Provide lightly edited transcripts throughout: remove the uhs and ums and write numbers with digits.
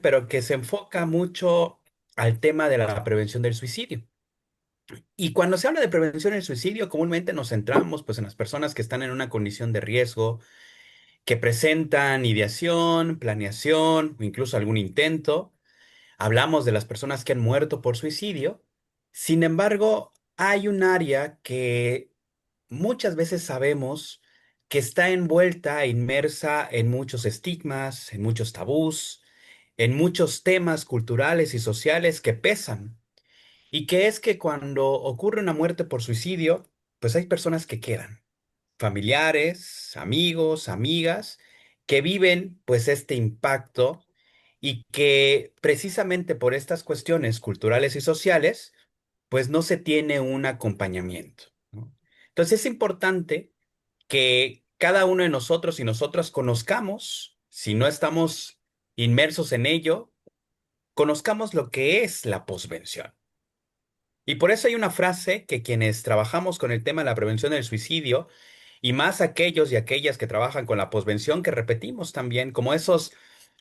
pero que se enfoca mucho al tema de la prevención del suicidio. Y cuando se habla de prevención del suicidio, comúnmente nos centramos pues en las personas que están en una condición de riesgo, que presentan ideación, planeación o incluso algún intento. Hablamos de las personas que han muerto por suicidio. Sin embargo, hay un área que muchas veces sabemos que está envuelta, inmersa en muchos estigmas, en muchos tabús, en muchos temas culturales y sociales que pesan. Y que es que cuando ocurre una muerte por suicidio, pues hay personas que quedan, familiares, amigos, amigas, que viven pues este impacto y que precisamente por estas cuestiones culturales y sociales, pues no se tiene un acompañamiento, ¿no? Entonces es importante que cada uno de nosotros y nosotras conozcamos, si no estamos inmersos en ello, conozcamos lo que es la posvención. Y por eso hay una frase que quienes trabajamos con el tema de la prevención del suicidio, y más aquellos y aquellas que trabajan con la posvención, que repetimos también, como esos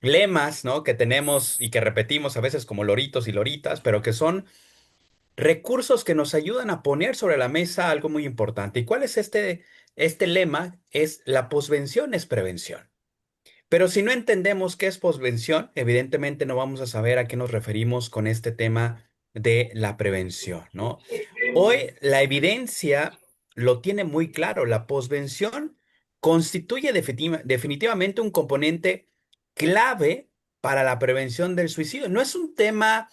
lemas, ¿no? Que tenemos y que repetimos a veces como loritos y loritas, pero que son recursos que nos ayudan a poner sobre la mesa algo muy importante. ¿Y cuál es este lema? Es la posvención es prevención. Pero si no entendemos qué es posvención, evidentemente no vamos a saber a qué nos referimos con este tema de la prevención, ¿no? Hoy la evidencia lo tiene muy claro. La posvención constituye definitivamente un componente clave para la prevención del suicidio. No es un tema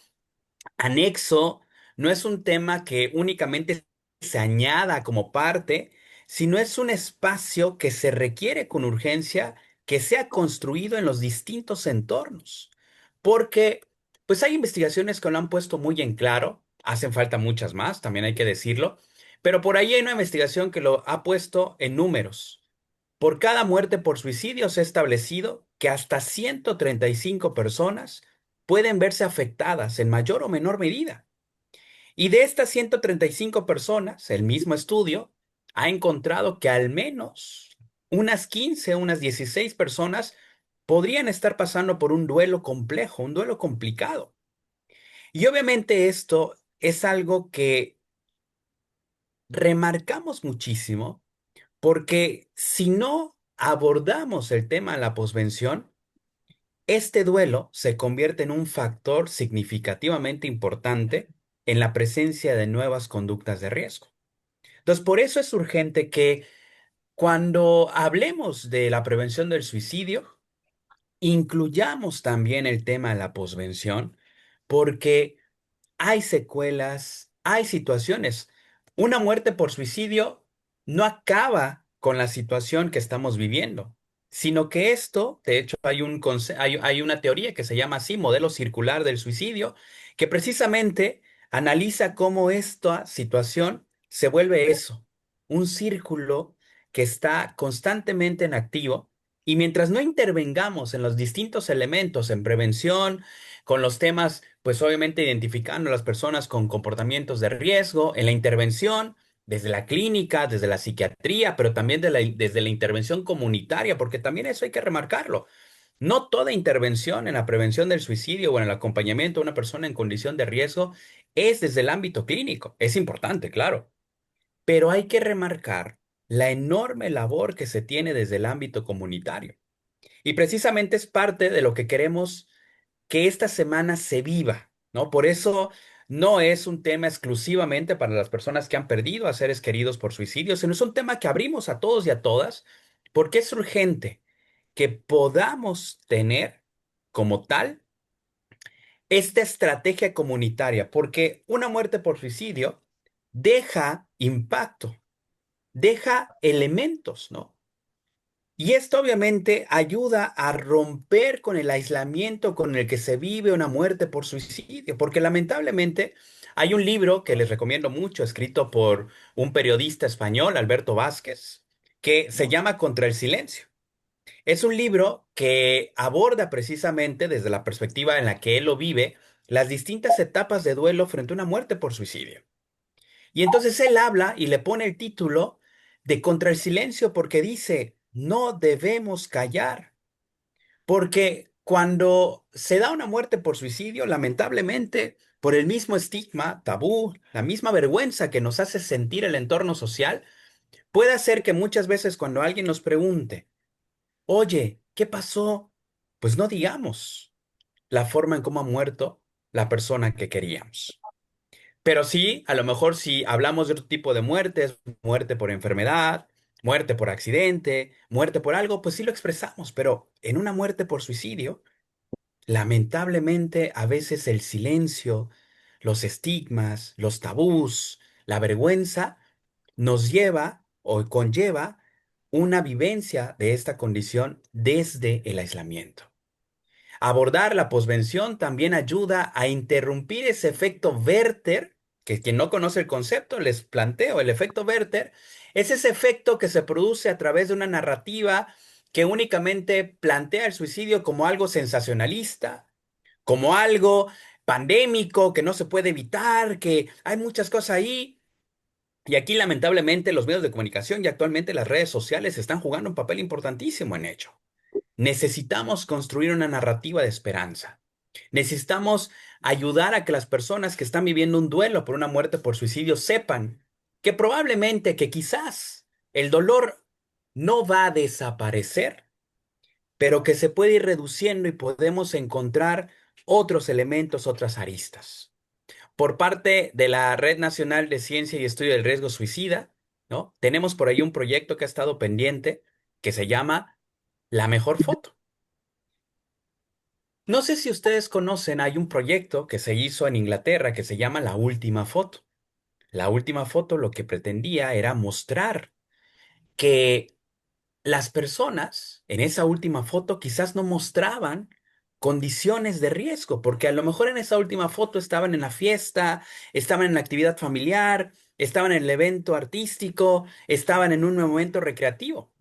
anexo, no es un tema que únicamente se añada como parte, sino es un espacio que se requiere con urgencia que sea construido en los distintos entornos. Porque, pues hay investigaciones que lo han puesto muy en claro, hacen falta muchas más, también hay que decirlo, pero por ahí hay una investigación que lo ha puesto en números. Por cada muerte por suicidio se ha establecido que hasta 135 personas pueden verse afectadas en mayor o menor medida. Y de estas 135 personas, el mismo estudio ha encontrado que al menos unas 15, unas 16 personas podrían estar pasando por un duelo complejo, un duelo complicado. Y obviamente esto es algo que remarcamos muchísimo porque si no abordamos el tema de la posvención, este duelo se convierte en un factor significativamente importante en la presencia de nuevas conductas de riesgo. Entonces, por eso es urgente que cuando hablemos de la prevención del suicidio, incluyamos también el tema de la posvención, porque hay secuelas, hay situaciones. Una muerte por suicidio no acaba con la situación que estamos viviendo, sino que esto, de hecho, hay una teoría que se llama así, modelo circular del suicidio, que precisamente analiza cómo esta situación se vuelve eso, un círculo que está constantemente en activo. Y mientras no intervengamos en los distintos elementos en prevención, con los temas, pues obviamente identificando a las personas con comportamientos de riesgo, en la intervención, desde la clínica, desde la psiquiatría, pero también desde la intervención comunitaria, porque también eso hay que remarcarlo. No toda intervención en la prevención del suicidio o en el acompañamiento a una persona en condición de riesgo es desde el ámbito clínico. Es importante, claro, pero hay que remarcar la enorme labor que se tiene desde el ámbito comunitario. Y precisamente es parte de lo que queremos que esta semana se viva, ¿no? Por eso no es un tema exclusivamente para las personas que han perdido a seres queridos por suicidio, sino es un tema que abrimos a todos y a todas, porque es urgente que podamos tener como tal esta estrategia comunitaria, porque una muerte por suicidio deja impacto, deja elementos, ¿no? Y esto obviamente ayuda a romper con el aislamiento con el que se vive una muerte por suicidio, porque lamentablemente hay un libro que les recomiendo mucho, escrito por un periodista español, Alberto Vázquez, que se llama Contra el Silencio. Es un libro que aborda precisamente desde la perspectiva en la que él lo vive, las distintas etapas de duelo frente a una muerte por suicidio. Y entonces él habla y le pone el título de Contra el Silencio porque dice, no debemos callar, porque cuando se da una muerte por suicidio, lamentablemente, por el mismo estigma, tabú, la misma vergüenza que nos hace sentir el entorno social, puede hacer que muchas veces cuando alguien nos pregunte, oye, ¿qué pasó? Pues no digamos la forma en cómo ha muerto la persona que queríamos. Pero sí, a lo mejor si hablamos de otro tipo de muertes, muerte por enfermedad, muerte por accidente, muerte por algo, pues sí lo expresamos, pero en una muerte por suicidio, lamentablemente a veces el silencio, los estigmas, los tabús, la vergüenza nos lleva o conlleva una vivencia de esta condición desde el aislamiento. Abordar la posvención también ayuda a interrumpir ese efecto Werther, que quien no conoce el concepto, les planteo, el efecto Werther es ese efecto que se produce a través de una narrativa que únicamente plantea el suicidio como algo sensacionalista, como algo pandémico, que no se puede evitar, que hay muchas cosas ahí. Y aquí, lamentablemente, los medios de comunicación y actualmente las redes sociales están jugando un papel importantísimo en ello. Necesitamos construir una narrativa de esperanza. Necesitamos ayudar a que las personas que están viviendo un duelo por una muerte por suicidio sepan que probablemente, que quizás el dolor no va a desaparecer, pero que se puede ir reduciendo y podemos encontrar otros elementos, otras aristas. Por parte de la Red Nacional de Ciencia y Estudio del Riesgo Suicida, ¿no? Tenemos por ahí un proyecto que ha estado pendiente que se llama La Mejor Foto. No sé si ustedes conocen, hay un proyecto que se hizo en Inglaterra que se llama La Última Foto. La Última Foto lo que pretendía era mostrar que las personas en esa última foto quizás no mostraban condiciones de riesgo, porque a lo mejor en esa última foto estaban en la fiesta, estaban en la actividad familiar, estaban en el evento artístico, estaban en un momento recreativo.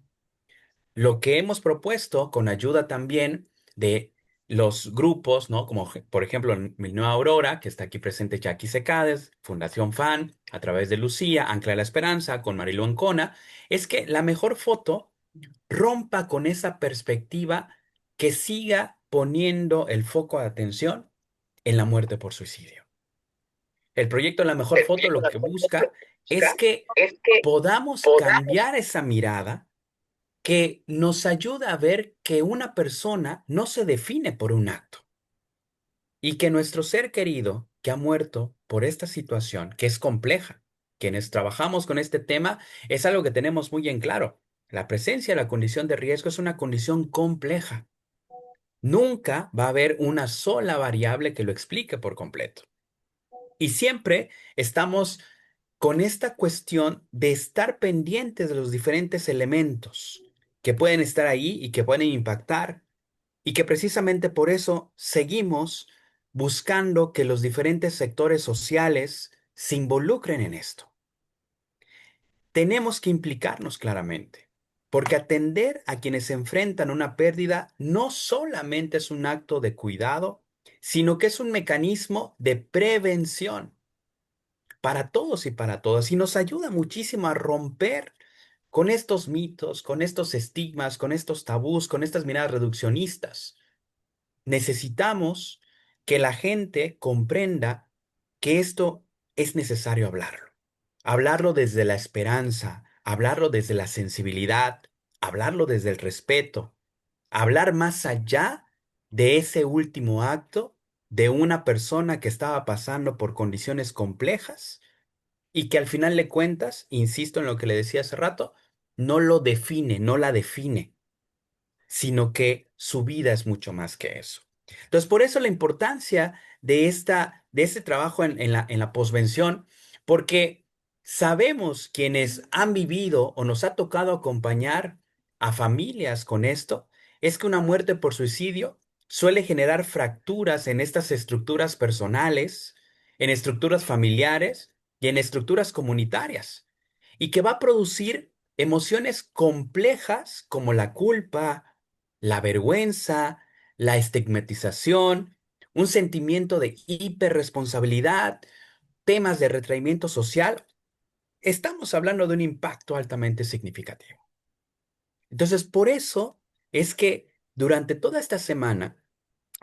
Lo que hemos propuesto con ayuda también de los grupos, ¿no? Como por ejemplo Mi Nueva Aurora, que está aquí presente Jackie Secades, Fundación FAN, a través de Lucía, Ancla de la Esperanza, con Marilu Ancona, es que la mejor foto rompa con esa perspectiva que siga poniendo el foco de atención en la muerte por suicidio. El proyecto La Mejor El Foto proyecto lo La que Mejor Foto busca es busca que es que podamos podamos cambiar esa mirada que nos ayuda a ver que una persona no se define por un acto y que nuestro ser querido que ha muerto por esta situación, que es compleja, quienes trabajamos con este tema, es algo que tenemos muy en claro. La presencia de la condición de riesgo es una condición compleja. Nunca va a haber una sola variable que lo explique por completo. Y siempre estamos con esta cuestión de estar pendientes de los diferentes elementos que pueden estar ahí y que pueden impactar y que precisamente por eso seguimos buscando que los diferentes sectores sociales se involucren en esto. Tenemos que implicarnos claramente, porque atender a quienes se enfrentan a una pérdida no solamente es un acto de cuidado, sino que es un mecanismo de prevención para todos y para todas, y nos ayuda muchísimo a romper con estos mitos, con estos estigmas, con estos tabús, con estas miradas reduccionistas. Necesitamos que la gente comprenda que esto es necesario hablarlo. Hablarlo desde la esperanza, hablarlo desde la sensibilidad, hablarlo desde el respeto, hablar más allá de ese último acto de una persona que estaba pasando por condiciones complejas y que al final de cuentas, insisto en lo que le decía hace rato, no lo define, no la define, sino que su vida es mucho más que eso. Entonces, por eso la importancia de este trabajo en la posvención, porque sabemos quienes han vivido o nos ha tocado acompañar a familias con esto, es que una muerte por suicidio suele generar fracturas en estas estructuras personales, en estructuras familiares y en estructuras comunitarias, y que va a producir emociones complejas como la culpa, la vergüenza, la estigmatización, un sentimiento de hiperresponsabilidad, temas de retraimiento social. Estamos hablando de un impacto altamente significativo. Entonces, por eso es que durante toda esta semana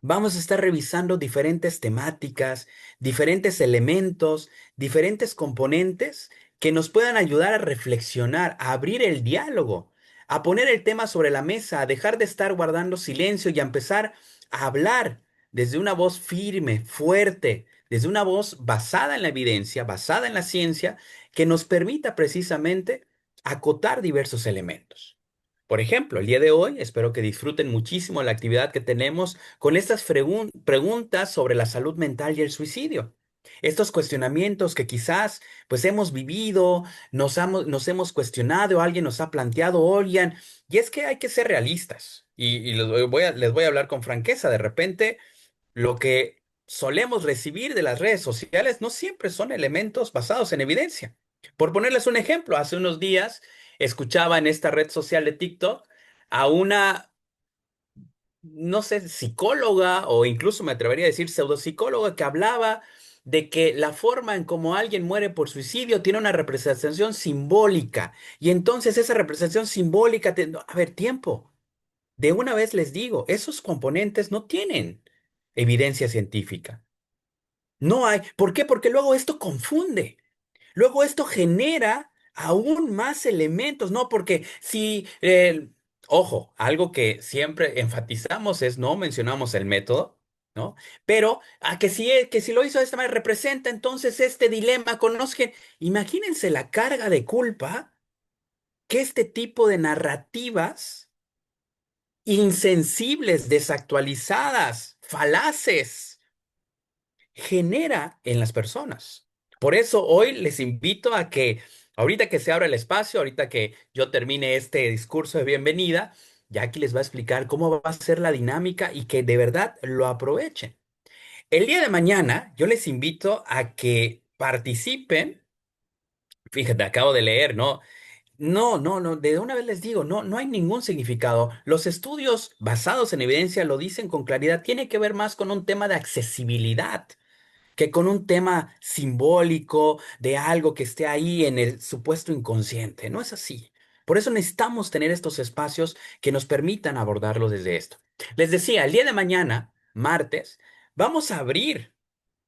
Vamos a estar revisando diferentes temáticas, diferentes elementos, diferentes componentes que nos puedan ayudar a reflexionar, a abrir el diálogo, a poner el tema sobre la mesa, a dejar de estar guardando silencio y a empezar a hablar desde una voz firme, fuerte, desde una voz basada en la evidencia, basada en la ciencia, que nos permita precisamente acotar diversos elementos. Por ejemplo, el día de hoy espero que disfruten muchísimo la actividad que tenemos con estas preguntas sobre la salud mental y el suicidio. Estos cuestionamientos que quizás pues hemos vivido, nos hemos cuestionado, alguien nos ha planteado, oigan, y es que hay que ser realistas. Y les voy a hablar con franqueza. De repente, lo que solemos recibir de las redes sociales no siempre son elementos basados en evidencia. Por ponerles un ejemplo, hace unos días escuchaba en esta red social de TikTok a una, no sé, psicóloga o incluso me atrevería a decir pseudopsicóloga que hablaba de que la forma en cómo alguien muere por suicidio tiene una representación simbólica y entonces esa representación simbólica, no, a ver, tiempo, de una vez les digo, esos componentes no tienen evidencia científica. No hay. ¿Por qué? Porque luego esto confunde. Luego esto genera aún más elementos, ¿no? Porque si, ojo, algo que siempre enfatizamos es no mencionamos el método, ¿no? Pero que si lo hizo de esta manera representa entonces este dilema con los que, imagínense la carga de culpa que este tipo de narrativas insensibles, desactualizadas, falaces, genera en las personas. Por eso hoy les invito a que, ahorita que se abra el espacio, ahorita que yo termine este discurso de bienvenida, ya aquí les va a explicar cómo va a ser la dinámica y que de verdad lo aprovechen. El día de mañana yo les invito a que participen. Fíjate, acabo de leer, ¿no? No, de una vez les digo, no hay ningún significado. Los estudios basados en evidencia lo dicen con claridad, tiene que ver más con un tema de accesibilidad que con un tema simbólico de algo que esté ahí en el supuesto inconsciente. No es así. Por eso necesitamos tener estos espacios que nos permitan abordarlo desde esto. Les decía, el día de mañana, martes, vamos a abrir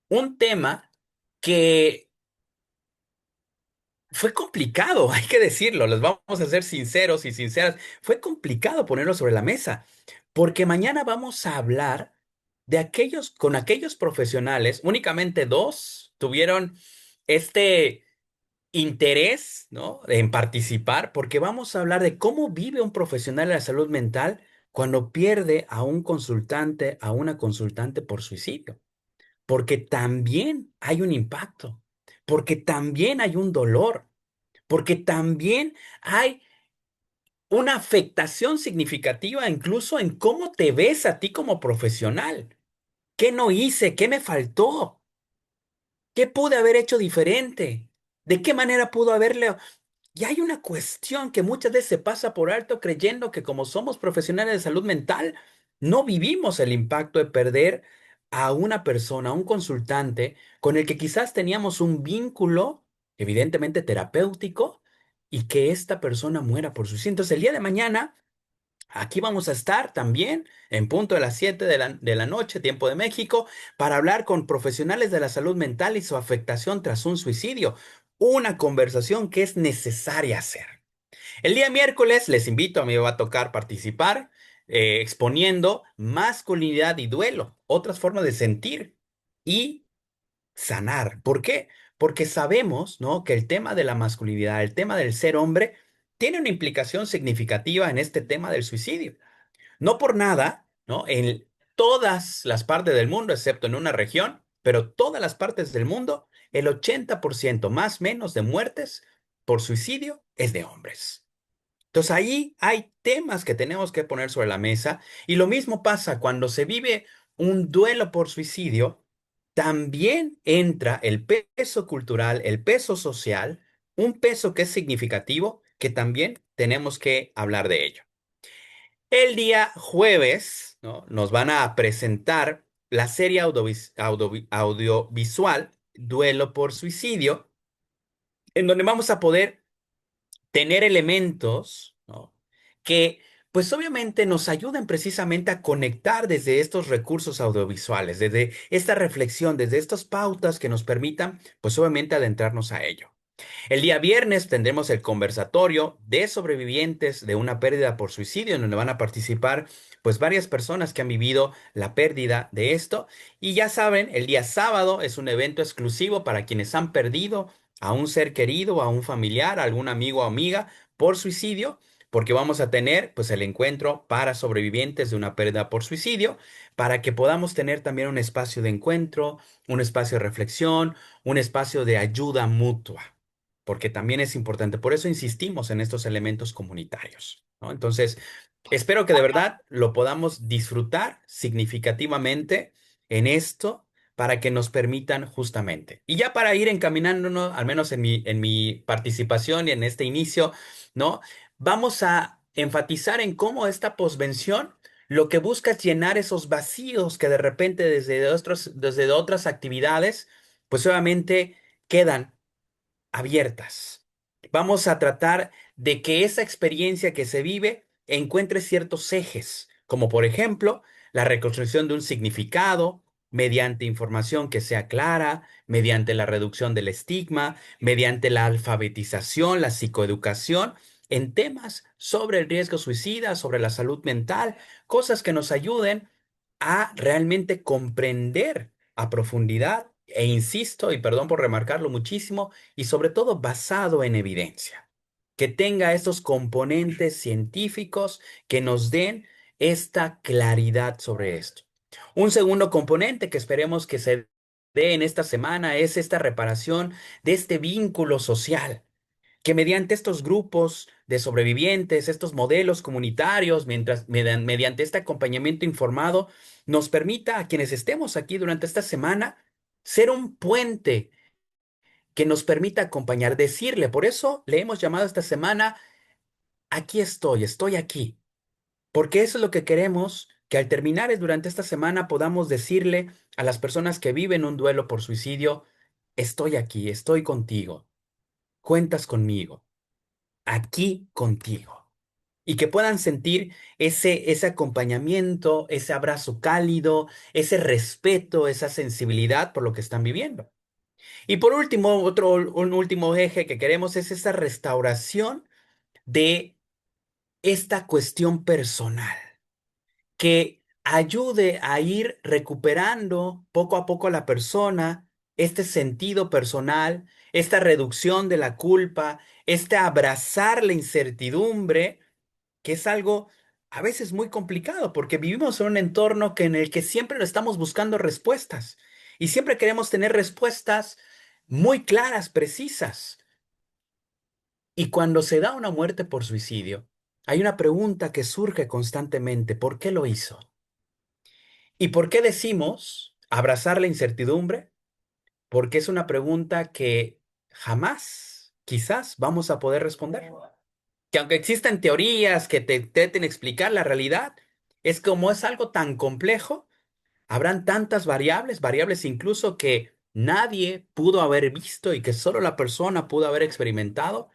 un tema que fue complicado, hay que decirlo, les vamos a ser sinceros y sinceras, fue complicado ponerlo sobre la mesa, porque mañana vamos a hablar de aquellos, con aquellos profesionales, únicamente dos tuvieron este interés, ¿no? En participar, porque vamos a hablar de cómo vive un profesional de la salud mental cuando pierde a un consultante, a una consultante por suicidio, porque también hay un impacto, porque también hay un dolor, porque también hay una afectación significativa incluso en cómo te ves a ti como profesional. ¿Qué no hice? ¿Qué me faltó? ¿Qué pude haber hecho diferente? ¿De qué manera pudo haberle? Y hay una cuestión que muchas veces se pasa por alto creyendo que como somos profesionales de salud mental, no vivimos el impacto de perder a una persona, a un consultante con el que quizás teníamos un vínculo, evidentemente terapéutico, y que esta persona muera por suicidio. Entonces, el día de mañana, aquí vamos a estar también en punto de las 7 de la noche, tiempo de México, para hablar con profesionales de la salud mental y su afectación tras un suicidio. Una conversación que es necesaria hacer. El día miércoles les invito, a mí me va a tocar participar exponiendo masculinidad y duelo, otras formas de sentir y sanar. ¿Por qué? Porque sabemos, ¿no? Que el tema de la masculinidad, el tema del ser hombre, tiene una implicación significativa en este tema del suicidio. No por nada, ¿no? En todas las partes del mundo, excepto en una región, pero todas las partes del mundo, el 80% más o menos de muertes por suicidio es de hombres. Entonces ahí hay temas que tenemos que poner sobre la mesa y lo mismo pasa cuando se vive un duelo por suicidio, también entra el peso cultural, el peso social, un peso que es significativo que también tenemos que hablar de ello. El día jueves, ¿no? Nos van a presentar la serie audiovisual Duelo por Suicidio, en donde vamos a poder tener elementos, ¿no? Que Pues obviamente nos ayudan precisamente a conectar desde estos recursos audiovisuales, desde esta reflexión, desde estas pautas que nos permitan, pues obviamente adentrarnos a ello. El día viernes tendremos el conversatorio de sobrevivientes de una pérdida por suicidio, en donde van a participar pues varias personas que han vivido la pérdida de esto. Y ya saben, el día sábado es un evento exclusivo para quienes han perdido a un ser querido, a un familiar, a algún amigo o amiga por suicidio, porque vamos a tener pues el encuentro para sobrevivientes de una pérdida por suicidio, para que podamos tener también un espacio de encuentro, un espacio de reflexión, un espacio de ayuda mutua, porque también es importante. Por eso insistimos en estos elementos comunitarios, ¿no? Entonces, espero que de verdad lo podamos disfrutar significativamente en esto para que nos permitan justamente. Y ya para ir encaminándonos, al menos en mi participación y en este inicio, ¿no? Vamos a enfatizar en cómo esta posvención lo que busca es llenar esos vacíos que de repente desde otras actividades, pues obviamente quedan abiertas. Vamos a tratar de que esa experiencia que se vive encuentre ciertos ejes, como por ejemplo la reconstrucción de un significado mediante información que sea clara, mediante la reducción del estigma, mediante la alfabetización, la psicoeducación en temas sobre el riesgo suicida, sobre la salud mental, cosas que nos ayuden a realmente comprender a profundidad, e insisto, y perdón por remarcarlo muchísimo, y sobre todo basado en evidencia, que tenga estos componentes científicos que nos den esta claridad sobre esto. Un segundo componente que esperemos que se dé en esta semana es esta reparación de este vínculo social, que mediante estos grupos de sobrevivientes, estos modelos comunitarios, mediante este acompañamiento informado, nos permita a quienes estemos aquí durante esta semana ser un puente que nos permita acompañar, decirle. Por eso le hemos llamado esta semana, aquí estoy, estoy aquí, porque eso es lo que queremos, que al terminar durante esta semana podamos decirle a las personas que viven un duelo por suicidio, estoy aquí, estoy contigo, cuentas conmigo, aquí contigo. Y que puedan sentir ese acompañamiento, ese abrazo cálido, ese respeto, esa sensibilidad por lo que están viviendo. Y por último, un último eje que queremos es esa restauración de esta cuestión personal, que ayude a ir recuperando poco a poco a la persona este sentido personal, esta reducción de la culpa, este abrazar la incertidumbre, que es algo a veces muy complicado, porque vivimos en un entorno en el que siempre lo estamos buscando respuestas y siempre queremos tener respuestas muy claras, precisas. Y cuando se da una muerte por suicidio, hay una pregunta que surge constantemente: ¿por qué lo hizo? ¿Y por qué decimos abrazar la incertidumbre? Porque es una pregunta que jamás, quizás, vamos a poder responder. Que aunque existan teorías que te intenten explicar la realidad, es como es algo tan complejo, habrán tantas variables, variables incluso que nadie pudo haber visto y que solo la persona pudo haber experimentado,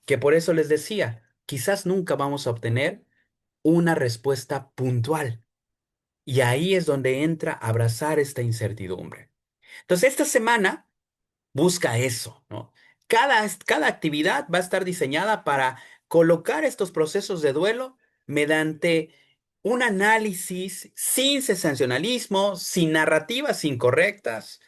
que por eso les decía, quizás nunca vamos a obtener una respuesta puntual. Y ahí es donde entra abrazar esta incertidumbre. Entonces, esta semana busca eso, ¿no? Cada actividad va a estar diseñada para colocar estos procesos de duelo mediante un análisis sin sensacionalismo, sin narrativas incorrectas,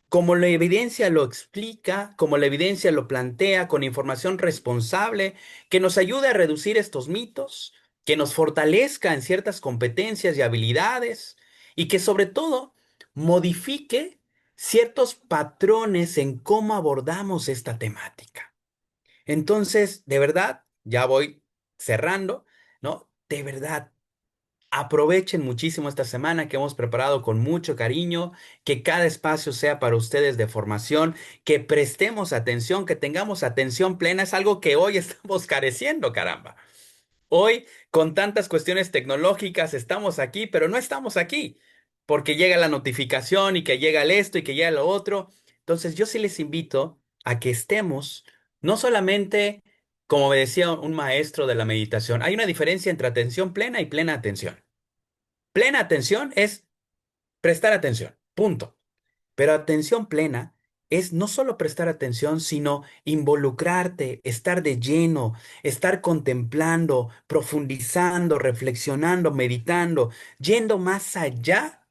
como la evidencia lo explica, como la evidencia lo plantea, con información responsable, que nos ayude a reducir estos mitos, que nos fortalezca en ciertas competencias y habilidades, y que sobre todo modifique ciertos patrones en cómo abordamos esta temática. Entonces, de verdad, ya voy cerrando, ¿no? De verdad, aprovechen muchísimo esta semana que hemos preparado con mucho cariño, que cada espacio sea para ustedes de formación, que prestemos atención, que tengamos atención plena. Es algo que hoy estamos careciendo, caramba. Hoy, con tantas cuestiones tecnológicas, estamos aquí, pero no estamos aquí, porque llega la notificación y que llega el esto y que llega lo otro. Entonces, yo sí les invito a que estemos no solamente como me decía un maestro de la meditación, hay una diferencia entre atención plena y plena atención. Plena atención es prestar atención, punto. Pero atención plena es no solo prestar atención, sino involucrarte, estar de lleno, estar contemplando, profundizando, reflexionando, meditando, yendo más allá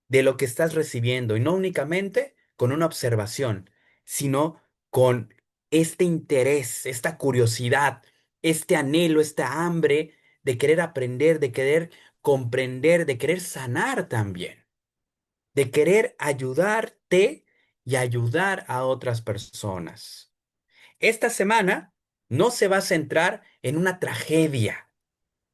de lo que estás recibiendo y no únicamente con una observación, sino con este interés, esta curiosidad, este anhelo, esta hambre de querer aprender, de querer comprender, de querer sanar también, de querer ayudarte y ayudar a otras personas. Esta semana no se va a centrar en una tragedia,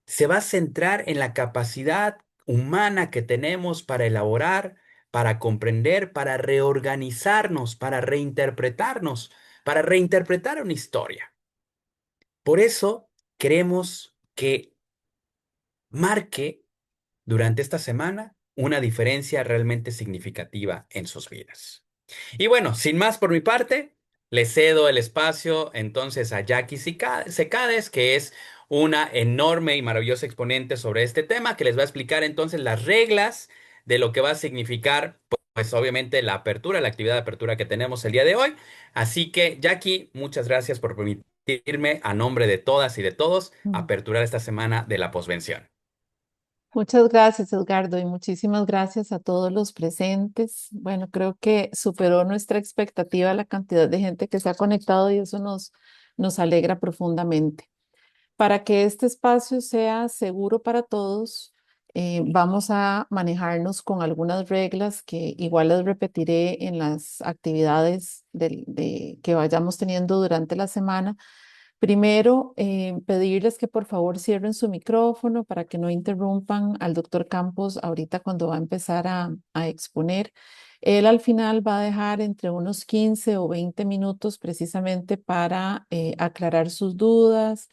se va a centrar en la capacidad humana que tenemos para elaborar, para comprender, para reorganizarnos, para reinterpretarnos, para reinterpretar una historia. Por eso queremos que marque durante esta semana una diferencia realmente significativa en sus vidas. Y bueno, sin más por mi parte, le cedo el espacio entonces a Jackie Secades, que es una enorme y maravillosa exponente sobre este tema, que les va a explicar entonces las reglas de lo que va a significar, pues obviamente la apertura, la actividad de apertura que tenemos el día de hoy. Así que, Jackie, muchas gracias por permitirme, a nombre de todas y de todos, Mm. aperturar esta semana de la posvención. Muchas gracias, Edgardo, y muchísimas gracias a todos los presentes. Bueno, creo que superó nuestra expectativa la cantidad de gente que se ha conectado y eso nos alegra profundamente. Para que este espacio sea seguro para todos, vamos a manejarnos con algunas reglas que igual les repetiré en las actividades que vayamos teniendo durante la semana. Primero, pedirles que por favor cierren su micrófono para que no interrumpan al doctor Campos ahorita cuando va a empezar a exponer. Él al final va a dejar entre unos 15 o 20 minutos precisamente para aclarar sus dudas,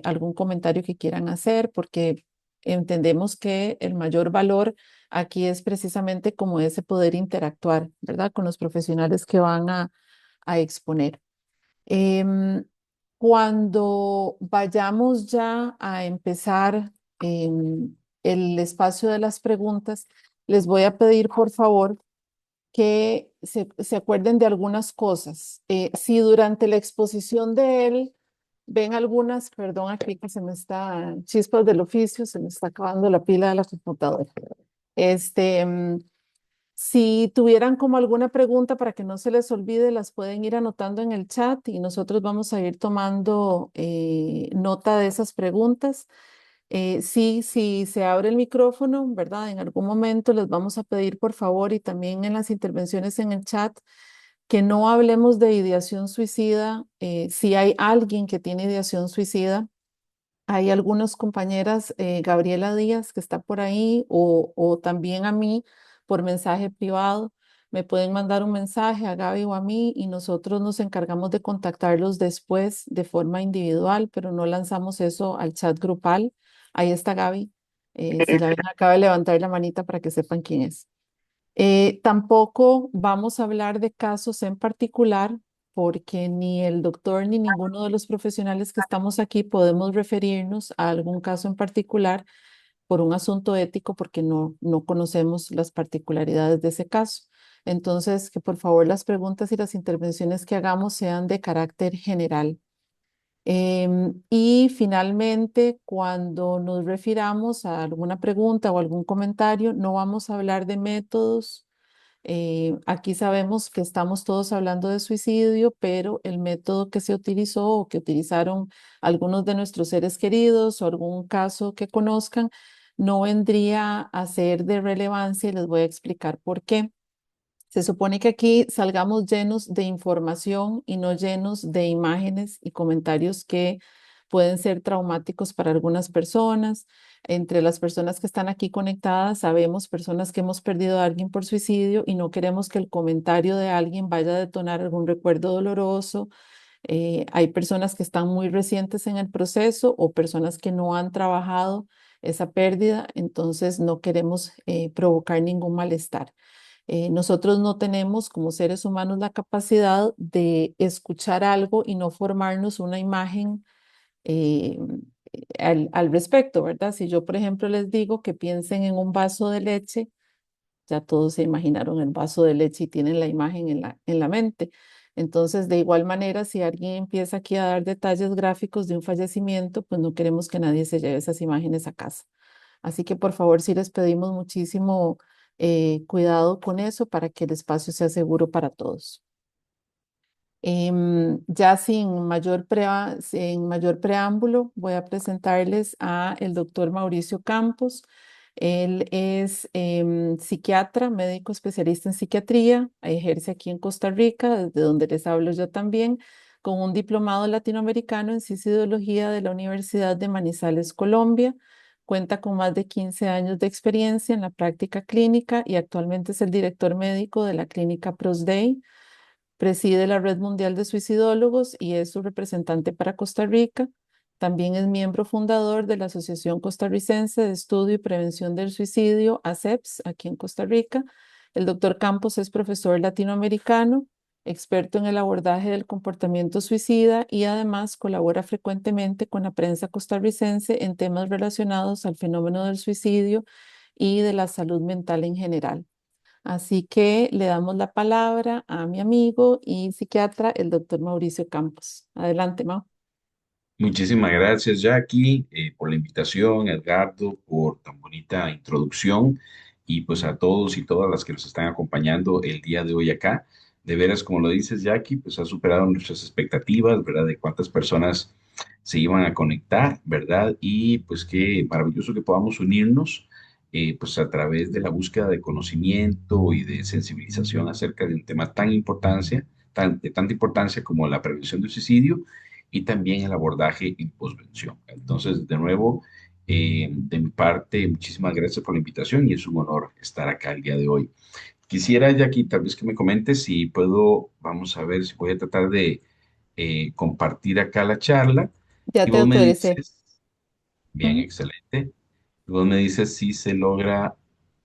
algún comentario que quieran hacer, porque entendemos que el mayor valor aquí es precisamente como ese poder interactuar, ¿verdad? Con los profesionales que van a exponer. Em, Cuando vayamos ya a empezar el espacio de las preguntas, les voy a pedir por favor que se acuerden de algunas cosas. Si durante la exposición de él ven algunas, perdón, aquí que se me está, chispas del oficio, se me está acabando la pila de la computadora. Este, si tuvieran como alguna pregunta para que no se les olvide, las pueden ir anotando en el chat y nosotros vamos a ir tomando nota de esas preguntas. Sí, si se abre el micrófono, ¿verdad? En algún momento les vamos a pedir por favor y también en las intervenciones en el chat que no hablemos de ideación suicida. Si hay alguien que tiene ideación suicida, hay algunas compañeras, Gabriela Díaz, que está por ahí, o también a mí por mensaje privado. Me pueden mandar un mensaje a Gaby o a mí y nosotros nos encargamos de contactarlos después de forma individual, pero no lanzamos eso al chat grupal. Ahí está Gaby. Si la ven, acaba de levantar la manita para que sepan quién es. Tampoco vamos a hablar de casos en particular porque ni el doctor ni ninguno de los profesionales que estamos aquí podemos referirnos a algún caso en particular por un asunto ético porque no conocemos las particularidades de ese caso. Entonces, que por favor las preguntas y las intervenciones que hagamos sean de carácter general. Y finalmente, cuando nos refiramos a alguna pregunta o algún comentario, no vamos a hablar de métodos. Aquí sabemos que estamos todos hablando de suicidio, pero el método que se utilizó o que utilizaron algunos de nuestros seres queridos o algún caso que conozcan no vendría a ser de relevancia y les voy a explicar por qué. Se supone que aquí salgamos llenos de información y no llenos de imágenes y comentarios que pueden ser traumáticos para algunas personas. Entre las personas que están aquí conectadas, sabemos personas que hemos perdido a alguien por suicidio y no queremos que el comentario de alguien vaya a detonar algún recuerdo doloroso. Hay personas que están muy recientes en el proceso o personas que no han trabajado esa pérdida, entonces no queremos provocar ningún malestar. Nosotros no tenemos como seres humanos la capacidad de escuchar algo y no formarnos una imagen eh, al respecto, ¿verdad? Si yo, por ejemplo, les digo que piensen en un vaso de leche, ya todos se imaginaron el vaso de leche y tienen la imagen en la mente. Entonces, de igual manera, si alguien empieza aquí a dar detalles gráficos de un fallecimiento, pues no queremos que nadie se lleve esas imágenes a casa. Así que por favor, sí les pedimos muchísimo cuidado con eso para que el espacio sea seguro para todos. Ya sin mayor preámbulo, voy a presentarles a el doctor Mauricio Campos. Él es psiquiatra, médico especialista en psiquiatría, ejerce aquí en Costa Rica, desde donde les hablo yo también, con un diplomado latinoamericano en suicidología de la Universidad de Manizales, Colombia. Cuenta con más de 15 años de experiencia en la práctica clínica y actualmente es el director médico de la clínica Prosday. Preside la Red Mundial de Suicidólogos y es su representante para Costa Rica. También es miembro fundador de la Asociación Costarricense de Estudio y Prevención del Suicidio, ACEPS, aquí en Costa Rica. El doctor Campos es profesor latinoamericano, experto en el abordaje del comportamiento suicida y además colabora frecuentemente con la prensa costarricense en temas relacionados al fenómeno del suicidio y de la salud mental en general. Así que le damos la palabra a mi amigo y psiquiatra, el doctor Mauricio Campos. Adelante, Mau. Muchísimas gracias, Jackie, por la invitación, Edgardo, por tan bonita introducción y pues a todos y todas las que nos están acompañando el día de hoy acá. De veras, como lo dices, Jackie, pues ha superado nuestras expectativas, ¿verdad? De cuántas personas se iban a conectar, ¿verdad? Y pues qué maravilloso que podamos unirnos, pues a través de la búsqueda de conocimiento y de sensibilización acerca de un tema de tanta importancia como la prevención del suicidio y también el abordaje en posvención. Entonces, de nuevo, de mi parte, muchísimas gracias por la invitación y es un honor estar acá el día de hoy. Quisiera, Jackie, tal vez que me comentes si puedo, vamos a ver si voy a tratar de compartir acá la charla Ya y te vos me autoricé. dices, bien, Ujú. excelente, y vos me dices si se logra,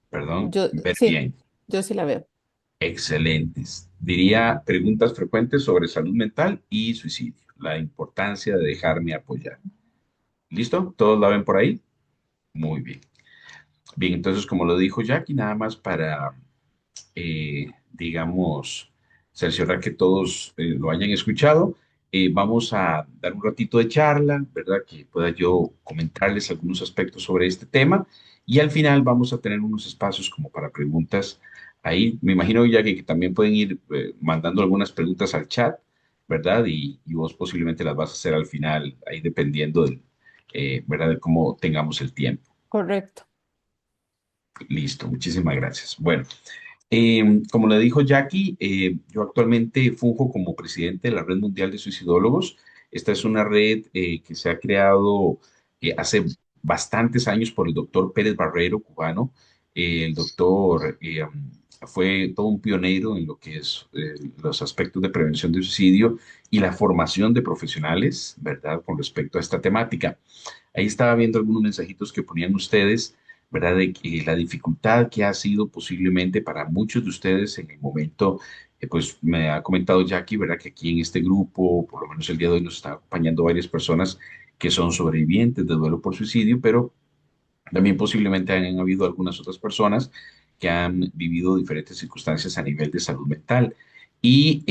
perdón, Yo, ver sí, bien. yo sí la veo. Excelentes. Diría preguntas frecuentes sobre salud mental y suicidio, la importancia de dejarme apoyar. ¿Listo? ¿Todos la ven por ahí? Muy bien. Bien, entonces, como lo dijo Jackie, nada más para, digamos, cerciorar que todos lo hayan escuchado, vamos a dar un ratito de charla, ¿verdad? Que pueda yo comentarles algunos aspectos sobre este tema y al final vamos a tener unos espacios como para preguntas. Ahí me imagino, Jackie, que también pueden ir mandando algunas preguntas al chat, ¿verdad? Y vos posiblemente las vas a hacer al final, ahí dependiendo del, ¿verdad? De cómo tengamos el tiempo. Correcto. Listo, muchísimas gracias. Bueno, como le dijo Jackie, yo actualmente funjo como presidente de la Red Mundial de Suicidólogos. Esta es una red que se ha creado hace bastantes años por el doctor Pérez Barrero, cubano. El doctor fue todo un pionero en lo que es los aspectos de prevención de suicidio y la formación de profesionales, ¿verdad?, con respecto a esta temática. Ahí estaba viendo algunos mensajitos que ponían ustedes, ¿verdad? De que la dificultad que ha sido posiblemente para muchos de ustedes en el momento, pues me ha comentado Jackie, ¿verdad? Que aquí en este grupo, por lo menos el día de hoy, nos están acompañando varias personas que son sobrevivientes de duelo por suicidio, pero también posiblemente hayan habido algunas otras personas que han vivido diferentes circunstancias a nivel de salud mental. Y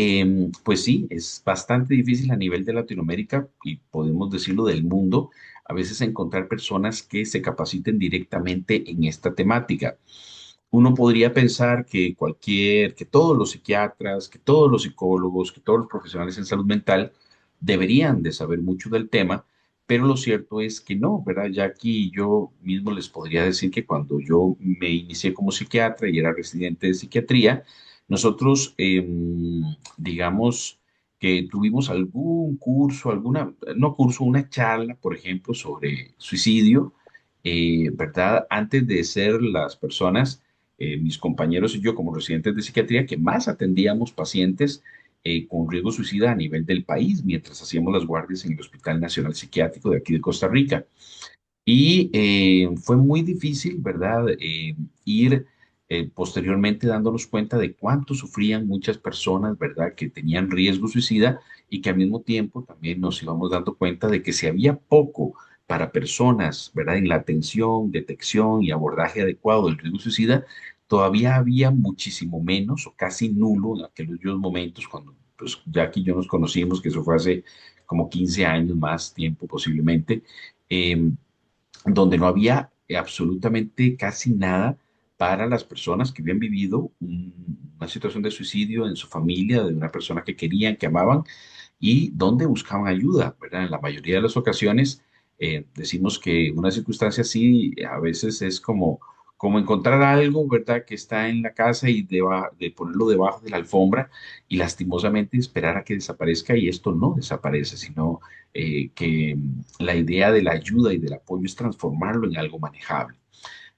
pues sí, es bastante difícil a nivel de Latinoamérica y podemos decirlo del mundo, a veces encontrar personas que se capaciten directamente en esta temática. Uno podría pensar que que todos los psiquiatras, que todos los psicólogos, que todos los profesionales en salud mental deberían de saber mucho del tema, pero lo cierto es que no, ¿verdad? Ya aquí yo mismo les podría decir que cuando yo me inicié como psiquiatra y era residente de psiquiatría, nosotros, digamos, que tuvimos algún curso, no curso, una charla, por ejemplo, sobre suicidio, ¿verdad? Antes de ser las personas, mis compañeros y yo como residentes de psiquiatría, que más atendíamos pacientes con riesgo suicida a nivel del país, mientras hacíamos las guardias en el Hospital Nacional Psiquiátrico de aquí de Costa Rica. Y fue muy difícil, ¿verdad? Ir posteriormente dándonos cuenta de cuánto sufrían muchas personas, ¿verdad?, que tenían riesgo suicida y que al mismo tiempo también nos íbamos dando cuenta de que si había poco para personas, ¿verdad?, en la atención, detección y abordaje adecuado del riesgo suicida, todavía había muchísimo menos o casi nulo en aquellos momentos cuando pues Jackie y yo nos conocimos, que eso fue hace como 15 años más tiempo posiblemente, eh, donde no había absolutamente casi nada para las personas que habían vivido una situación de suicidio en su familia, de una persona que querían, que amaban, y donde buscaban ayuda, ¿verdad? En la mayoría de las ocasiones decimos que una circunstancia así a veces es como encontrar algo, ¿verdad? Que está en la casa y de ponerlo debajo de la alfombra y lastimosamente esperar a que desaparezca y esto no desaparece, sino que la idea de la ayuda y del apoyo es transformarlo en algo manejable.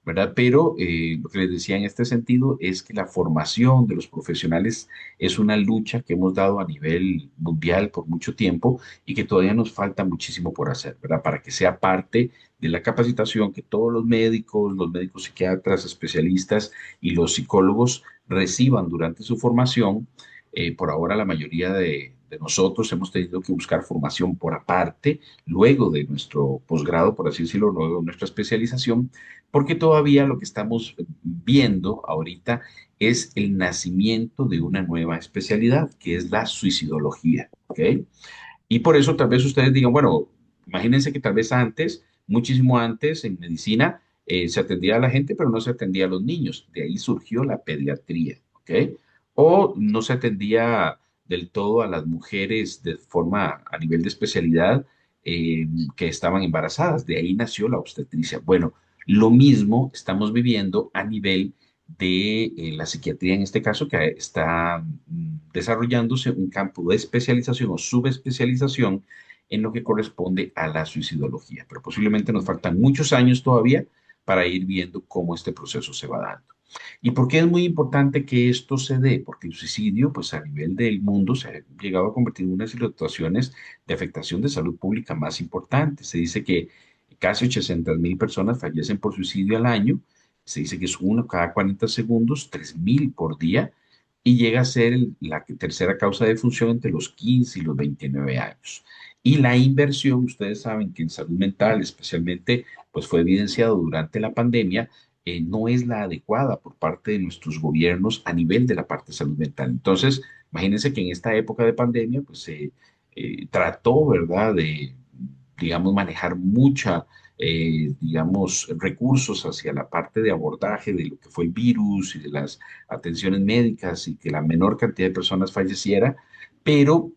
¿Verdad? Pero lo que les decía en este sentido es que la formación de los profesionales es una lucha que hemos dado a nivel mundial por mucho tiempo y que todavía nos falta muchísimo por hacer, ¿verdad? Para que sea parte de la capacitación que todos los médicos psiquiatras, especialistas y los psicólogos reciban durante su formación. Por ahora la mayoría de nosotros hemos tenido que buscar formación por aparte, luego de nuestro posgrado, por así decirlo, luego de nuestra especialización porque todavía lo que estamos viendo ahorita es el nacimiento de una nueva especialidad, que es la suicidología, ¿ok? Y por eso tal vez ustedes digan, bueno, imagínense que tal vez antes, muchísimo antes, en medicina, se atendía a la gente, pero no se atendía a los niños. De ahí surgió la pediatría, ¿ok? O no se atendía del todo a las mujeres de forma, a nivel de especialidad, que estaban embarazadas. De ahí nació la obstetricia. Bueno, lo mismo estamos viviendo a nivel de la psiquiatría en este caso, que está desarrollándose un campo de especialización o subespecialización en lo que corresponde a la suicidología. Pero posiblemente nos faltan muchos años todavía para ir viendo cómo este proceso se va dando. ¿Y por qué es muy importante que esto se dé? Porque el suicidio, pues a nivel del mundo, se ha llegado a convertir en una de las situaciones de afectación de salud pública más importantes. Se dice que casi 800.000 personas fallecen por suicidio al año. Se dice que es uno cada 40 segundos, 3.000 por día, y llega a ser la tercera causa de función entre los 15 y los 29 años. Y la inversión, ustedes saben que en salud mental, especialmente, pues fue evidenciado durante la pandemia, no es la adecuada por parte de nuestros gobiernos a nivel de la parte de salud mental. Entonces, imagínense que en esta época de pandemia, pues se trató, ¿verdad?, de, digamos, manejar mucha, digamos, recursos hacia la parte de abordaje de lo que fue el virus y de las atenciones médicas y que la menor cantidad de personas falleciera, pero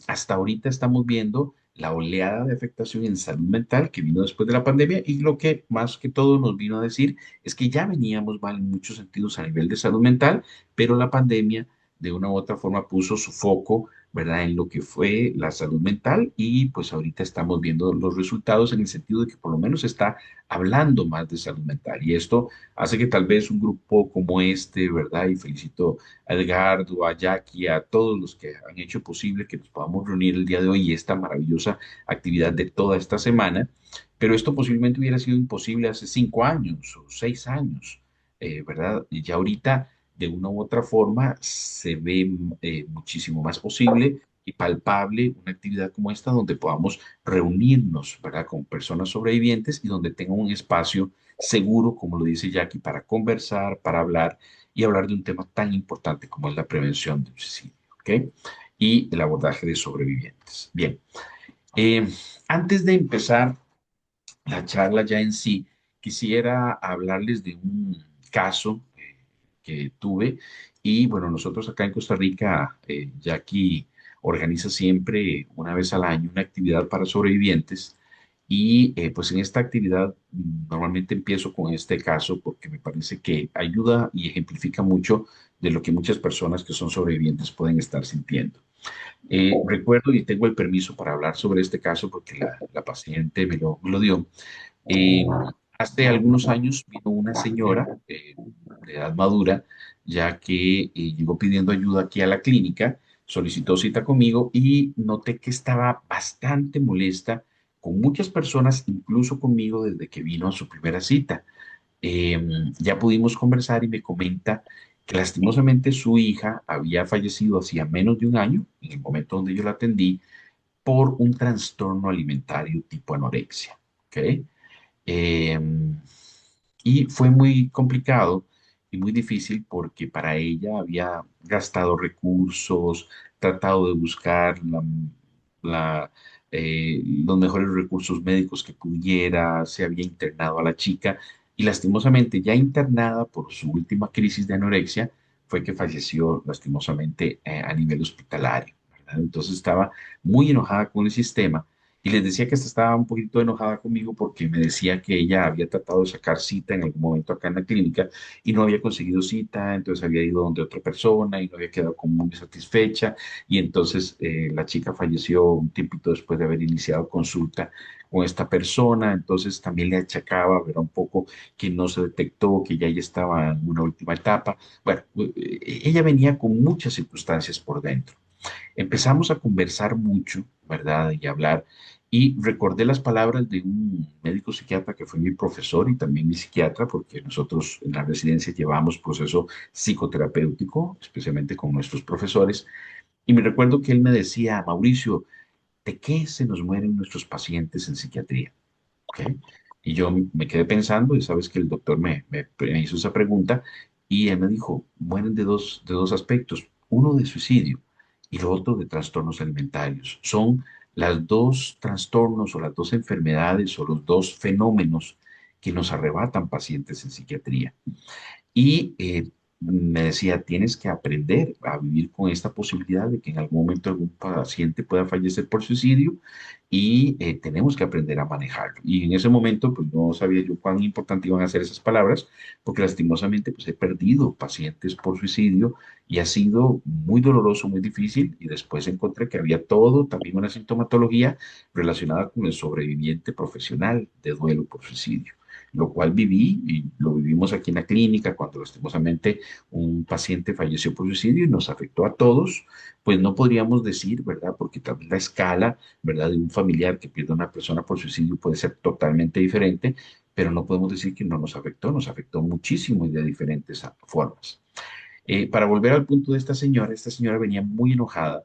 hasta ahorita estamos viendo la oleada de afectación en salud mental que vino después de la pandemia y lo que más que todo nos vino a decir es que ya veníamos mal en muchos sentidos a nivel de salud mental, pero la pandemia de una u otra forma puso su foco, ¿verdad?, en lo que fue la salud mental y pues ahorita estamos viendo los resultados en el sentido de que por lo menos se está hablando más de salud mental y esto hace que tal vez un grupo como este, ¿verdad? Y felicito a Edgardo, a Jackie, a todos los que han hecho posible que nos podamos reunir el día de hoy y esta maravillosa actividad de toda esta semana, pero esto posiblemente hubiera sido imposible hace 5 años o 6 años, ¿verdad? Y ya ahorita, de una u otra forma, se ve muchísimo más posible y palpable una actividad como esta donde podamos reunirnos, ¿verdad?, con personas sobrevivientes y donde tengan un espacio seguro, como lo dice Jackie, para conversar, para hablar y hablar de un tema tan importante como es la prevención del suicidio, ¿ok? Y el abordaje de sobrevivientes. Bien, eh, antes de empezar la charla ya en sí, quisiera hablarles de un caso que tuve y bueno, nosotros acá en Costa Rica, Jackie organiza siempre una vez al año una actividad para sobrevivientes y pues en esta actividad normalmente empiezo con este caso porque me parece que ayuda y ejemplifica mucho de lo que muchas personas que son sobrevivientes pueden estar sintiendo. Recuerdo y tengo el permiso para hablar sobre este caso porque la paciente me lo dio. Eh, Hace algunos años vino una señora de edad madura, ya que llegó pidiendo ayuda aquí a la clínica, solicitó cita conmigo y noté que estaba bastante molesta con muchas personas, incluso conmigo desde que vino a su primera cita. Ya pudimos conversar y me comenta que lastimosamente su hija había fallecido hacía menos de un año, en el momento donde yo la atendí, por un trastorno alimentario tipo anorexia. ¿Ok? Em, y fue muy complicado y muy difícil porque para ella había gastado recursos, tratado de buscar los mejores recursos médicos que pudiera, se había internado a la chica y lastimosamente ya internada por su última crisis de anorexia fue que falleció lastimosamente a nivel hospitalario, ¿verdad? Entonces estaba muy enojada con el sistema y les decía que hasta estaba un poquito enojada conmigo porque me decía que ella había tratado de sacar cita en algún momento acá en la clínica y no había conseguido cita, entonces había ido donde otra persona y no había quedado como muy satisfecha y entonces la chica falleció un tiempito después de haber iniciado consulta con esta persona, entonces también le achacaba, ¿verdad? Un poco que no se detectó, que ya ella estaba en una última etapa. Bueno, ella venía con muchas circunstancias por dentro. Empezamos a conversar mucho, ¿verdad? Y a hablar. Y recordé las palabras de un médico psiquiatra que fue mi profesor y también mi psiquiatra, porque nosotros en la residencia llevamos proceso psicoterapéutico, especialmente con nuestros profesores. Y me recuerdo que él me decía, Mauricio, ¿de qué se nos mueren nuestros pacientes en psiquiatría? ¿Ok? Y yo me quedé pensando y sabes que el doctor me hizo esa pregunta y él me dijo, mueren de dos aspectos, uno de suicidio y lo otro de trastornos alimentarios. Son las dos trastornos o las dos enfermedades o los dos fenómenos que nos arrebatan pacientes en psiquiatría. Y me decía, tienes que aprender a vivir con esta posibilidad de que en algún momento algún paciente pueda fallecer por suicidio y tenemos que aprender a manejarlo. Y en ese momento, pues no sabía yo cuán importante iban a ser esas palabras, porque lastimosamente, pues he perdido pacientes por suicidio y ha sido muy doloroso, muy difícil. Y después encontré que había todo, también una sintomatología relacionada con el sobreviviente profesional de duelo por suicidio, lo cual viví y lo vivimos aquí en la clínica cuando lastimosamente un paciente falleció por suicidio y nos afectó a todos, pues no podríamos decir, ¿verdad? Porque también la escala, ¿verdad? De un familiar que pierde a una persona por suicidio puede ser totalmente diferente, pero no podemos decir que no nos afectó muchísimo y de diferentes formas. Para volver al punto de esta señora venía muy enojada,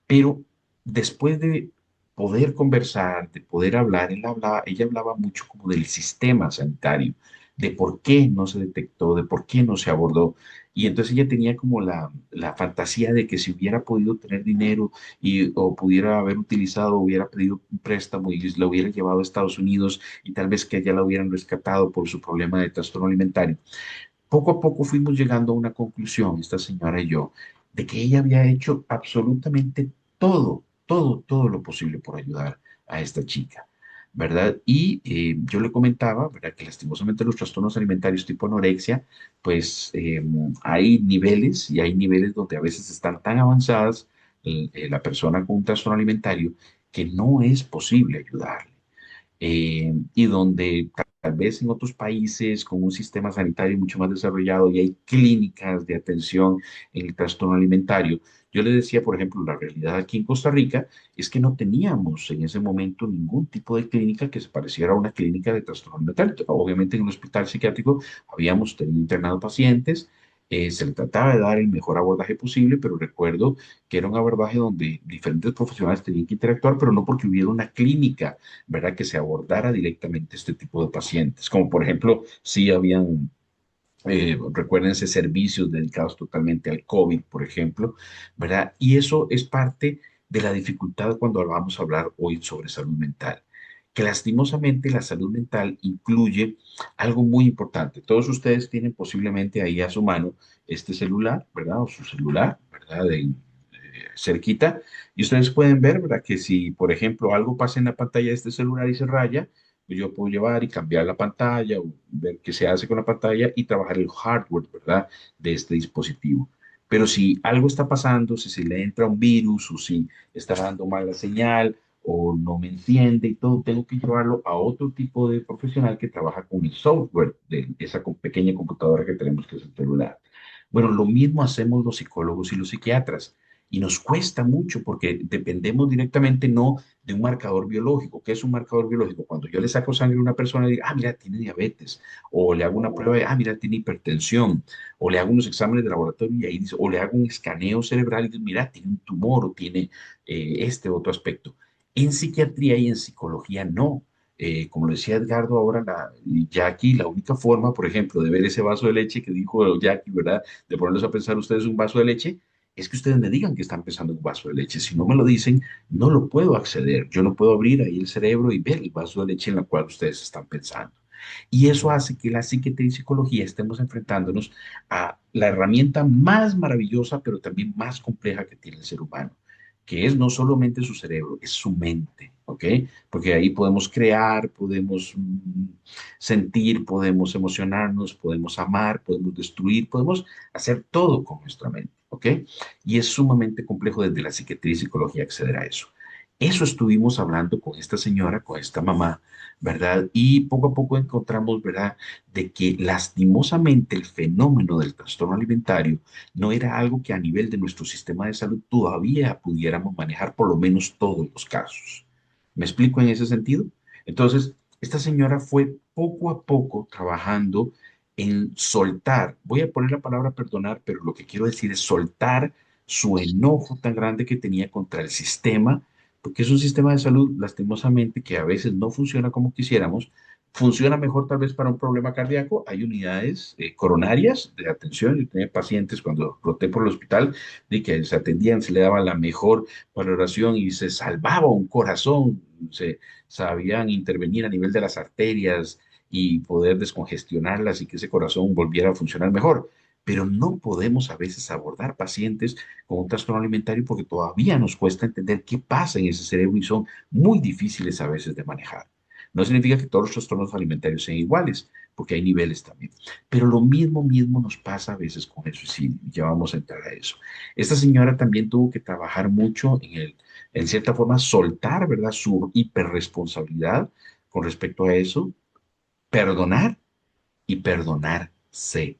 pero después de poder conversar, de poder hablar, ella hablaba mucho como del sistema sanitario, de por qué no se detectó, de por qué no se abordó. Y entonces ella tenía como la fantasía de que si hubiera podido tener dinero o pudiera haber utilizado, hubiera pedido un préstamo y la hubiera llevado a Estados Unidos y tal vez que allá la hubieran rescatado por su problema de trastorno alimentario. Poco a poco fuimos llegando a una conclusión, esta señora y yo, de que ella había hecho absolutamente todo lo posible por ayudar a esta chica, ¿verdad? Y yo le comentaba, ¿verdad? Que lastimosamente los trastornos alimentarios tipo anorexia, pues hay niveles y hay niveles donde a veces están tan avanzadas la persona con un trastorno alimentario que no es posible ayudarle y donde tal vez en otros países con un sistema sanitario mucho más desarrollado y hay clínicas de atención en el trastorno alimentario. Yo le decía, por ejemplo, la realidad aquí en Costa Rica es que no teníamos en ese momento ningún tipo de clínica que se pareciera a una clínica de trastorno alimentario. Obviamente en un hospital psiquiátrico habíamos tenido internado pacientes, se le trataba de dar el mejor abordaje posible, pero recuerdo que era un abordaje donde diferentes profesionales tenían que interactuar, pero no porque hubiera una clínica, ¿verdad? Que se abordara directamente este tipo de pacientes, como por ejemplo, si habían, recuérdense, servicios dedicados totalmente al COVID, por ejemplo, ¿verdad? Y eso es parte de la dificultad cuando vamos a hablar hoy sobre salud mental, que lastimosamente la salud mental incluye algo muy importante. Todos ustedes tienen posiblemente ahí a su mano este celular, ¿verdad? O su celular, ¿verdad? Cerquita. Y ustedes pueden ver, ¿verdad? Que si, por ejemplo, algo pasa en la pantalla de este celular y se raya, pues yo puedo llevar y cambiar la pantalla o ver qué se hace con la pantalla y trabajar el hardware, ¿verdad? De este dispositivo. Pero si algo está pasando, si se le entra un virus o si está dando mala señal o no me entiende y todo, tengo que llevarlo a otro tipo de profesional que trabaja con el software de esa pequeña computadora que tenemos que es el celular. Bueno, lo mismo hacemos los psicólogos y los psiquiatras. y nos cuesta mucho porque dependemos directamente no de un marcador biológico. ¿Qué es un marcador biológico? Cuando yo le saco sangre a una persona y digo, ah, mira, tiene diabetes, o le hago una prueba de, ah, mira, tiene hipertensión, o le hago unos exámenes de laboratorio y ahí dice, o le hago un escaneo cerebral y digo, mira, tiene un tumor o tiene este otro aspecto. En psiquiatría y en psicología no. Como lo decía Edgardo ahora, Jackie, la única forma, por ejemplo, de ver ese vaso de leche que dijo Jackie, ¿verdad? De ponerlos a pensar ustedes un vaso de leche, es que ustedes me digan que están pensando en un vaso de leche. Si no me lo dicen, no lo puedo acceder. Yo no puedo abrir ahí el cerebro y ver el vaso de leche en la cual ustedes están pensando. Y eso hace que la psiquiatría y psicología estemos enfrentándonos a la herramienta más maravillosa, pero también más compleja que tiene el ser humano, que es no solamente su cerebro, es su mente, ¿ok? Porque ahí podemos crear, podemos sentir, podemos emocionarnos, podemos amar, podemos destruir, podemos hacer todo con nuestra mente, ¿ok? Y es sumamente complejo desde la psiquiatría y psicología acceder a eso. Eso estuvimos hablando con esta señora, con esta mamá, ¿verdad? Y poco a poco encontramos, ¿verdad?, de que lastimosamente el fenómeno del trastorno alimentario no era algo que a nivel de nuestro sistema de salud todavía pudiéramos manejar por lo menos todos los casos. ¿Me explico en ese sentido? Entonces, esta señora fue poco a poco trabajando en soltar, voy a poner la palabra perdonar, pero lo que quiero decir es soltar su enojo tan grande que tenía contra el sistema, porque es un sistema de salud, lastimosamente, que a veces no funciona como quisiéramos. Funciona mejor tal vez para un problema cardíaco. Hay unidades coronarias de atención. Yo tenía pacientes cuando roté por el hospital de que se atendían, se le daba la mejor valoración y se salvaba un corazón, se sabían intervenir a nivel de las arterias y poder descongestionarlas y que ese corazón volviera a funcionar mejor. Pero no podemos a veces abordar pacientes con un trastorno alimentario porque todavía nos cuesta entender qué pasa en ese cerebro y son muy difíciles a veces de manejar. No significa que todos los trastornos alimentarios sean iguales, porque hay niveles también. Pero lo mismo nos pasa a veces con el suicidio. Ya vamos a entrar a eso. Esta señora también tuvo que trabajar mucho en cierta forma, soltar, ¿verdad?, su hiperresponsabilidad con respecto a eso, perdonar y perdonarse.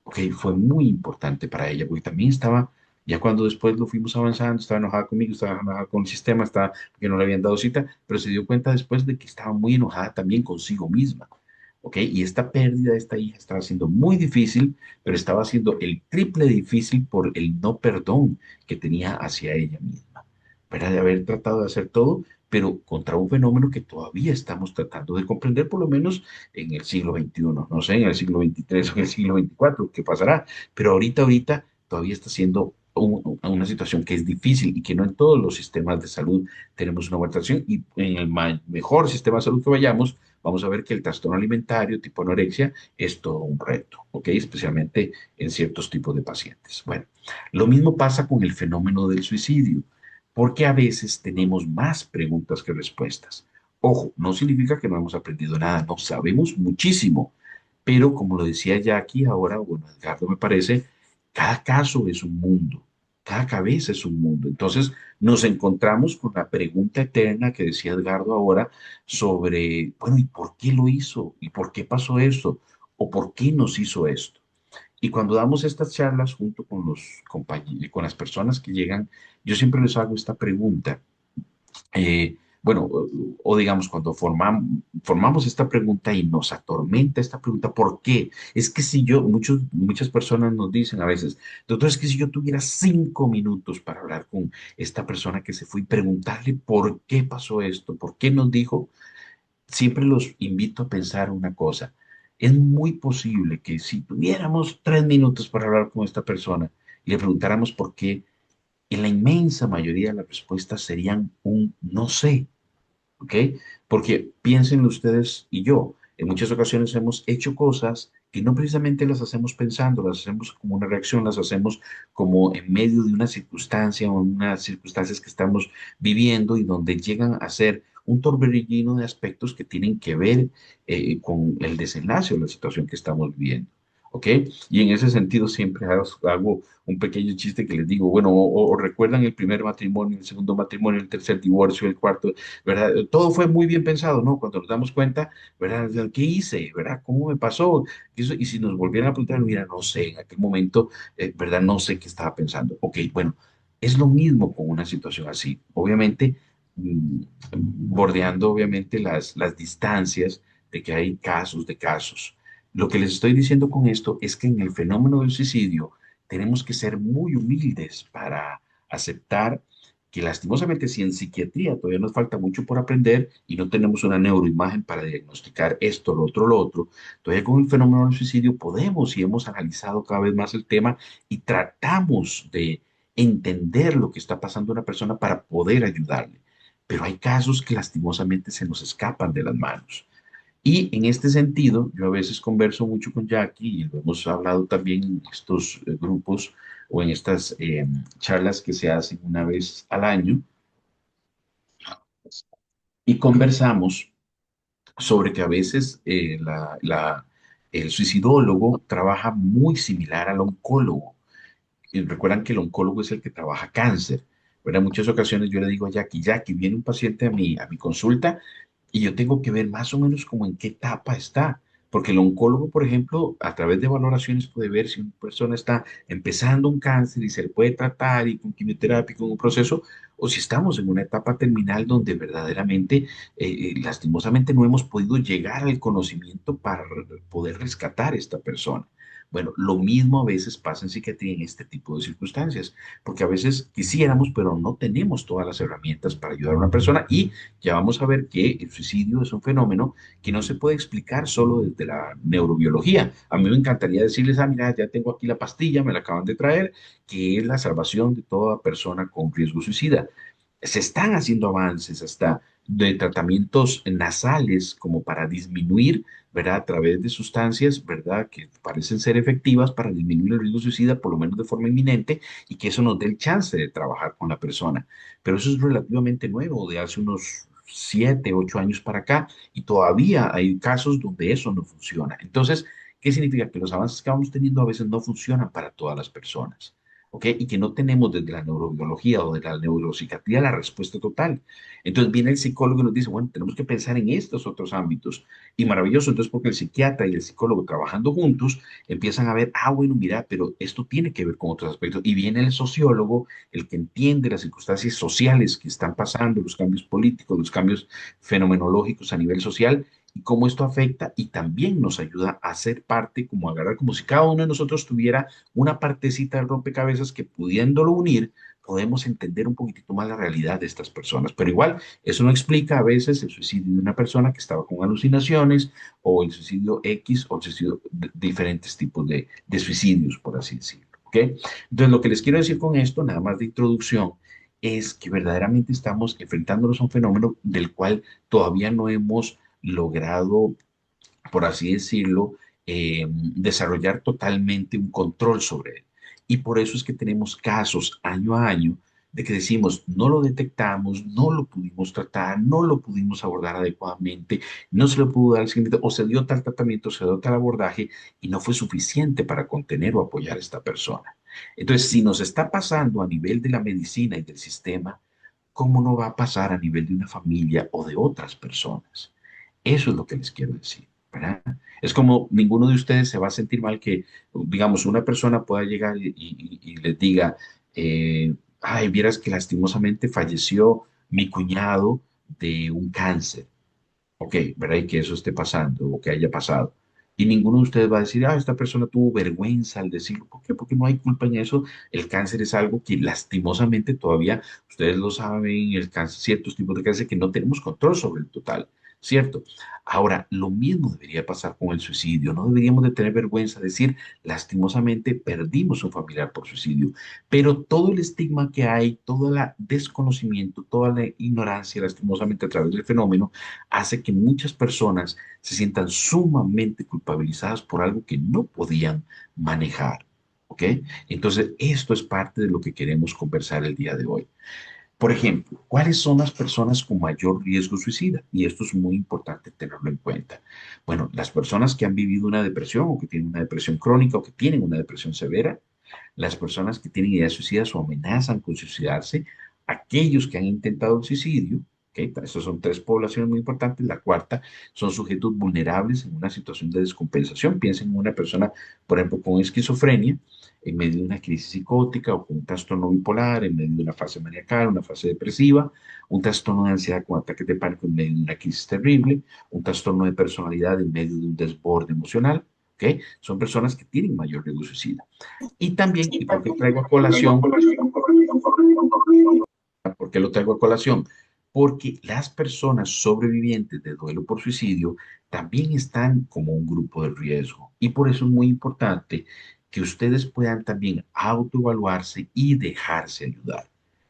Ok, fue muy importante para ella, porque también estaba, ya cuando después lo fuimos avanzando, estaba enojada conmigo, estaba enojada con el sistema, estaba, porque no le habían dado cita, pero se dio cuenta después de que estaba muy enojada también consigo misma. Ok, y esta pérdida de esta hija estaba siendo muy difícil, pero estaba siendo el triple difícil por el no perdón que tenía hacia ella misma, ¿verdad? De haber tratado de hacer todo, pero contra un fenómeno que todavía estamos tratando de comprender, por lo menos en el siglo XXI, no sé, en el siglo XXIII o en el siglo XXIV, qué pasará, pero ahorita todavía está siendo una situación que es difícil y que no en todos los sistemas de salud tenemos una buena atención y en el mejor sistema de salud que vayamos, vamos a ver que el trastorno alimentario tipo anorexia es todo un reto, ¿ok? Especialmente en ciertos tipos de pacientes. Bueno, lo mismo pasa con el fenómeno del suicidio, porque a veces tenemos más preguntas que respuestas. Ojo, no significa que no hemos aprendido nada, no sabemos muchísimo, pero como lo decía Jackie ahora, bueno, Edgardo me parece, cada caso es un mundo, cada cabeza es un mundo. Entonces nos encontramos con la pregunta eterna que decía Edgardo ahora sobre, bueno, ¿y por qué lo hizo? ¿Y por qué pasó esto? ¿O por qué nos hizo esto? Y cuando damos estas charlas junto con los compañeros, con las personas que llegan, yo siempre les hago esta pregunta. Bueno, o digamos, cuando formamos esta pregunta y nos atormenta esta pregunta, ¿por qué? Es que si yo, muchas personas nos dicen a veces, doctor, es que si yo tuviera 5 minutos para hablar con esta persona que se fue y preguntarle por qué pasó esto, por qué nos dijo, siempre los invito a pensar una cosa. Es muy posible que si tuviéramos 3 minutos para hablar con esta persona y le preguntáramos por qué, en la inmensa mayoría de las respuestas serían un no sé. ¿Ok? Porque piensen ustedes y yo, en muchas ocasiones hemos hecho cosas que no precisamente las hacemos pensando, las hacemos como una reacción, las hacemos como en medio de una circunstancia o unas circunstancias que estamos viviendo y donde llegan a ser un torbellino de aspectos que tienen que ver con el desenlace o la situación que estamos viviendo. ¿Ok? Y en ese sentido siempre hago un pequeño chiste que les digo, bueno, o recuerdan el primer matrimonio, el segundo matrimonio, el tercer divorcio, el cuarto, ¿verdad? Todo fue muy bien pensado, ¿no? Cuando nos damos cuenta, ¿verdad? ¿Qué hice? ¿Verdad? ¿Cómo me pasó? Y si nos volvieran a preguntar, mira, no sé, en aquel momento, ¿verdad? No sé qué estaba pensando. Ok, bueno, Es lo mismo con una situación así. Obviamente, bordeando obviamente las distancias de que hay casos de casos. Lo que les estoy diciendo con esto es que en el fenómeno del suicidio tenemos que ser muy humildes para aceptar que lastimosamente si en psiquiatría todavía nos falta mucho por aprender y no tenemos una neuroimagen para diagnosticar esto, lo otro, todavía con el fenómeno del suicidio podemos y hemos analizado cada vez más el tema y tratamos de entender lo que está pasando a una persona para poder ayudarle. Pero hay casos que lastimosamente se nos escapan de las manos. Y en este sentido, yo a veces converso mucho con Jackie y lo hemos hablado también en estos grupos o en estas charlas que se hacen una vez al año y conversamos sobre que a veces el suicidólogo trabaja muy similar al oncólogo. Y recuerdan que el oncólogo es el que trabaja cáncer. Pero en muchas ocasiones yo le digo a Jackie, Jackie, viene un paciente a mi consulta y yo tengo que ver más o menos como en qué etapa está. Porque el oncólogo, por ejemplo, a través de valoraciones puede ver si una persona está empezando un cáncer y se le puede tratar y con quimioterapia, y con un proceso, o si estamos en una etapa terminal donde verdaderamente, lastimosamente, no hemos podido llegar al conocimiento para poder rescatar a esta persona. Bueno, lo mismo a veces pasa en psiquiatría en este tipo de circunstancias, porque a veces quisiéramos, pero no tenemos todas las herramientas para ayudar a una persona y ya vamos a ver que el suicidio es un fenómeno que no se puede explicar solo desde la neurobiología. A mí me encantaría decirles, ah, mira, ya tengo aquí la pastilla, me la acaban de traer, que es la salvación de toda persona con riesgo suicida. Se están haciendo avances hasta de tratamientos nasales como para disminuir, ¿verdad? A través de sustancias, ¿verdad? Que parecen ser efectivas para disminuir el riesgo suicida, por lo menos de forma inminente, y que eso nos dé el chance de trabajar con la persona. Pero eso es relativamente nuevo, de hace unos 7, 8 años para acá, y todavía hay casos donde eso no funciona. Entonces, ¿qué significa? Que los avances que vamos teniendo a veces no funcionan para todas las personas. ¿Ok? Y que no tenemos desde la neurobiología o de la neuropsiquiatría la respuesta total. Entonces viene el psicólogo y nos dice, bueno, tenemos que pensar en estos otros ámbitos. Y maravilloso, entonces porque el psiquiatra y el psicólogo trabajando juntos empiezan a ver, ah, bueno, mira, pero esto tiene que ver con otros aspectos. Y viene el sociólogo, el que entiende las circunstancias sociales que están pasando, los cambios políticos, los cambios fenomenológicos a nivel social y cómo esto afecta y también nos ayuda a ser parte, como agarrar, como si cada uno de nosotros tuviera una partecita del rompecabezas que pudiéndolo unir, podemos entender un poquitito más la realidad de estas personas. Pero igual, eso no explica a veces el suicidio de una persona que estaba con alucinaciones o el suicidio X o el suicidio de diferentes tipos de suicidios, por así decirlo. ¿Ok? Entonces, lo que les quiero decir con esto, nada más de introducción, es que verdaderamente estamos enfrentándonos a un fenómeno del cual todavía no hemos logrado, por así decirlo, desarrollar totalmente un control sobre él. Y por eso es que tenemos casos año a año de que decimos, no lo detectamos, no lo pudimos tratar, no lo pudimos abordar adecuadamente, no se le pudo dar el seguimiento, o se dio tal tratamiento, se dio tal abordaje y no fue suficiente para contener o apoyar a esta persona. Entonces, si nos está pasando a nivel de la medicina y del sistema, ¿cómo no va a pasar a nivel de una familia o de otras personas? Eso es lo que les quiero decir, ¿verdad? Es como ninguno de ustedes se va a sentir mal que, digamos, una persona pueda llegar y les diga, ay, vieras que lastimosamente falleció mi cuñado de un cáncer. Ok, ¿verdad? Y que eso esté pasando o que haya pasado. Y ninguno de ustedes va a decir, ah, esta persona tuvo vergüenza al decirlo. ¿Por qué? Porque no hay culpa en eso. El cáncer es algo que lastimosamente todavía, ustedes lo saben, el cáncer, ciertos tipos de cáncer que no tenemos control sobre el total, ¿cierto? Ahora, lo mismo debería pasar con el suicidio. No deberíamos de tener vergüenza de decir, lastimosamente perdimos un familiar por suicidio. Pero todo el estigma que hay, todo el desconocimiento, toda la ignorancia, lastimosamente a través del fenómeno, hace que muchas personas se sientan sumamente culpabilizadas por algo que no podían manejar. ¿Ok? Entonces, esto es parte de lo que queremos conversar el día de hoy. Por ejemplo, ¿cuáles son las personas con mayor riesgo suicida? Y esto es muy importante tenerlo en cuenta. Bueno, las personas que han vivido una depresión o que tienen una depresión crónica o que tienen una depresión severa, las personas que tienen ideas suicidas o amenazan con suicidarse, aquellos que han intentado el suicidio ¿ok? Estas son tres poblaciones muy importantes. La cuarta son sujetos vulnerables en una situación de descompensación. Piensen en una persona, por ejemplo, con esquizofrenia, en medio de una crisis psicótica o con un trastorno bipolar, en medio de una fase maniacal, una fase depresiva, un trastorno de ansiedad con ataques de pánico en medio de una crisis terrible, un trastorno de personalidad en medio de un desborde emocional. ¿Ok? Son personas que tienen mayor riesgo suicida. Y también, ¿y por qué traigo a colación? ¿Por qué lo traigo a colación? Porque las personas sobrevivientes de duelo por suicidio también están como un grupo de riesgo. Y por eso es muy importante que ustedes puedan también autoevaluarse y dejarse ayudar.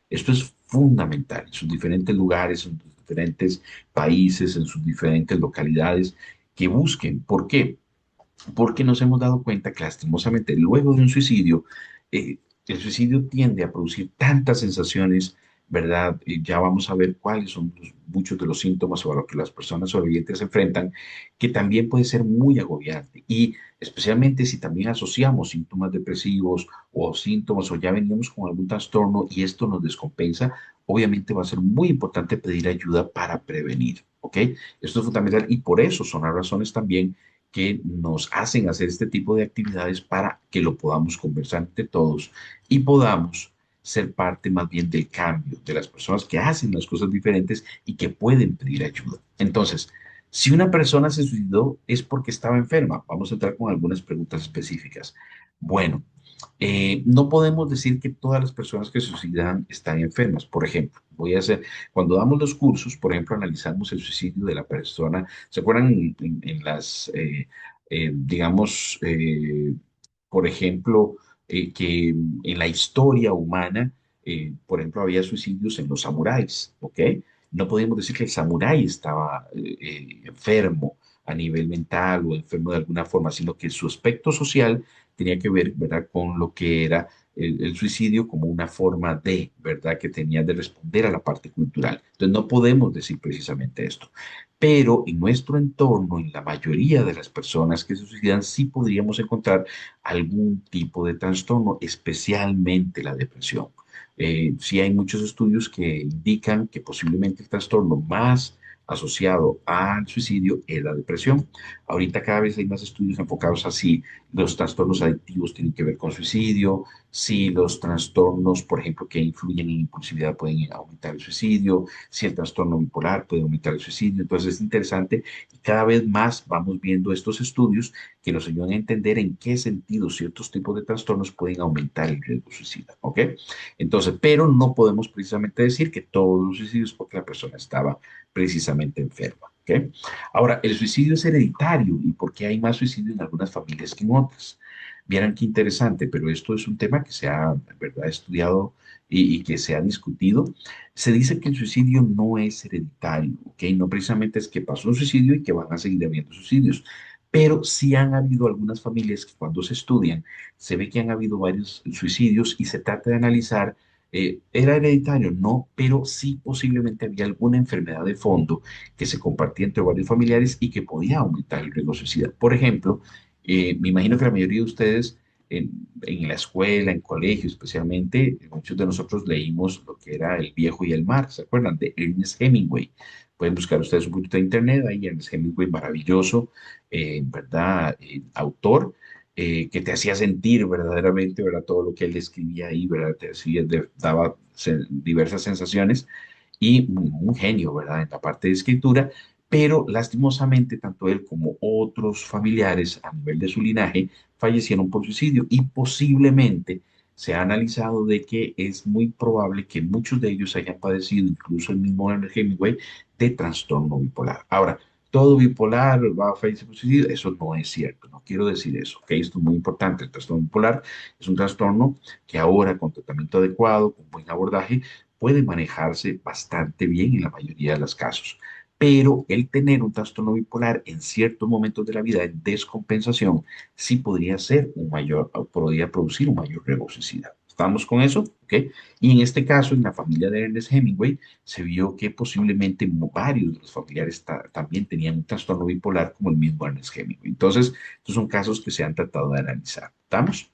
Esto es fundamental en sus diferentes lugares, en sus diferentes países, en sus diferentes localidades, que busquen. ¿Por qué? Porque nos hemos dado cuenta que lastimosamente luego de un suicidio, el suicidio tiende a producir tantas sensaciones, ¿verdad? Ya vamos a ver cuáles son muchos de los síntomas o a lo que las personas sobrevivientes se enfrentan, que también puede ser muy agobiante. Y especialmente si también asociamos síntomas depresivos o síntomas o ya venimos con algún trastorno y esto nos descompensa, obviamente va a ser muy importante pedir ayuda para prevenir, ¿ok? Esto es fundamental y por eso son las razones también que nos hacen hacer este tipo de actividades para que lo podamos conversar entre todos y podamos ser parte más bien del cambio de las personas que hacen las cosas diferentes y que pueden pedir ayuda. Entonces, si una persona se suicidó es porque estaba enferma. Vamos a entrar con algunas preguntas específicas. Bueno, no podemos decir que todas las personas que se suicidan están enfermas. Por ejemplo, voy a hacer, cuando damos los cursos, por ejemplo, analizamos el suicidio de la persona. ¿Se acuerdan en las, digamos, por ejemplo, que en la historia humana, por ejemplo, había suicidios en los samuráis, ¿ok? No podemos decir que el samurái estaba enfermo a nivel mental o enfermo de alguna forma, sino que su aspecto social tenía que ver, ¿verdad?, con lo que era el suicidio como una forma de, ¿verdad?, que tenía de responder a la parte cultural. Entonces, no podemos decir precisamente esto. Pero en nuestro entorno, en la mayoría de las personas que se suicidan, sí podríamos encontrar algún tipo de trastorno, especialmente la depresión. Sí hay muchos estudios que indican que posiblemente el trastorno más asociado al suicidio es la depresión. Ahorita cada vez hay más estudios enfocados así. Los trastornos adictivos tienen que ver con suicidio, si los trastornos, por ejemplo, que influyen en impulsividad pueden aumentar el suicidio, si el trastorno bipolar puede aumentar el suicidio. Entonces es interesante y cada vez más vamos viendo estos estudios que nos ayudan a entender en qué sentido ciertos tipos de trastornos pueden aumentar el riesgo suicida, ¿ok? Entonces, pero no podemos precisamente decir que todos los suicidios porque la persona estaba precisamente enferma, ¿ok? Ahora, el suicidio es hereditario y por qué hay más suicidio en algunas familias que en otras. Vieran qué interesante, pero esto es un tema que se ha, ¿verdad?, estudiado y que se ha discutido. Se dice que el suicidio no es hereditario, ¿ok? No precisamente es que pasó un suicidio y que van a seguir habiendo suicidios, pero sí han habido algunas familias que cuando se estudian se ve que han habido varios suicidios y se trata de analizar, ¿era hereditario? No, pero sí posiblemente había alguna enfermedad de fondo que se compartía entre varios familiares y que podía aumentar el riesgo suicida. Por ejemplo, me imagino que la mayoría de ustedes en la escuela, en colegio especialmente, muchos de nosotros leímos lo que era El viejo y el mar, ¿se acuerdan? De Ernest Hemingway. Pueden buscar ustedes un poquito de internet, ahí Ernest Hemingway, maravilloso, ¿verdad? Autor, que te hacía sentir verdaderamente, ¿verdad? Todo lo que él escribía ahí, ¿verdad? Te hacía, daba diversas sensaciones y un genio, ¿verdad? En la parte de escritura, pero lastimosamente tanto él como otros familiares a nivel de su linaje fallecieron por suicidio y posiblemente se ha analizado de que es muy probable que muchos de ellos hayan padecido, incluso el mismo Ernest Hemingway, de trastorno bipolar. Ahora, todo bipolar va a fallecer por suicidio, eso no es cierto, no quiero decir eso, ¿ok? Esto es muy importante, el trastorno bipolar es un trastorno que ahora con tratamiento adecuado, con buen abordaje, puede manejarse bastante bien en la mayoría de los casos. Pero el tener un trastorno bipolar en ciertos momentos de la vida en descompensación sí podría ser un mayor, podría producir un mayor riesgo suicida. ¿Estamos con eso? ¿Ok? Y en este caso, en la familia de Ernest Hemingway, se vio que posiblemente varios de los familiares también tenían un trastorno bipolar como el mismo Ernest Hemingway. Entonces, estos son casos que se han tratado de analizar. ¿Estamos?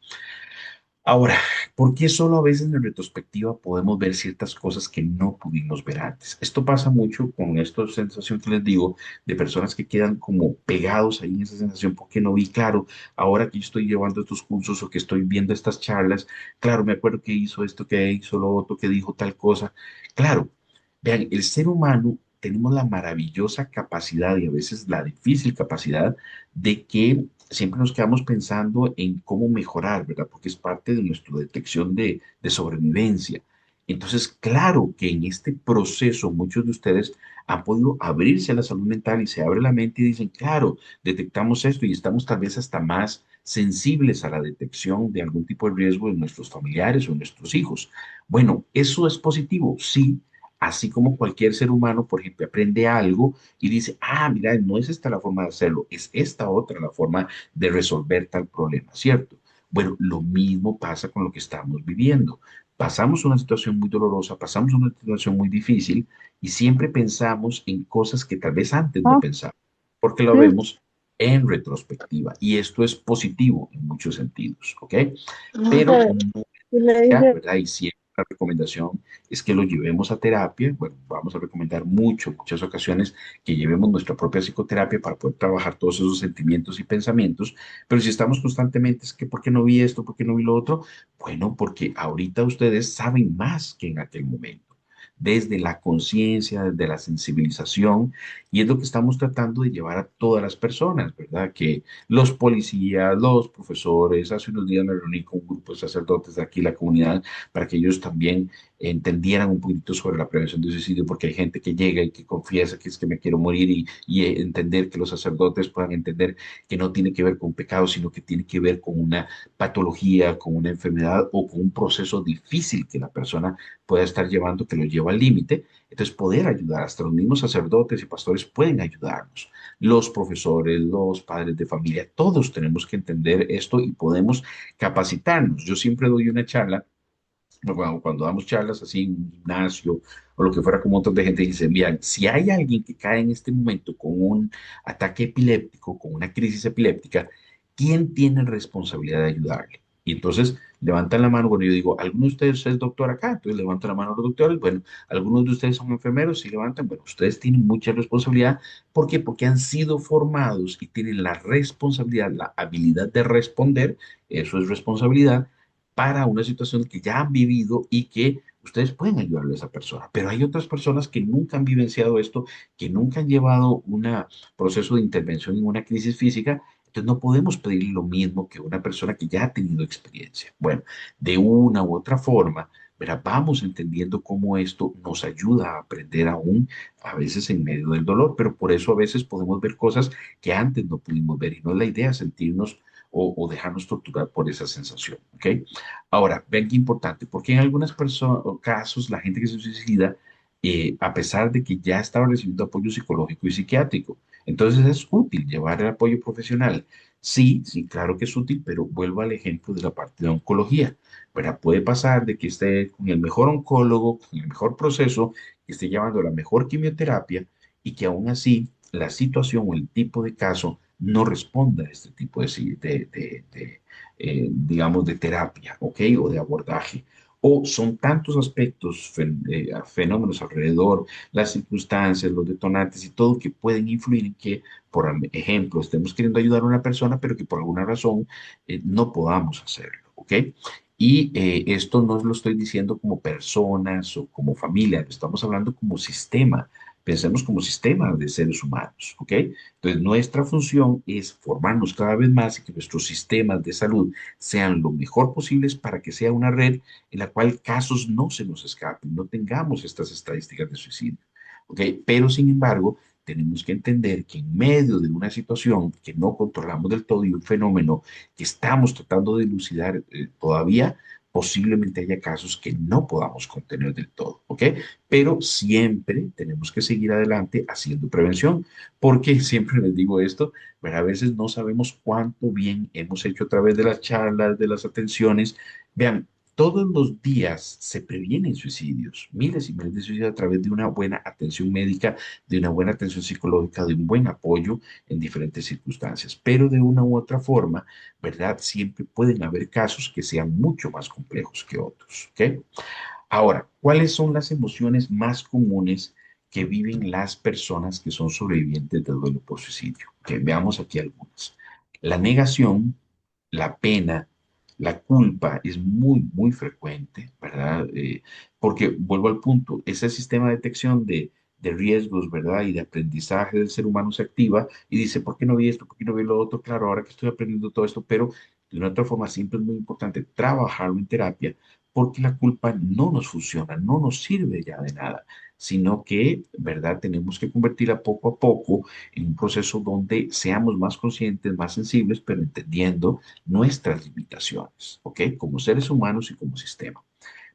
Ahora, ¿por qué solo a veces en retrospectiva podemos ver ciertas cosas que no pudimos ver antes? Esto pasa mucho con esta sensación que les digo de personas que quedan como pegados ahí en esa sensación porque no vi claro, ahora que yo estoy llevando estos cursos o que estoy viendo estas charlas, claro, me acuerdo que hizo esto, que hizo lo otro, que dijo tal cosa. Claro, vean, el ser humano tenemos la maravillosa capacidad y a veces la difícil capacidad de que siempre nos quedamos pensando en cómo mejorar, ¿verdad? Porque es parte de nuestra detección de sobrevivencia. Entonces, claro que en este proceso muchos de ustedes han podido abrirse a la salud mental y se abre la mente y dicen, claro, detectamos esto y estamos tal vez hasta más sensibles a la detección de algún tipo de riesgo en nuestros familiares o en nuestros hijos. Bueno, eso es positivo, sí. Así como cualquier ser humano, por ejemplo, aprende algo y dice, ah, mira, no es esta la forma de hacerlo, es esta otra la forma de resolver tal problema, ¿cierto? Bueno, lo mismo pasa con lo que estamos viviendo. Pasamos una situación muy dolorosa, pasamos una situación muy difícil y siempre pensamos en cosas que tal vez antes no Ah, pensábamos, porque lo sí. vemos en retrospectiva y esto es positivo en muchos sentidos, ¿ok? Pero Entonces, no y le ya, dije, ¿verdad? Y siempre la recomendación es que lo llevemos a terapia. Bueno, vamos a recomendar muchas ocasiones que llevemos nuestra propia psicoterapia para poder trabajar todos esos sentimientos y pensamientos. Pero si estamos constantemente, es que ¿por qué no vi esto? ¿Por qué no vi lo otro? Bueno, porque ahorita ustedes saben más que en aquel momento. Desde la conciencia, desde la sensibilización, y es lo que estamos tratando de llevar a todas las personas, ¿verdad? Que los policías, los profesores. Hace unos días me reuní con un grupo de sacerdotes de aquí, la comunidad, para que ellos también entendieran un poquito sobre la prevención de suicidio, porque hay gente que llega y que confiesa que es que me quiero morir y entender que los sacerdotes puedan entender que no tiene que ver con pecado, sino que tiene que ver con una patología, con una enfermedad o con un proceso difícil que la persona pueda estar llevando, que lo lleva al límite. Entonces, poder ayudar, hasta los mismos sacerdotes y pastores pueden ayudarnos, los profesores, los padres de familia, todos tenemos que entender esto y podemos capacitarnos. Yo siempre doy una charla, bueno, cuando damos charlas así en un gimnasio o lo que fuera con un montón de gente, dicen, miren, si hay alguien que cae en este momento con un ataque epiléptico, con una crisis epiléptica, ¿quién tiene responsabilidad de ayudarle? Y entonces levantan la mano, bueno, yo digo, ¿alguno de ustedes es doctor acá? Entonces levantan la mano los doctores, bueno, algunos de ustedes son enfermeros, sí levantan, bueno, ustedes tienen mucha responsabilidad. ¿Por qué? Porque han sido formados y tienen la responsabilidad, la habilidad de responder, eso es responsabilidad, para una situación que ya han vivido y que ustedes pueden ayudarle a esa persona. Pero hay otras personas que nunca han vivenciado esto, que nunca han llevado un proceso de intervención en una crisis física. Entonces no podemos pedir lo mismo que una persona que ya ha tenido experiencia. Bueno, de una u otra forma, ¿verdad? Vamos entendiendo cómo esto nos ayuda a aprender aún, a veces en medio del dolor, pero por eso a veces podemos ver cosas que antes no pudimos ver y no es la idea sentirnos o dejarnos torturar por esa sensación, ¿ok? Ahora, vean qué importante, porque en algunos casos la gente que se suicida, a pesar de que ya estaba recibiendo apoyo psicológico y psiquiátrico, entonces es útil llevar el apoyo profesional. Sí, sí, claro que es útil, pero vuelvo al ejemplo de la parte de oncología. ¿Verdad? Puede pasar de que esté con el mejor oncólogo, con el mejor proceso, que esté llevando la mejor quimioterapia y que aún así la situación o el tipo de caso no responda a este tipo digamos, de terapia, ¿ok? O de abordaje. O son tantos aspectos, fenómenos alrededor, las circunstancias, los detonantes y todo que pueden influir en que, por ejemplo, estemos queriendo ayudar a una persona, pero que por alguna razón no podamos hacerlo, ¿ok? Y esto no lo estoy diciendo como personas o como familia, lo estamos hablando como sistema. Pensemos como sistema de seres humanos, ¿ok? Entonces, nuestra función es formarnos cada vez más y que nuestros sistemas de salud sean lo mejor posibles para que sea una red en la cual casos no se nos escapen, no tengamos estas estadísticas de suicidio, ¿ok? Pero, sin embargo, tenemos que entender que en medio de una situación que no controlamos del todo y un fenómeno que estamos tratando de dilucidar todavía, posiblemente haya casos que no podamos contener del todo, ¿ok? Pero siempre tenemos que seguir adelante haciendo prevención, porque siempre les digo esto, pero a veces no sabemos cuánto bien hemos hecho a través de las charlas, de las atenciones. Vean, Todos los días se previenen suicidios, miles y miles de suicidios a través de una buena atención médica, de una buena atención psicológica, de un buen apoyo en diferentes circunstancias. Pero de una u otra forma, ¿verdad? Siempre pueden haber casos que sean mucho más complejos que otros, ¿ok? Ahora, ¿cuáles son las emociones más comunes que viven las personas que son sobrevivientes de duelo por suicidio? Que veamos aquí algunas. La negación, la pena, la culpa es muy, muy frecuente, ¿verdad? Porque vuelvo al punto, ese sistema de detección de riesgos, ¿verdad? Y de aprendizaje del ser humano se activa y dice, ¿por qué no vi esto? ¿Por qué no vi lo otro? Claro, ahora que estoy aprendiendo todo esto, pero de una otra forma siempre es muy importante trabajarlo en terapia porque la culpa no nos funciona, no nos sirve ya de nada, sino que, ¿verdad? Tenemos que convertirla poco a poco en un proceso donde seamos más conscientes, más sensibles, pero entendiendo nuestras limitaciones, ¿ok? Como seres humanos y como sistema.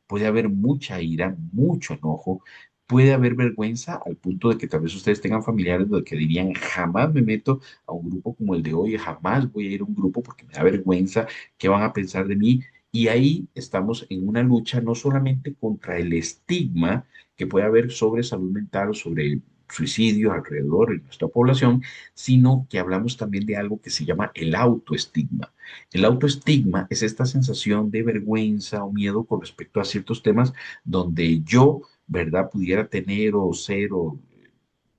Puede haber mucha ira, mucho enojo, puede haber vergüenza al punto de que tal vez ustedes tengan familiares de que dirían, jamás me meto a un grupo como el de hoy, jamás voy a ir a un grupo porque me da vergüenza, ¿qué van a pensar de mí? Y ahí estamos en una lucha no solamente contra el estigma que puede haber sobre salud mental o sobre suicidio alrededor de nuestra población, sino que hablamos también de algo que se llama el autoestigma. El autoestigma es esta sensación de vergüenza o miedo con respecto a ciertos temas donde yo, ¿verdad?, pudiera tener o ser o,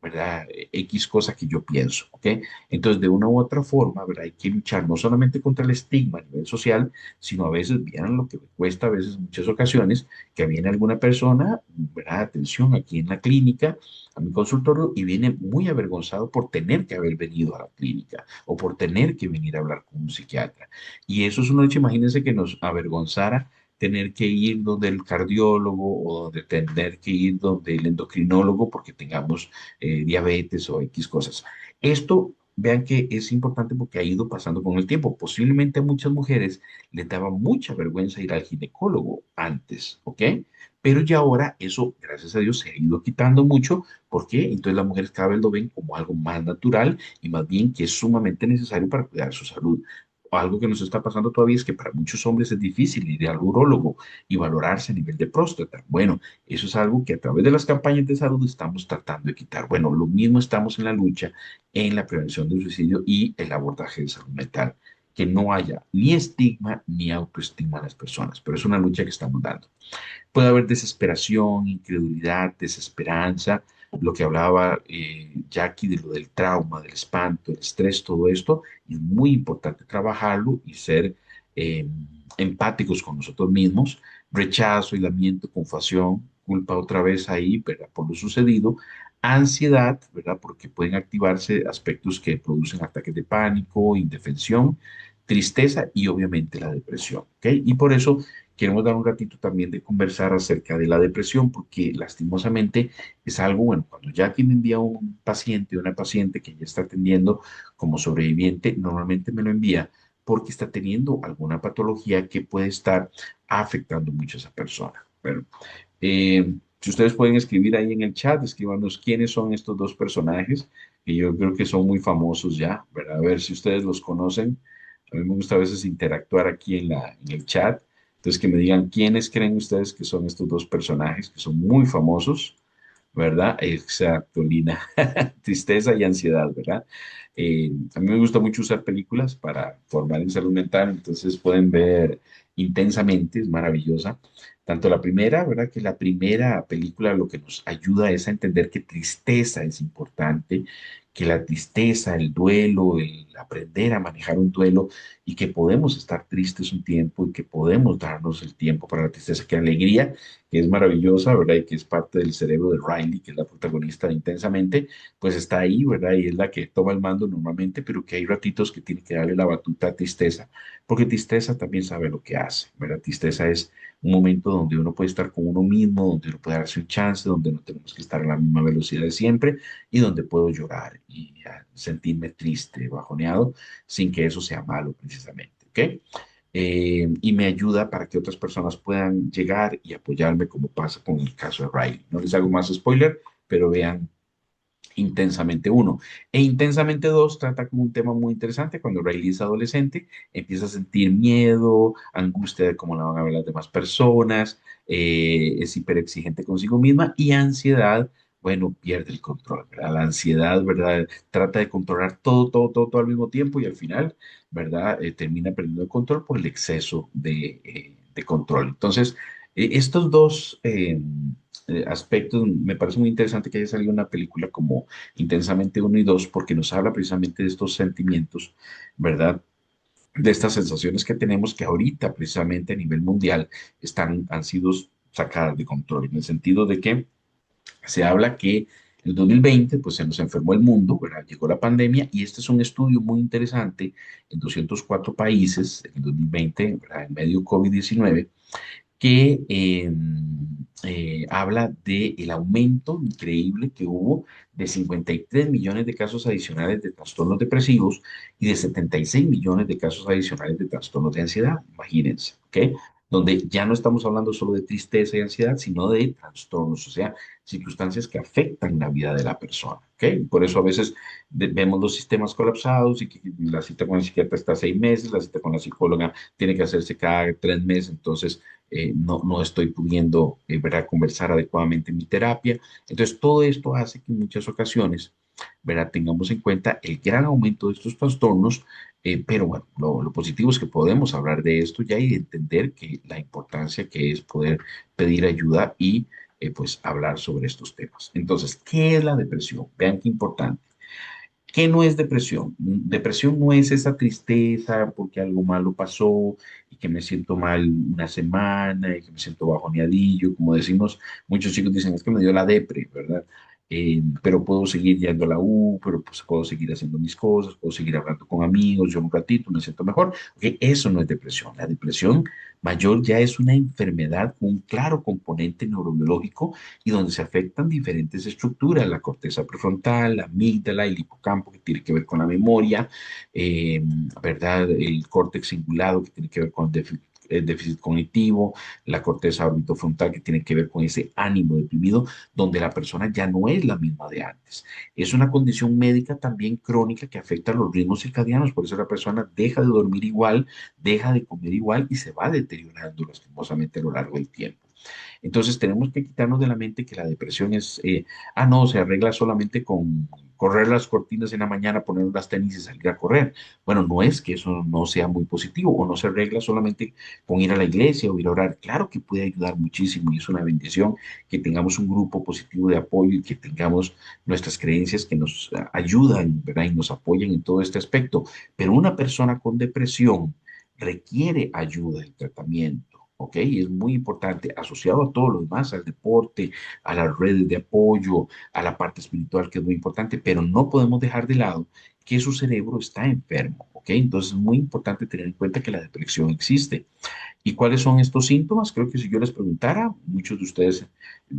¿verdad?, X cosa que yo pienso, ¿ok? Entonces, de una u otra forma, ¿verdad?, hay que luchar no solamente contra el estigma a nivel social, sino a veces, vieran lo que me cuesta a veces en muchas ocasiones, que viene alguna persona, ¿verdad?, atención aquí en la clínica, a mi consultorio, y viene muy avergonzado por tener que haber venido a la clínica o por tener que venir a hablar con un psiquiatra. Y eso es una noche, imagínense que nos avergonzara tener que ir donde el cardiólogo o donde tener que ir donde el endocrinólogo porque tengamos diabetes o X cosas. Esto, vean que es importante porque ha ido pasando con el tiempo. Posiblemente a muchas mujeres les daba mucha vergüenza ir al ginecólogo antes, ¿ok? Pero ya ahora eso, gracias a Dios, se ha ido quitando mucho. ¿Por qué? Entonces las mujeres cada vez lo ven como algo más natural y más bien que es sumamente necesario para cuidar su salud. Algo que nos está pasando todavía es que para muchos hombres es difícil ir al urólogo y valorarse a nivel de próstata. Bueno, eso es algo que a través de las campañas de salud estamos tratando de quitar. Bueno, lo mismo estamos en la lucha en la prevención del suicidio y el abordaje de salud mental. Que no haya ni estigma ni autoestima en las personas, pero es una lucha que estamos dando. Puede haber desesperación, incredulidad, desesperanza, lo que hablaba Jackie de lo del trauma, del espanto, el estrés, todo esto, es muy importante trabajarlo y ser eh, empáticos con nosotros mismos, rechazo, aislamiento, confusión, culpa otra vez ahí, ¿verdad? Por lo sucedido, ansiedad, ¿verdad? Porque pueden activarse aspectos que producen ataques de pánico, indefensión, tristeza y obviamente la depresión, ¿ok? Y por eso queremos dar un ratito también de conversar acerca de la depresión, porque lastimosamente es algo, bueno, cuando Jackie me envía un paciente, una paciente que ya está atendiendo como sobreviviente, normalmente me lo envía porque está teniendo alguna patología que puede estar afectando mucho a esa persona. Bueno, si ustedes pueden escribir ahí en el chat, escríbanos quiénes son estos dos personajes, que yo creo que son muy famosos ya, ¿verdad? A ver si ustedes los conocen. A mí me gusta a veces interactuar aquí en el chat. Entonces, que me digan quiénes creen ustedes que son estos dos personajes que son muy famosos, ¿verdad? Exacto, Lina. Tristeza y ansiedad, ¿verdad? A mí me gusta mucho usar películas para formar en salud mental, entonces pueden ver intensamente, es maravillosa. Tanto la primera, ¿verdad? Que la primera película lo que nos ayuda es a entender que tristeza es importante, que la tristeza, el duelo, el aprender a manejar un duelo y que podemos estar tristes un tiempo y que podemos darnos el tiempo para la tristeza, que alegría, que es maravillosa, ¿verdad? Y que es parte del cerebro de Riley, que es la protagonista de Intensamente, pues está ahí, ¿verdad? Y es la que toma el mando normalmente, pero que hay ratitos que tiene que darle la batuta a tristeza, porque tristeza también sabe lo que hace, ¿verdad? Tristeza es un momento donde uno puede estar con uno mismo, donde uno puede darse un chance, donde no tenemos que estar a la misma velocidad de siempre y donde puedo llorar y sentirme triste, bajoneado, sin que eso sea malo precisamente, ¿ok? Y me ayuda para que otras personas puedan llegar y apoyarme como pasa con el caso de Riley. No les hago más spoiler, pero vean Intensamente uno. E Intensamente dos trata como un tema muy interesante. Cuando Riley es adolescente, empieza a sentir miedo, angustia de cómo la van a ver las demás personas, es hiper exigente consigo misma y ansiedad, bueno, pierde el control, ¿verdad? La ansiedad, ¿verdad? Trata de controlar todo, todo, todo, todo al mismo tiempo y al final, ¿verdad? Termina perdiendo el control por el exceso de control. Entonces, estos dos aspectos, me parece muy interesante que haya salido una película como Intensamente uno y 2 porque nos habla precisamente de estos sentimientos, ¿verdad? De estas sensaciones que tenemos que ahorita, precisamente a nivel mundial, han sido sacadas de control, en el sentido de que se habla que el 2020, pues se nos enfermó el mundo, ¿verdad? Llegó la pandemia y este es un estudio muy interesante en 204 países en el 2020, ¿verdad? En medio COVID-19 que habla del aumento increíble que hubo de 53 millones de casos adicionales de trastornos depresivos y de 76 millones de casos adicionales de trastornos de ansiedad, imagínense, ¿ok? Donde ya no estamos hablando solo de tristeza y ansiedad, sino de trastornos, o sea, circunstancias que afectan la vida de la persona, ¿ok? Por eso a veces vemos los sistemas colapsados y que la cita con el psiquiatra está 6 meses, la cita con la psicóloga tiene que hacerse cada 3 meses, entonces no estoy pudiendo, ¿verdad? Conversar adecuadamente en mi terapia. Entonces, todo esto hace que en muchas ocasiones, ¿verdad? Tengamos en cuenta el gran aumento de estos trastornos, pero bueno, lo positivo es que podemos hablar de esto ya y entender que la importancia que es poder pedir ayuda y pues hablar sobre estos temas. Entonces, ¿qué es la depresión? Vean qué importante. ¿Qué no es depresión? Depresión no es esa tristeza porque algo malo pasó y que me siento mal una semana y que me siento bajoneadillo, como decimos, muchos chicos dicen, es que me dio la depre, ¿verdad? Pero puedo seguir yendo a la U, pero pues puedo seguir haciendo mis cosas, puedo seguir hablando con amigos, yo un ratito me siento mejor. Ok, eso no es depresión. La depresión mayor ya es una enfermedad con un claro componente neurobiológico y donde se afectan diferentes estructuras, la corteza prefrontal, la amígdala, el hipocampo, que tiene que ver con la memoria, eh, ¿verdad? El córtex cingulado, que tiene que ver con el déficit cognitivo, la corteza orbitofrontal, que tiene que ver con ese ánimo deprimido, donde la persona ya no es la misma de antes. Es una condición médica también crónica que afecta a los ritmos circadianos, por eso la persona deja de dormir igual, deja de comer igual y se va deteriorando lastimosamente a lo largo del tiempo. Entonces tenemos que quitarnos de la mente que la depresión es, no, se arregla solamente con correr las cortinas en la mañana, poner las tenis y salir a correr. Bueno, no es que eso no sea muy positivo o no se arregla solamente con ir a la iglesia o ir a orar. Claro que puede ayudar muchísimo y es una bendición que tengamos un grupo positivo de apoyo y que tengamos nuestras creencias que nos ayudan, ¿verdad? Y nos apoyan en todo este aspecto. Pero una persona con depresión requiere ayuda y tratamiento. ¿Ok? Y es muy importante, asociado a todo lo demás, al deporte, a las redes de apoyo, a la parte espiritual, que es muy importante, pero no podemos dejar de lado que su cerebro está enfermo. ¿Ok? Entonces es muy importante tener en cuenta que la depresión existe. ¿Y cuáles son estos síntomas? Creo que si yo les preguntara, muchos de ustedes,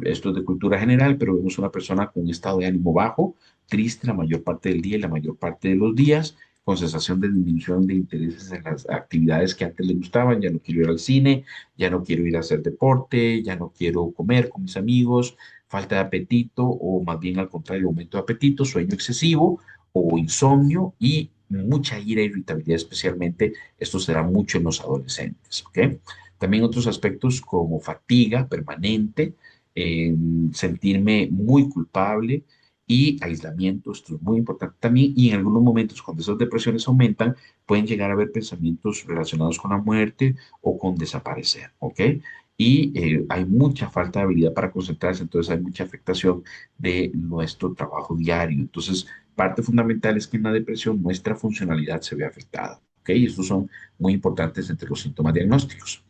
esto es de cultura general, pero vemos una persona con un estado de ánimo bajo, triste la mayor parte del día y la mayor parte de los días, con sensación de disminución de intereses en las actividades que antes le gustaban, ya no quiero ir al cine, ya no quiero ir a hacer deporte, ya no quiero comer con mis amigos, falta de apetito o más bien al contrario, aumento de apetito, sueño excesivo o insomnio y mucha ira e irritabilidad, especialmente esto se da mucho en los adolescentes, ¿ok? También otros aspectos como fatiga permanente, eh, sentirme muy culpable y aislamiento, esto es muy importante también. Y en algunos momentos, cuando esas depresiones aumentan, pueden llegar a haber pensamientos relacionados con la muerte o con desaparecer, ¿ok? Y hay mucha falta de habilidad para concentrarse, entonces hay mucha afectación de nuestro trabajo diario. Entonces, parte fundamental es que en la depresión nuestra funcionalidad se ve afectada. ¿Ok? Y estos son muy importantes entre los síntomas diagnósticos.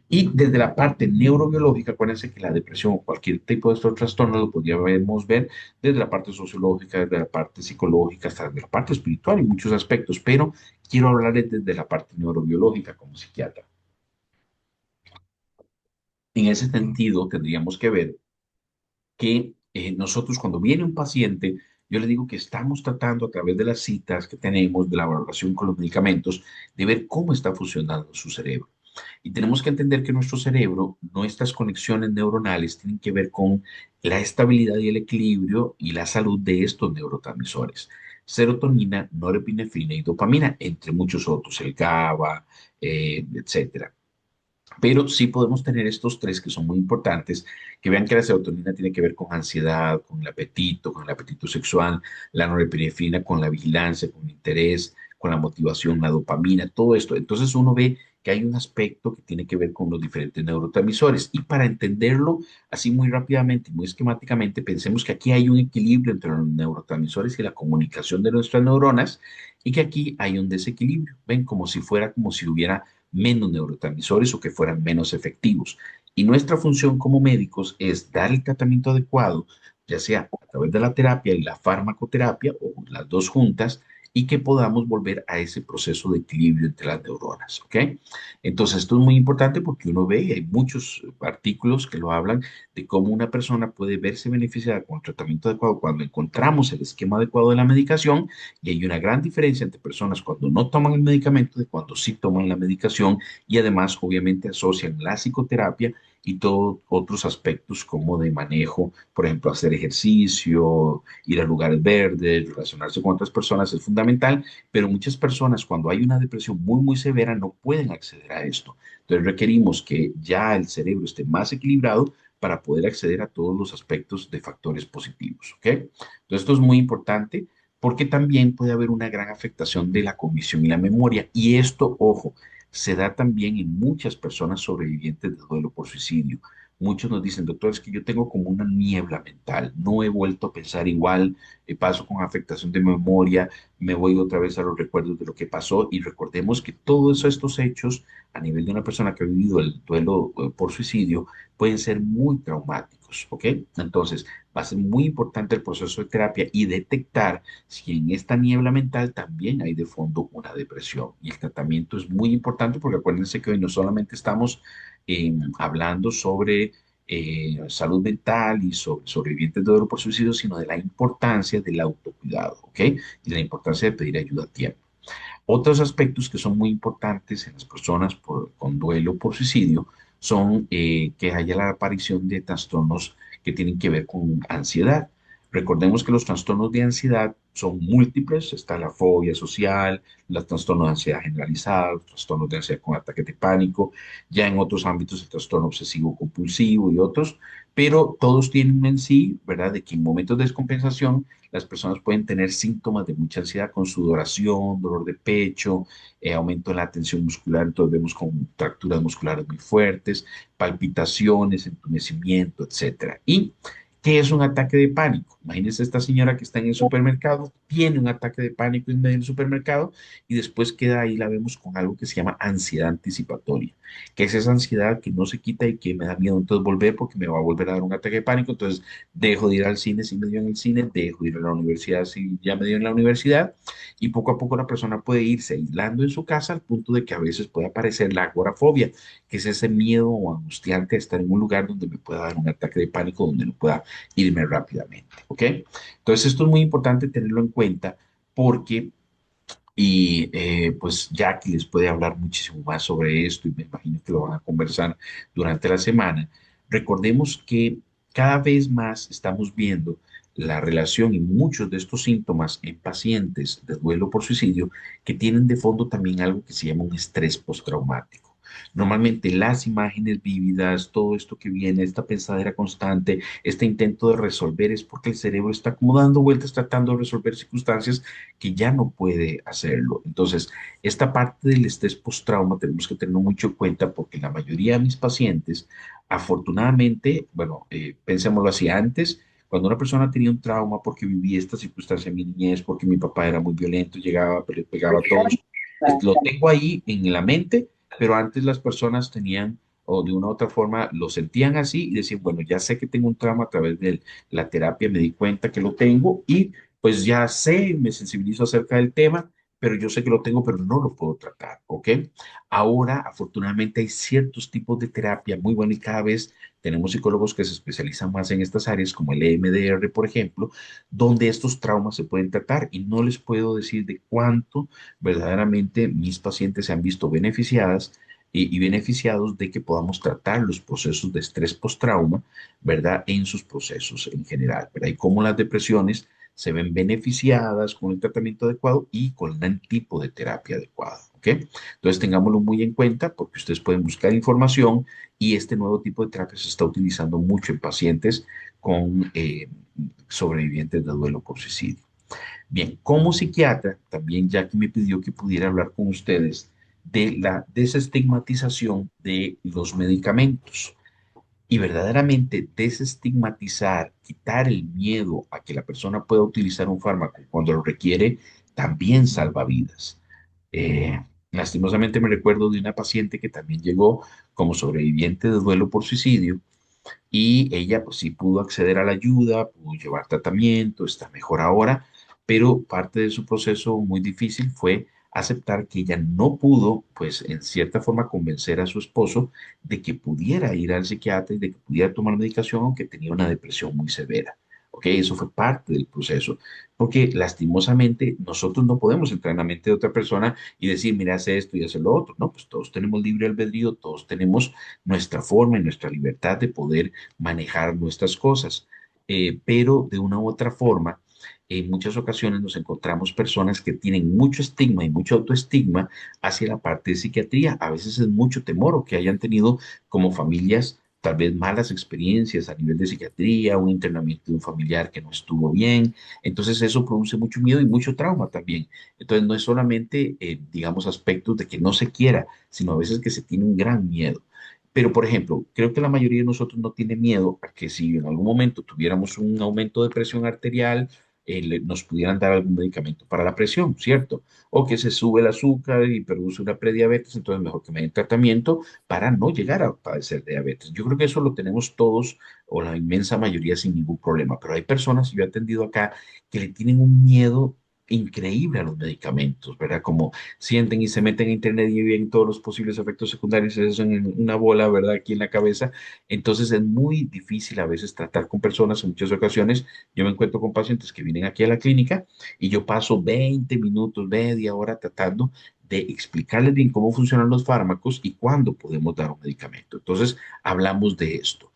Y desde la parte neurobiológica, acuérdense que la depresión o cualquier tipo de estos trastornos lo podríamos ver desde la parte sociológica, desde la parte psicológica, hasta desde la parte espiritual y muchos aspectos, pero quiero hablarles desde la parte neurobiológica como psiquiatra. En ese sentido, tendríamos que ver que nosotros cuando viene un paciente, yo le digo que estamos tratando a través de las citas que tenemos, de la valoración con los medicamentos, de ver cómo está funcionando su cerebro. Y tenemos que entender que nuestro cerebro, nuestras conexiones neuronales tienen que ver con la estabilidad y el equilibrio y la salud de estos neurotransmisores. Serotonina, norepinefrina y dopamina, entre muchos otros, el GABA, etcétera. Pero sí podemos tener estos tres que son muy importantes, que vean que la serotonina tiene que ver con ansiedad, con el apetito sexual, la norepinefrina con la vigilancia, con el interés, con la motivación, la dopamina, todo esto. Entonces uno ve que hay un aspecto que tiene que ver con los diferentes neurotransmisores. Y para entenderlo así muy rápidamente y muy esquemáticamente, pensemos que aquí hay un equilibrio entre los neurotransmisores y la comunicación de nuestras neuronas y que aquí hay un desequilibrio. Ven como si fuera como si hubiera menos neurotransmisores o que fueran menos efectivos. Y nuestra función como médicos es dar el tratamiento adecuado, ya sea a través de la terapia y la farmacoterapia o las dos juntas, y que podamos volver a ese proceso de equilibrio entre las neuronas, ¿ok? Entonces, esto es muy importante porque uno ve, y hay muchos artículos que lo hablan, de cómo una persona puede verse beneficiada con el tratamiento adecuado cuando encontramos el esquema adecuado de la medicación, y hay una gran diferencia entre personas cuando no toman el medicamento de cuando sí toman la medicación, y además obviamente asocian la psicoterapia y todos otros aspectos como de manejo, por ejemplo, hacer ejercicio, ir a lugares verdes, relacionarse con otras personas es fundamental, pero muchas personas cuando hay una depresión muy, muy severa no pueden acceder a esto. Entonces requerimos que ya el cerebro esté más equilibrado para poder acceder a todos los aspectos de factores positivos, ¿ok? Entonces esto es muy importante porque también puede haber una gran afectación de la cognición y la memoria. Y esto, ojo, se da también en muchas personas sobrevivientes de duelo por suicidio. Muchos nos dicen, doctor, es que yo tengo como una niebla mental, no he vuelto a pensar igual, paso con afectación de memoria, me voy otra vez a los recuerdos de lo que pasó y recordemos que todos estos hechos a nivel de una persona que ha vivido el duelo por suicidio pueden ser muy traumáticos, ¿ok? Entonces, va a ser muy importante el proceso de terapia y detectar si en esta niebla mental también hay de fondo una depresión. Y el tratamiento es muy importante porque acuérdense que hoy no solamente estamos hablando sobre salud mental y sobre sobrevivientes de dolor por suicidio, sino de la importancia del autocuidado, ¿ok? Y la importancia de pedir ayuda a tiempo. Otros aspectos que son muy importantes en las personas con duelo por suicidio son que haya la aparición de trastornos que tienen que ver con ansiedad. Recordemos que los trastornos de ansiedad son múltiples, está la fobia social, los trastornos de ansiedad generalizada, los trastornos de ansiedad con ataques de pánico, ya en otros ámbitos el trastorno obsesivo compulsivo y otros, pero todos tienen en sí, ¿verdad?, de que en momentos de descompensación las personas pueden tener síntomas de mucha ansiedad con sudoración, dolor de pecho, aumento en la tensión muscular, entonces vemos contracturas musculares muy fuertes, palpitaciones, entumecimiento, etcétera. ¿Y qué es un ataque de pánico? Imagínense esta señora que está en el supermercado, tiene un ataque de pánico en medio del supermercado y después queda ahí, la vemos con algo que se llama ansiedad anticipatoria, que es esa ansiedad que no se quita y que me da miedo entonces volver porque me va a volver a dar un ataque de pánico, entonces dejo de ir al cine si me dio en el cine, dejo de ir a la universidad si ya me dio en la universidad, y poco a poco la persona puede irse aislando en su casa al punto de que a veces puede aparecer la agorafobia, que es ese miedo o angustiante de estar en un lugar donde me pueda dar un ataque de pánico, donde no pueda irme rápidamente, ¿ok? Entonces esto es muy importante tenerlo en cuenta porque pues Jackie les puede hablar muchísimo más sobre esto y me imagino que lo van a conversar durante la semana. Recordemos que cada vez más estamos viendo la relación y muchos de estos síntomas en pacientes de duelo por suicidio que tienen de fondo también algo que se llama un estrés postraumático. Normalmente las imágenes vívidas, todo esto que viene, esta pensadera constante, este intento de resolver es porque el cerebro está como dando vueltas tratando de resolver circunstancias que ya no puede hacerlo. Entonces, esta parte del estrés postrauma tenemos que tenerlo mucho en cuenta porque la mayoría de mis pacientes, afortunadamente, bueno, pensémoslo así, antes, cuando una persona tenía un trauma porque vivía esta circunstancia en mi niñez, porque mi papá era muy violento, llegaba, le pegaba a todos, lo tengo ahí en la mente, pero antes las personas tenían o de una u otra forma lo sentían así y decían, bueno, ya sé que tengo un trauma a través de la terapia, me di cuenta que lo tengo y pues ya sé, me sensibilizo acerca del tema, pero yo sé que lo tengo, pero no lo puedo tratar, ¿ok? Ahora, afortunadamente, hay ciertos tipos de terapia muy buenos y cada vez tenemos psicólogos que se especializan más en estas áreas, como el EMDR, por ejemplo, donde estos traumas se pueden tratar y no les puedo decir de cuánto verdaderamente mis pacientes se han visto beneficiadas y beneficiados de que podamos tratar los procesos de estrés postrauma, ¿verdad? En sus procesos en general, ¿verdad? Y cómo las depresiones se ven beneficiadas con el tratamiento adecuado y con el tipo de terapia adecuada, ¿ok? Entonces tengámoslo muy en cuenta porque ustedes pueden buscar información y este nuevo tipo de terapia se está utilizando mucho en pacientes con sobrevivientes de duelo por suicidio. Bien, como psiquiatra, también Jackie me pidió que pudiera hablar con ustedes de la desestigmatización de los medicamentos y verdaderamente desestigmatizar, quitar el miedo a que la persona pueda utilizar un fármaco cuando lo requiere, también salva vidas. Eh, Lastimosamente me recuerdo de una paciente que también llegó como sobreviviente de duelo por suicidio y ella pues sí pudo acceder a la ayuda, pudo llevar tratamiento, está mejor ahora, pero parte de su proceso muy difícil fue aceptar que ella no pudo, pues en cierta forma, convencer a su esposo de que pudiera ir al psiquiatra y de que pudiera tomar medicación aunque tenía una depresión muy severa. ¿Ok? Eso fue parte del proceso, porque lastimosamente nosotros no podemos entrar en la mente de otra persona y decir, mira, hace esto y hace lo otro. No, pues todos tenemos libre albedrío, todos tenemos nuestra forma y nuestra libertad de poder manejar nuestras cosas. Pero de una u otra forma, en muchas ocasiones nos encontramos personas que tienen mucho estigma y mucho autoestigma hacia la parte de psiquiatría. A veces es mucho temor o que hayan tenido como familias tal vez malas experiencias a nivel de psiquiatría, un internamiento de un familiar que no estuvo bien. Entonces eso produce mucho miedo y mucho trauma también. Entonces no es solamente, digamos, aspectos de que no se quiera, sino a veces que se tiene un gran miedo. Pero, por ejemplo, creo que la mayoría de nosotros no tiene miedo a que si en algún momento tuviéramos un aumento de presión arterial, nos pudieran dar algún medicamento para la presión, ¿cierto? O que se sube el azúcar y produce una prediabetes, entonces mejor que me den tratamiento para no llegar a padecer diabetes. Yo creo que eso lo tenemos todos o la inmensa mayoría sin ningún problema, pero hay personas, yo he atendido acá, que le tienen un miedo increíble a los medicamentos, ¿verdad? Como sienten y se meten a internet y ven todos los posibles efectos secundarios, eso en una bola, ¿verdad? Aquí en la cabeza. Entonces es muy difícil a veces tratar con personas en muchas ocasiones. Yo me encuentro con pacientes que vienen aquí a la clínica y yo paso 20 minutos, media hora tratando de explicarles bien cómo funcionan los fármacos y cuándo podemos dar un medicamento. Entonces hablamos de esto.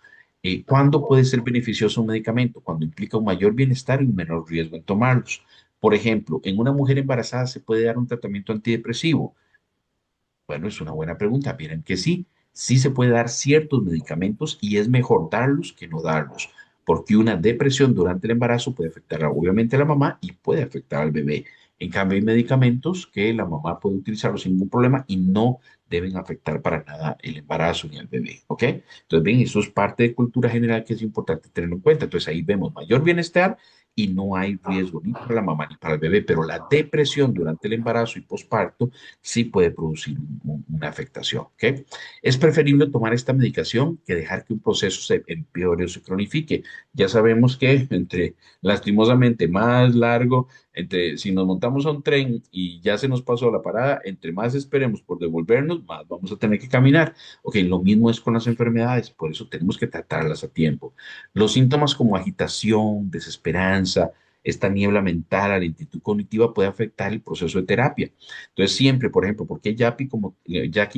¿Cuándo puede ser beneficioso un medicamento? Cuando implica un mayor bienestar y un menor riesgo en tomarlos. Por ejemplo, en una mujer embarazada se puede dar un tratamiento antidepresivo. Bueno, es una buena pregunta. Miren que sí, sí se puede dar ciertos medicamentos y es mejor darlos que no darlos, porque una depresión durante el embarazo puede afectar obviamente a la mamá y puede afectar al bebé. En cambio, hay medicamentos que la mamá puede utilizarlos sin ningún problema y no deben afectar para nada el embarazo ni al bebé, ¿ok? Entonces, ven, eso es parte de cultura general que es importante tenerlo en cuenta. Entonces, ahí vemos mayor bienestar y no hay riesgo ni para la mamá ni para el bebé, pero la depresión durante el embarazo y posparto sí puede producir una afectación. ¿Ok? Es preferible tomar esta medicación que dejar que un proceso se empeore o se cronifique. Ya sabemos que entre lastimosamente más largo, entre si nos montamos a un tren y ya se nos pasó la parada, entre más esperemos por devolvernos, más vamos a tener que caminar. Ok, lo mismo es con las enfermedades, por eso tenemos que tratarlas a tiempo. Los síntomas como agitación, desesperanza, esta niebla mental, la lentitud cognitiva puede afectar el proceso de terapia. Entonces, siempre, por ejemplo, ¿por qué Jackie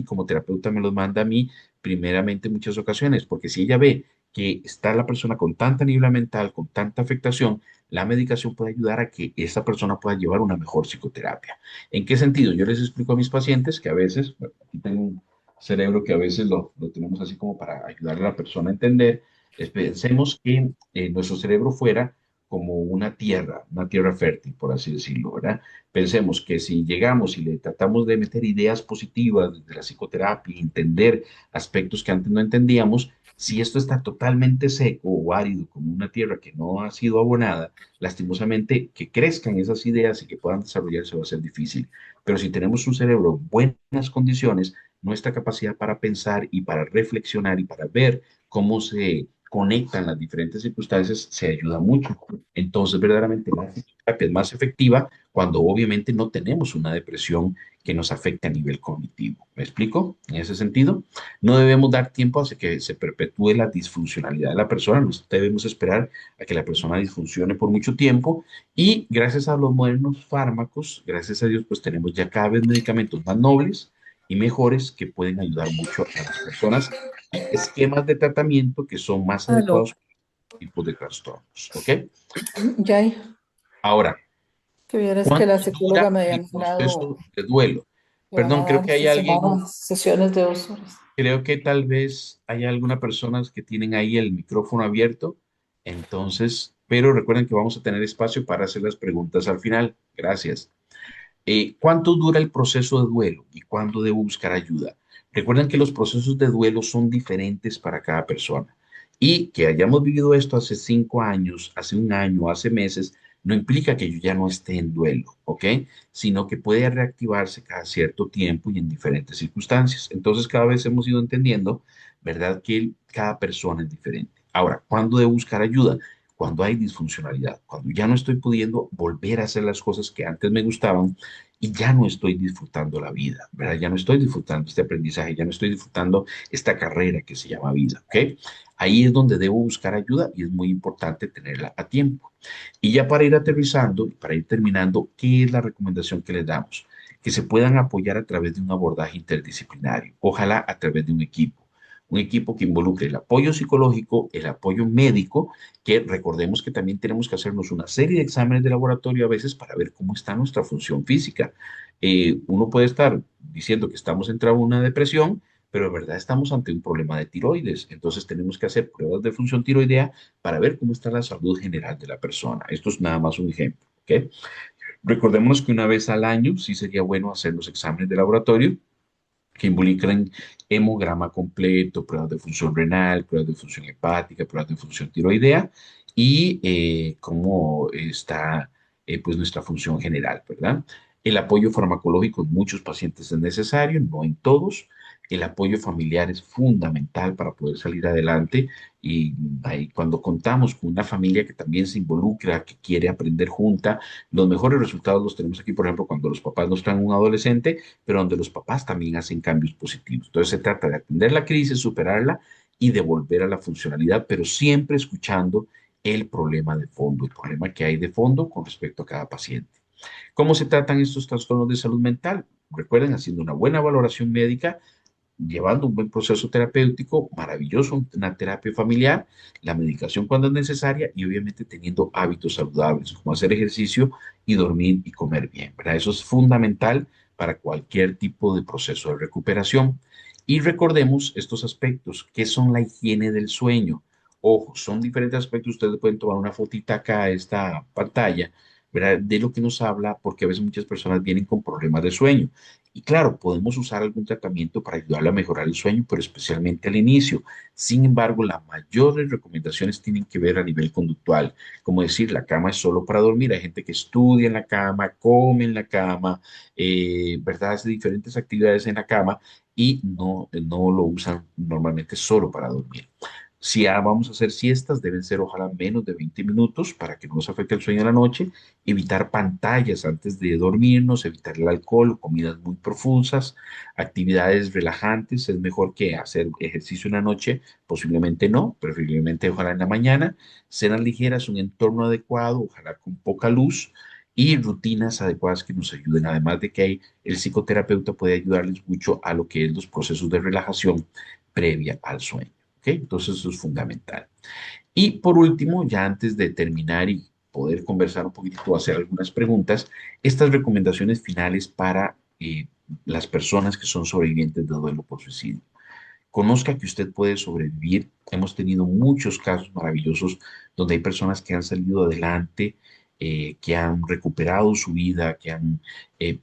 como terapeuta me los manda a mí primeramente en muchas ocasiones? Porque si ella ve que está la persona con tanta niebla mental, con tanta afectación, la medicación puede ayudar a que esa persona pueda llevar una mejor psicoterapia. ¿En qué sentido? Yo les explico a mis pacientes que a veces, bueno, aquí tengo un cerebro que a veces lo tenemos así como para ayudar a la persona a entender. Pensemos que nuestro cerebro fuera como una tierra fértil, por así decirlo, ¿verdad? Pensemos que si llegamos y le tratamos de meter ideas positivas desde la psicoterapia, entender aspectos que antes no entendíamos, si esto está totalmente seco o árido, como una tierra que no ha sido abonada, lastimosamente que crezcan esas ideas y que puedan desarrollarse va a ser difícil. Pero si tenemos un cerebro en buenas condiciones, nuestra capacidad para pensar y para reflexionar y para ver cómo se conectan las diferentes circunstancias se ayuda mucho. Entonces, verdaderamente la psicoterapia es más efectiva cuando obviamente no tenemos una depresión que nos afecte a nivel cognitivo. ¿Me explico? En ese sentido, no debemos dar tiempo hasta que se perpetúe la disfuncionalidad de la persona, no debemos esperar a que la persona disfuncione por mucho tiempo y gracias a los modernos fármacos, gracias a Dios, pues tenemos ya cada vez medicamentos más nobles y mejores que pueden ayudar mucho a las personas y esquemas de tratamiento que son más Aló, adecuados para tipos de trastornos. ¿Ok? Jai, Ahora, que vieras que ¿cuánto la psicóloga dura el proceso de duelo? me van Perdón, a creo dar que hay alguien, sesiones de 2 horas. creo que tal vez hay algunas personas que tienen ahí el micrófono abierto. Entonces, pero recuerden que vamos a tener espacio para hacer las preguntas al final. Gracias. ¿Cuánto dura el proceso de duelo y cuándo debo buscar ayuda? Recuerden que los procesos de duelo son diferentes para cada persona y que hayamos vivido esto hace 5 años, hace un año, hace meses, no implica que yo ya no esté en duelo, ¿ok? Sino que puede reactivarse cada cierto tiempo y en diferentes circunstancias. Entonces, cada vez hemos ido entendiendo, ¿verdad? Que cada persona es diferente. Ahora, ¿cuándo debo buscar ayuda? Cuando hay disfuncionalidad, cuando ya no estoy pudiendo volver a hacer las cosas que antes me gustaban y ya no estoy disfrutando la vida, ¿verdad? Ya no estoy disfrutando este aprendizaje, ya no estoy disfrutando esta carrera que se llama vida, ¿ok? Ahí es donde debo buscar ayuda y es muy importante tenerla a tiempo. Y ya para ir aterrizando, para ir terminando, ¿qué es la recomendación que les damos? Que se puedan apoyar a través de un abordaje interdisciplinario, ojalá a través de un equipo que involucre el apoyo psicológico, el apoyo médico, que recordemos que también tenemos que hacernos una serie de exámenes de laboratorio a veces para ver cómo está nuestra función física. Uno puede estar diciendo que estamos entrando en una depresión, pero en verdad estamos ante un problema de tiroides. Entonces tenemos que hacer pruebas de función tiroidea para ver cómo está la salud general de la persona. Esto es nada más un ejemplo, ¿ok? Recordemos que una vez al año sí sería bueno hacer los exámenes de laboratorio que involucran hemograma completo, pruebas de función renal, pruebas de función hepática, pruebas de función tiroidea y cómo está pues nuestra función general, ¿verdad? El apoyo farmacológico en muchos pacientes es necesario, no en todos. El apoyo familiar es fundamental para poder salir adelante y ahí, cuando contamos con una familia que también se involucra, que quiere aprender junta, los mejores resultados los tenemos aquí, por ejemplo, cuando los papás nos traen un adolescente pero donde los papás también hacen cambios positivos. Entonces se trata de atender la crisis, superarla y devolver a la funcionalidad, pero siempre escuchando el problema de fondo, el problema que hay de fondo con respecto a cada paciente. ¿Cómo se tratan estos trastornos de salud mental? Recuerden, haciendo una buena valoración médica, llevando un buen proceso terapéutico, maravilloso, una terapia familiar, la medicación cuando es necesaria y obviamente teniendo hábitos saludables como hacer ejercicio y dormir y comer bien, ¿verdad? Eso es fundamental para cualquier tipo de proceso de recuperación. Y recordemos estos aspectos, que son la higiene del sueño. Ojo, son diferentes aspectos, ustedes pueden tomar una fotita acá a esta pantalla, ¿verdad? De lo que nos habla, porque a veces muchas personas vienen con problemas de sueño. Y claro, podemos usar algún tratamiento para ayudarle a mejorar el sueño, pero especialmente al inicio. Sin embargo, las mayores recomendaciones tienen que ver a nivel conductual. Como decir, la cama es solo para dormir. Hay gente que estudia en la cama, come en la cama, ¿verdad? Hace diferentes actividades en la cama y no lo usan normalmente solo para dormir. Si vamos a hacer siestas, deben ser ojalá menos de 20 minutos para que no nos afecte el sueño de la noche, evitar pantallas antes de dormirnos, evitar el alcohol, comidas muy profusas, actividades relajantes, es mejor que hacer ejercicio en la noche, posiblemente no, preferiblemente ojalá en la mañana, cenas ligeras, un entorno adecuado, ojalá con poca luz y rutinas adecuadas que nos ayuden, además de que el psicoterapeuta puede ayudarles mucho a lo que es los procesos de relajación previa al sueño. ¿Ok? Entonces eso es fundamental. Y por último, ya antes de terminar y poder conversar un poquitito o hacer algunas preguntas, estas recomendaciones finales para las personas que son sobrevivientes de duelo por suicidio. Conozca que usted puede sobrevivir. Hemos tenido muchos casos maravillosos donde hay personas que han salido adelante, que han recuperado su vida, que han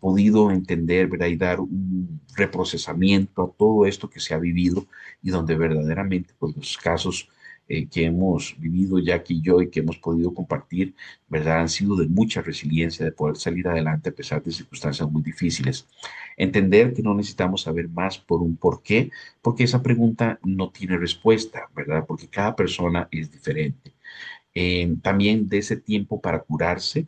podido entender, ¿verdad? Y dar un reprocesamiento a todo esto que se ha vivido y donde verdaderamente pues, los casos que hemos vivido Jackie y yo y que hemos podido compartir, ¿verdad? Han sido de mucha resiliencia, de poder salir adelante a pesar de circunstancias muy difíciles. Entender que no necesitamos saber más por un porqué, porque esa pregunta no tiene respuesta, ¿verdad? Porque cada persona es diferente. También de ese tiempo para curarse,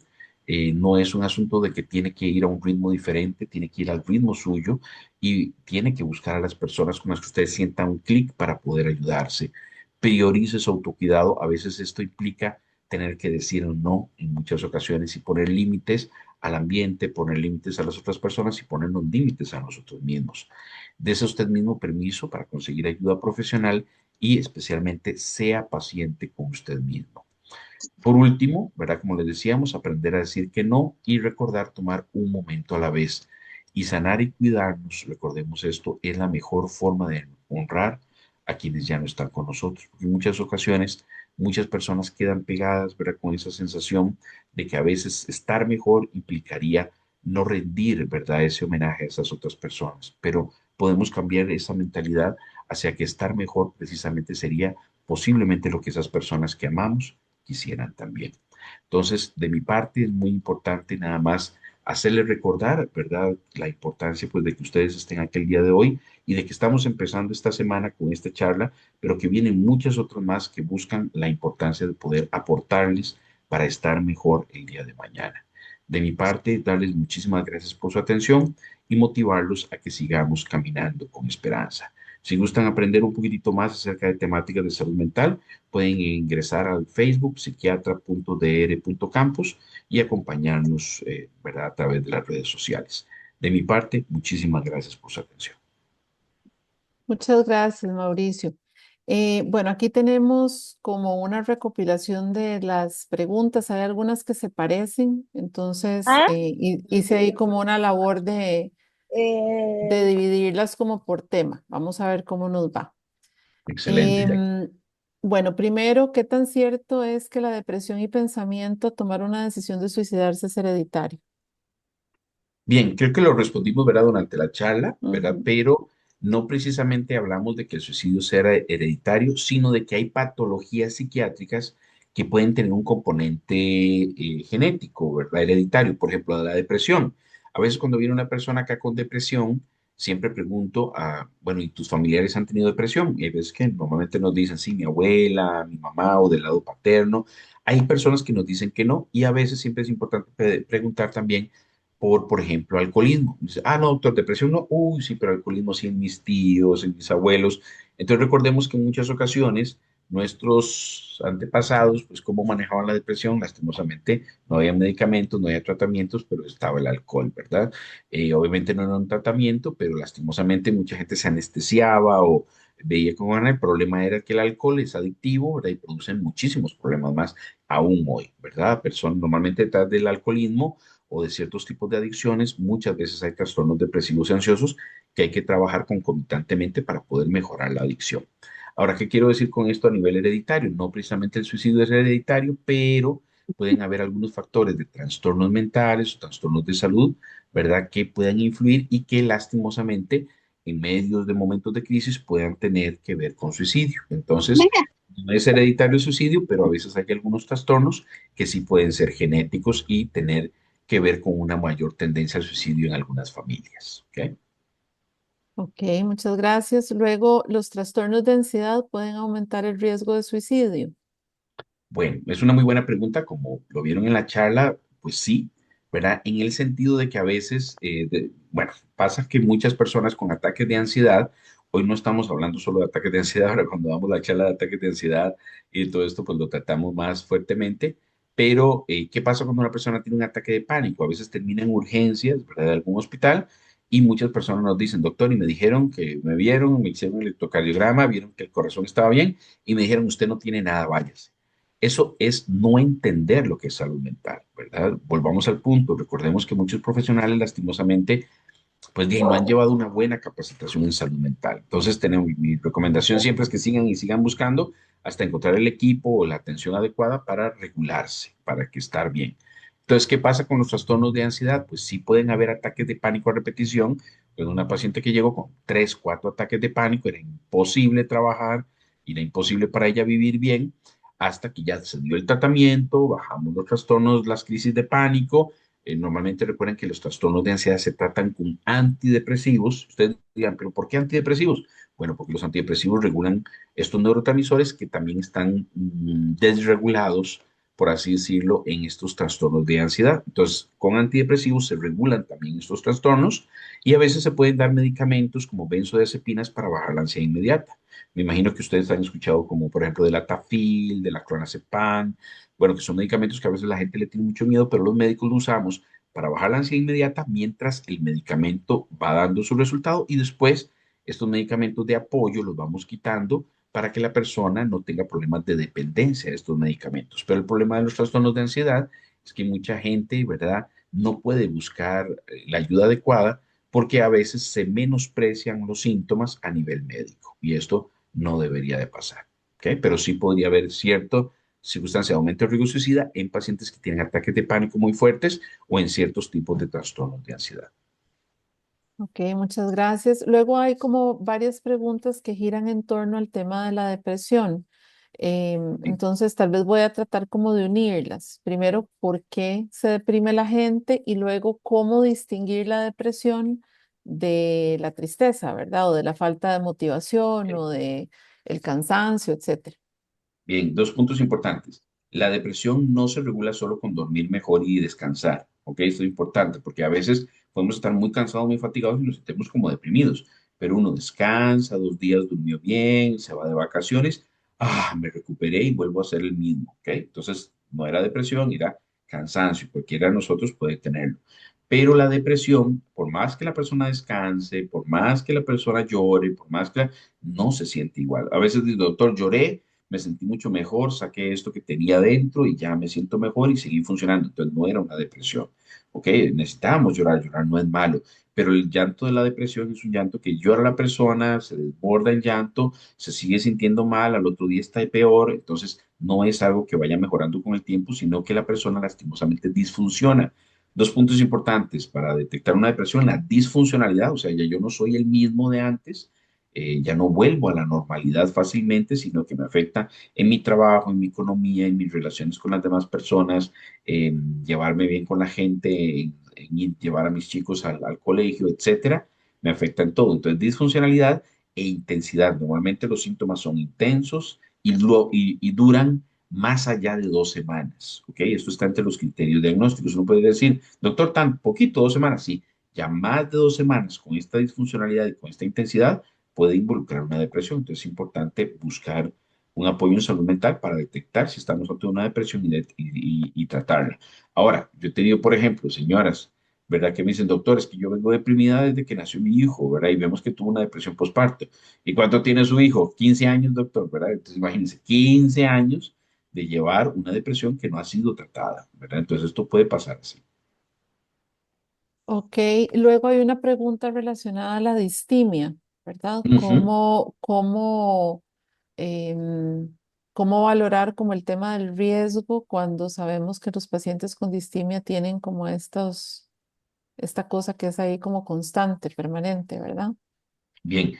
no es un asunto de que tiene que ir a un ritmo diferente, tiene que ir al ritmo suyo y tiene que buscar a las personas con las que usted sienta un clic para poder ayudarse. Priorice su autocuidado, a veces esto implica tener que decir no en muchas ocasiones y poner límites al ambiente, poner límites a las otras personas y ponernos límites a nosotros mismos. Dese usted mismo permiso para conseguir ayuda profesional y especialmente sea paciente con usted mismo. Por último, ¿verdad? Como les decíamos, aprender a decir que no y recordar tomar un momento a la vez. Y sanar y cuidarnos, recordemos esto, es la mejor forma de honrar a quienes ya no están con nosotros. Porque en muchas ocasiones, muchas personas quedan pegadas, ¿verdad? Con esa sensación de que a veces estar mejor implicaría no rendir, ¿verdad? Ese homenaje a esas otras personas. Pero podemos cambiar esa mentalidad hacia que estar mejor precisamente sería posiblemente lo que esas personas que amamos quisieran también. Entonces, de mi parte es muy importante nada más hacerles recordar, ¿verdad? La importancia pues de que ustedes estén aquí el día de hoy y de que estamos empezando esta semana con esta charla, pero que vienen muchas otras más que buscan la importancia de poder aportarles para estar mejor el día de mañana. De mi parte, darles muchísimas gracias por su atención y motivarlos a que sigamos caminando con esperanza. Si gustan aprender un poquitito más acerca de temáticas de salud mental, pueden ingresar al Facebook psiquiatra.dr.campus y acompañarnos, ¿verdad? A través de las redes sociales. De mi parte, muchísimas gracias por su atención. Muchas gracias, Mauricio. Bueno, aquí tenemos como una recopilación de las preguntas. Hay algunas que se parecen, entonces hice ahí como una labor de dividirlas como por tema. Vamos a ver cómo nos va. Excelente, Jackie. Em, bueno, primero, ¿qué tan cierto es que la depresión y pensamiento a tomar una decisión de suicidarse es hereditario? Bien, creo que lo respondimos, ¿verdad? Durante la charla, ¿verdad? Ujú. Pero no precisamente hablamos de que el suicidio sea hereditario, sino de que hay patologías psiquiátricas que pueden tener un componente genético, ¿verdad? Hereditario, por ejemplo, la depresión. A veces cuando viene una persona acá con depresión, siempre pregunto bueno, ¿y tus familiares han tenido depresión? Y hay veces que normalmente nos dicen, sí, mi abuela, mi mamá o del lado paterno. Hay personas que nos dicen que no y a veces siempre es importante preguntar también por ejemplo, alcoholismo. Dice, no, doctor, depresión no. Uy, sí, pero alcoholismo sí en mis tíos, en mis abuelos. Entonces recordemos que en muchas ocasiones nuestros antepasados, pues cómo manejaban la depresión, lastimosamente no había medicamentos, no había tratamientos, pero estaba el alcohol, ¿verdad? Obviamente no era un tratamiento, pero lastimosamente mucha gente se anestesiaba o veía cómo era. El problema era que el alcohol es adictivo, ¿verdad? Y produce muchísimos problemas más aún hoy, ¿verdad? Personas normalmente detrás del alcoholismo o de ciertos tipos de adicciones, muchas veces hay trastornos depresivos y ansiosos que hay que trabajar concomitantemente para poder mejorar la adicción. Ahora, ¿qué quiero decir con esto a nivel hereditario? No precisamente el suicidio es hereditario, pero pueden haber algunos factores de trastornos mentales o trastornos de salud, ¿verdad?, que puedan influir y que lastimosamente en medios de momentos de crisis puedan tener que ver con suicidio. Entonces, no es hereditario el suicidio, pero a veces hay algunos trastornos que sí pueden ser genéticos y tener que ver con una mayor tendencia al suicidio en algunas familias. ¿Ok? Ok, muchas gracias. Luego, ¿los trastornos de ansiedad pueden aumentar el riesgo de suicidio? Bueno, es una muy buena pregunta, como lo vieron en la charla, pues sí, ¿verdad? En el sentido de que a veces, bueno, pasa que muchas personas con ataques de ansiedad, hoy no estamos hablando solo de ataques de ansiedad, ahora cuando damos la charla de ataques de ansiedad y todo esto, pues lo tratamos más fuertemente, pero ¿qué pasa cuando una persona tiene un ataque de pánico? A veces termina en urgencias, ¿verdad?, de algún hospital y muchas personas nos dicen, doctor, y me dijeron que me vieron, me hicieron el electrocardiograma, vieron que el corazón estaba bien y me dijeron, usted no tiene nada, váyase. Eso es no entender lo que es salud mental, ¿verdad? Volvamos al punto. Recordemos que muchos profesionales, lastimosamente, pues bien, no han llevado una buena capacitación en salud mental. Entonces, mi recomendación siempre es que sigan y sigan buscando hasta encontrar el equipo o la atención adecuada para regularse, para que estar bien. Entonces, ¿qué pasa con los trastornos de ansiedad? Pues sí pueden haber ataques de pánico a repetición. Con una paciente que llegó con 3, 4 ataques de pánico, era imposible trabajar, era imposible para ella vivir bien, hasta que ya se dio el tratamiento, bajamos los trastornos, las crisis de pánico. Normalmente recuerden que los trastornos de ansiedad se tratan con antidepresivos. Ustedes dirán, pero ¿por qué antidepresivos? Bueno, porque los antidepresivos regulan estos neurotransmisores que también están desregulados, por así decirlo, en estos trastornos de ansiedad. Entonces, con antidepresivos se regulan también estos trastornos y a veces se pueden dar medicamentos como benzodiazepinas para bajar la ansiedad inmediata. Me imagino que ustedes han escuchado como, por ejemplo, del Atafil, de la clonazepam, bueno, que son medicamentos que a veces la gente le tiene mucho miedo, pero los médicos lo usamos para bajar la ansiedad inmediata mientras el medicamento va dando su resultado y después estos medicamentos de apoyo los vamos quitando para que la persona no tenga problemas de dependencia de estos medicamentos. Pero el problema de los trastornos de ansiedad es que mucha gente, ¿verdad?, no puede buscar la ayuda adecuada porque a veces se menosprecian los síntomas a nivel médico y esto no debería de pasar. ¿Ok? Pero sí podría haber cierto circunstancia de aumento de riesgo suicida en pacientes que tienen ataques de pánico muy fuertes o en ciertos tipos de trastornos de ansiedad. Ok, muchas gracias. Luego hay como varias preguntas que giran en torno al tema de la depresión. Sí. Entonces, tal vez voy a tratar como de unirlas. Primero, ¿por qué se deprime la gente? Y luego, ¿cómo distinguir la depresión de la tristeza, ¿verdad? O de la falta de motivación o de el cansancio, etcétera. Bien, dos puntos importantes. La depresión no se regula solo con dormir mejor y descansar, ¿ok? Esto es importante porque a veces podemos estar muy cansados, muy fatigados y nos sentimos como deprimidos, pero uno descansa, 2 días durmió bien, se va de vacaciones, me recuperé y vuelvo a ser el mismo, ¿ok? Entonces, no era depresión, era cansancio, cualquiera de nosotros puede tenerlo. Pero la depresión, por más que la persona descanse, por más que la persona llore, por más que no se siente igual. A veces dice, doctor, lloré, me sentí mucho mejor, saqué esto que tenía dentro y ya me siento mejor y seguí funcionando. Entonces no era una depresión. ¿Ok? Necesitamos llorar, llorar no es malo, pero el llanto de la depresión es un llanto que llora la persona, se desborda el llanto, se sigue sintiendo mal, al otro día está peor, entonces no es algo que vaya mejorando con el tiempo, sino que la persona lastimosamente disfunciona. Dos puntos importantes para detectar una depresión, la disfuncionalidad, o sea, ya yo no soy el mismo de antes, ya no vuelvo a la normalidad fácilmente, sino que me afecta en mi trabajo, en mi economía, en mis relaciones con las demás personas, en llevarme bien con la gente, en llevar a mis chicos al colegio, etcétera. Me afecta en todo. Entonces, disfuncionalidad e intensidad. Normalmente los síntomas son intensos y duran más allá de 2 semanas. ¿Ok? Esto está entre los criterios diagnósticos. Uno puede decir, doctor, tan poquito, 2 semanas. Sí, ya más de 2 semanas con esta disfuncionalidad y con esta intensidad puede involucrar una depresión. Entonces es importante buscar un apoyo en salud mental para detectar si estamos ante una depresión y tratarla. Ahora, yo he tenido, por ejemplo, señoras, ¿verdad? Que me dicen, doctor, es que yo vengo deprimida desde que nació mi hijo, ¿verdad? Y vemos que tuvo una depresión postparto. ¿Y cuánto tiene su hijo? 15 años, doctor, ¿verdad? Entonces imagínense, 15 años de llevar una depresión que no ha sido tratada, ¿verdad? Entonces esto puede pasar así. Ok, luego hay una pregunta relacionada a la distimia, ¿verdad? Ujú. Em, ¿Cómo valorar como el tema del riesgo cuando sabemos que los pacientes con distimia tienen como esta cosa que es ahí como constante, permanente, ¿verdad? Bien,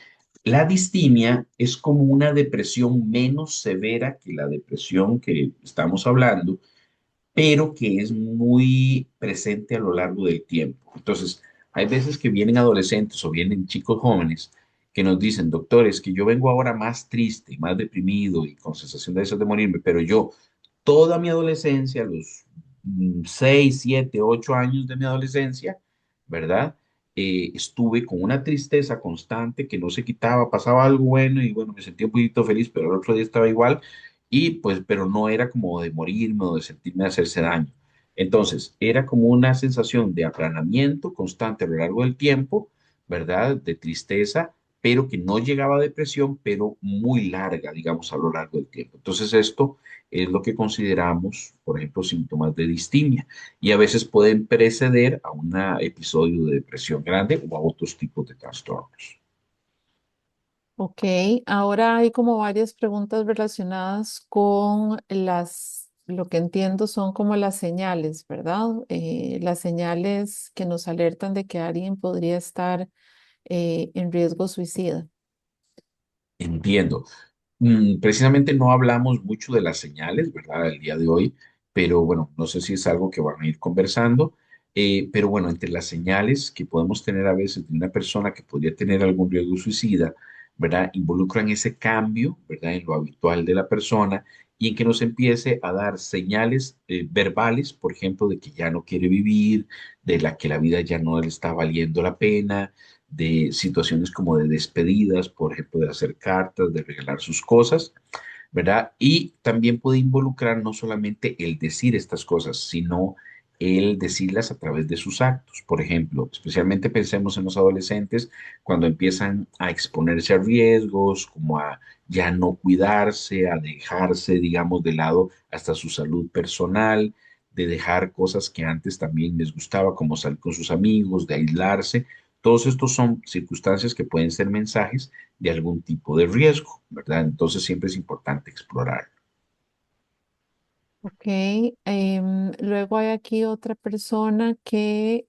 la distimia es como una depresión menos severa que la depresión que estamos hablando, pero que es muy presente a lo largo del tiempo. Entonces, hay veces que vienen adolescentes o vienen chicos jóvenes que nos dicen, doctores, que yo vengo ahora más triste, más deprimido y con sensación de deseos de morirme, pero yo toda mi adolescencia, los 6, 7, 8 años de mi adolescencia, ¿verdad? Estuve con una tristeza constante que no se quitaba, pasaba algo bueno y bueno, me sentía un poquito feliz, pero el otro día estaba igual y pues, pero no era como de morirme o de sentirme hacerse daño. Entonces, era como una sensación de aplanamiento constante a lo largo del tiempo, ¿verdad? De tristeza, pero que no llegaba a depresión, pero muy larga, digamos, a lo largo del tiempo. Entonces, esto es lo que consideramos, por ejemplo, síntomas de distimia y a veces pueden preceder a un episodio de depresión grande o a otros tipos de trastornos. Ok, ahora hay como varias preguntas relacionadas con lo que entiendo son como las señales, ¿verdad? Las señales que nos alertan de que alguien podría estar en riesgo suicida. Entiendo. Precisamente no hablamos mucho de las señales, ¿verdad? El día de hoy, pero bueno, no sé si es algo que van a ir conversando, pero bueno, entre las señales que podemos tener a veces de una persona que podría tener algún riesgo suicida, ¿verdad? Involucran ese cambio, ¿verdad? En lo habitual de la persona y en que nos empiece a dar señales verbales, por ejemplo, de que ya no quiere vivir, de la que la vida ya no le está valiendo la pena, de situaciones como de despedidas, por ejemplo, de hacer cartas, de regalar sus cosas, ¿verdad? Y también puede involucrar no solamente el decir estas cosas, sino el decirlas a través de sus actos. Por ejemplo, especialmente pensemos en los adolescentes cuando empiezan a exponerse a riesgos, como a ya no cuidarse, a dejarse, digamos, de lado hasta su salud personal, de dejar cosas que antes también les gustaba, como salir con sus amigos, de aislarse. Todos estos son circunstancias que pueden ser mensajes de algún tipo de riesgo, ¿verdad? Entonces siempre es importante explorar. Ok, luego hay aquí otra persona que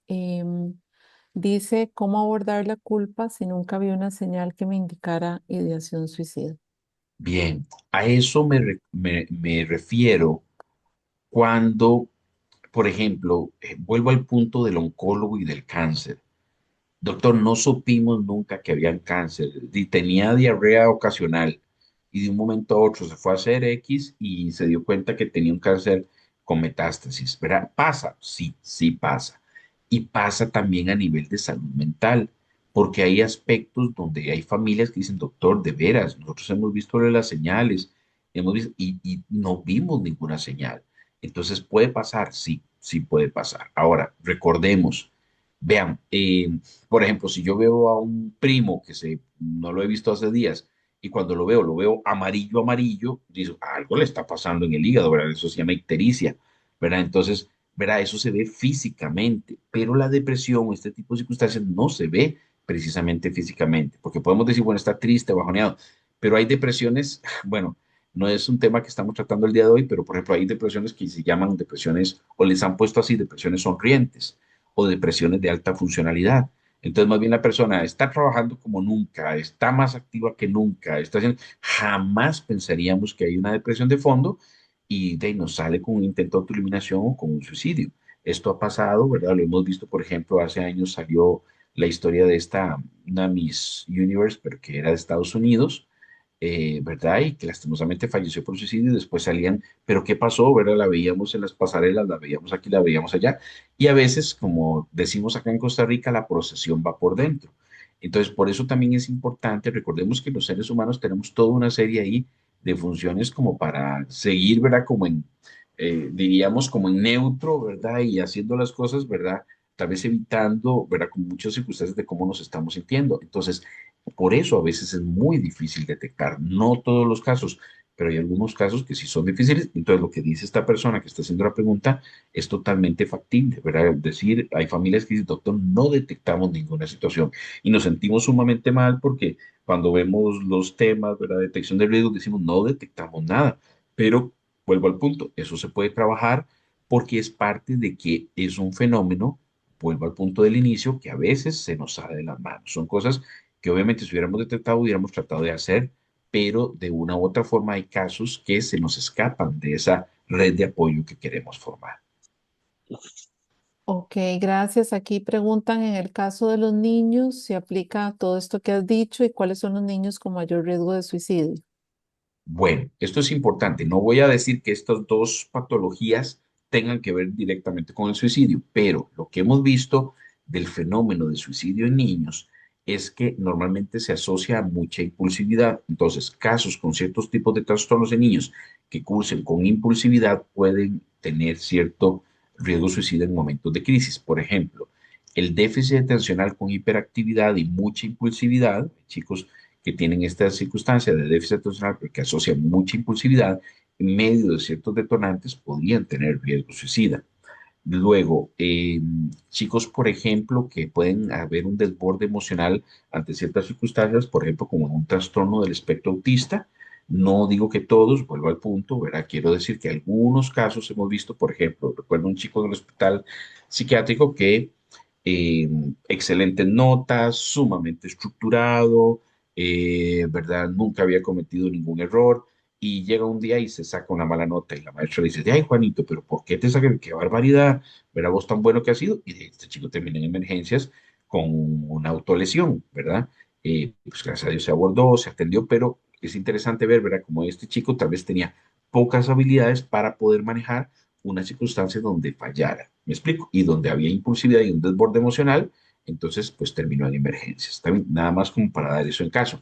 dice cómo abordar la culpa si nunca vi una señal que me indicara ideación suicida. Bien, a eso me refiero cuando, por ejemplo, vuelvo al punto del oncólogo y del cáncer. Doctor, no supimos nunca que habían cáncer. Y tenía diarrea ocasional y de un momento a otro se fue a hacer X y se dio cuenta que tenía un cáncer con metástasis. ¿Verdad? Pasa, sí, sí pasa. Y pasa también a nivel de salud mental, porque hay aspectos donde hay familias que dicen, doctor, de veras, nosotros hemos visto las señales, hemos visto, y no vimos ninguna señal. Entonces, ¿puede pasar? Sí, sí puede pasar. Ahora, recordemos, vean, por ejemplo, si yo veo a un primo no lo he visto hace días y cuando lo veo amarillo, amarillo, digo, algo le está pasando en el hígado, ¿verdad? Eso se llama ictericia, ¿verdad? Entonces, ¿verdad? Eso se ve físicamente, pero la depresión, este tipo de circunstancias no se ve precisamente físicamente, porque podemos decir, bueno, está triste, bajoneado, pero hay depresiones, bueno, no es un tema que estamos tratando el día de hoy, pero por ejemplo, hay depresiones que se llaman depresiones, o les han puesto así, depresiones sonrientes o depresiones de alta funcionalidad. Entonces, más bien la persona está trabajando como nunca, está más activa que nunca, está haciendo, jamás pensaríamos que hay una depresión de fondo y de ahí nos sale con un intento de autoeliminación o con un suicidio. Esto ha pasado, ¿verdad? Lo hemos visto, por ejemplo, hace años salió la historia de una Miss Universe, pero que era de Estados Unidos, ¿verdad? Y que lastimosamente falleció por suicidio y después salían, pero ¿qué pasó? ¿Verdad? La veíamos en las pasarelas, la veíamos aquí, la veíamos allá. Y a veces, como decimos acá en Costa Rica, la procesión va por dentro. Entonces, por eso también es importante, recordemos que los seres humanos tenemos toda una serie ahí de funciones como para seguir, ¿verdad? Como diríamos, como en neutro, ¿verdad? Y haciendo las cosas, ¿verdad? Tal vez evitando, ¿verdad? Con muchas circunstancias de cómo nos estamos sintiendo. Entonces, por eso a veces es muy difícil detectar, no todos los casos, pero hay algunos casos que sí son difíciles. Entonces, lo que dice esta persona que está haciendo la pregunta es totalmente factible, ¿verdad? Es decir, hay familias que dicen, doctor, no detectamos ninguna situación y nos sentimos sumamente mal porque cuando vemos los temas, ¿verdad? Detección de riesgos, decimos, no detectamos nada, pero vuelvo al punto, eso se puede trabajar porque es parte de que es un fenómeno, vuelvo al punto del inicio, que a veces se nos sale de las manos. Son cosas que obviamente si hubiéramos detectado, hubiéramos tratado de hacer, pero de una u otra forma hay casos que se nos escapan de esa red de apoyo que queremos formar. Ok, gracias. Aquí preguntan en el caso de los niños, ¿se aplica a todo esto que has dicho y cuáles son los niños con mayor riesgo de suicidio? Bueno, esto es importante. No voy a decir que estas dos patologías tengan que ver directamente con el suicidio, pero lo que hemos visto del fenómeno de suicidio en niños es que normalmente se asocia a mucha impulsividad. Entonces, casos con ciertos tipos de trastornos en niños que cursen con impulsividad pueden tener cierto riesgo suicida en momentos de crisis. Por ejemplo, el déficit atencional con hiperactividad y mucha impulsividad, chicos que tienen esta circunstancia de déficit atencional, pero que asocian mucha impulsividad, en medio de ciertos detonantes podrían tener riesgo suicida. Luego, chicos, por ejemplo, que pueden haber un desborde emocional ante ciertas circunstancias, por ejemplo, como un trastorno del espectro autista. No digo que todos, vuelvo al punto, ¿verdad? Quiero decir que algunos casos hemos visto, por ejemplo, recuerdo un chico en el hospital psiquiátrico que excelentes notas, sumamente estructurado, ¿verdad? Nunca había cometido ningún error y llega un día y se saca una mala nota y la maestra le dice, ay Juanito, pero ¿por qué te saqué? ¡Qué barbaridad! ¿Verdad vos tan bueno que has sido? Y este chico termina en emergencias con una autolesión, ¿verdad? Pues gracias a Dios se abordó, se atendió, pero es interesante ver, ¿verdad? Como este chico tal vez tenía pocas habilidades para poder manejar una circunstancia donde fallara, ¿me explico? Y donde había impulsividad y un desborde emocional, entonces pues terminó en emergencias. Está bien, nada más como para dar eso en caso.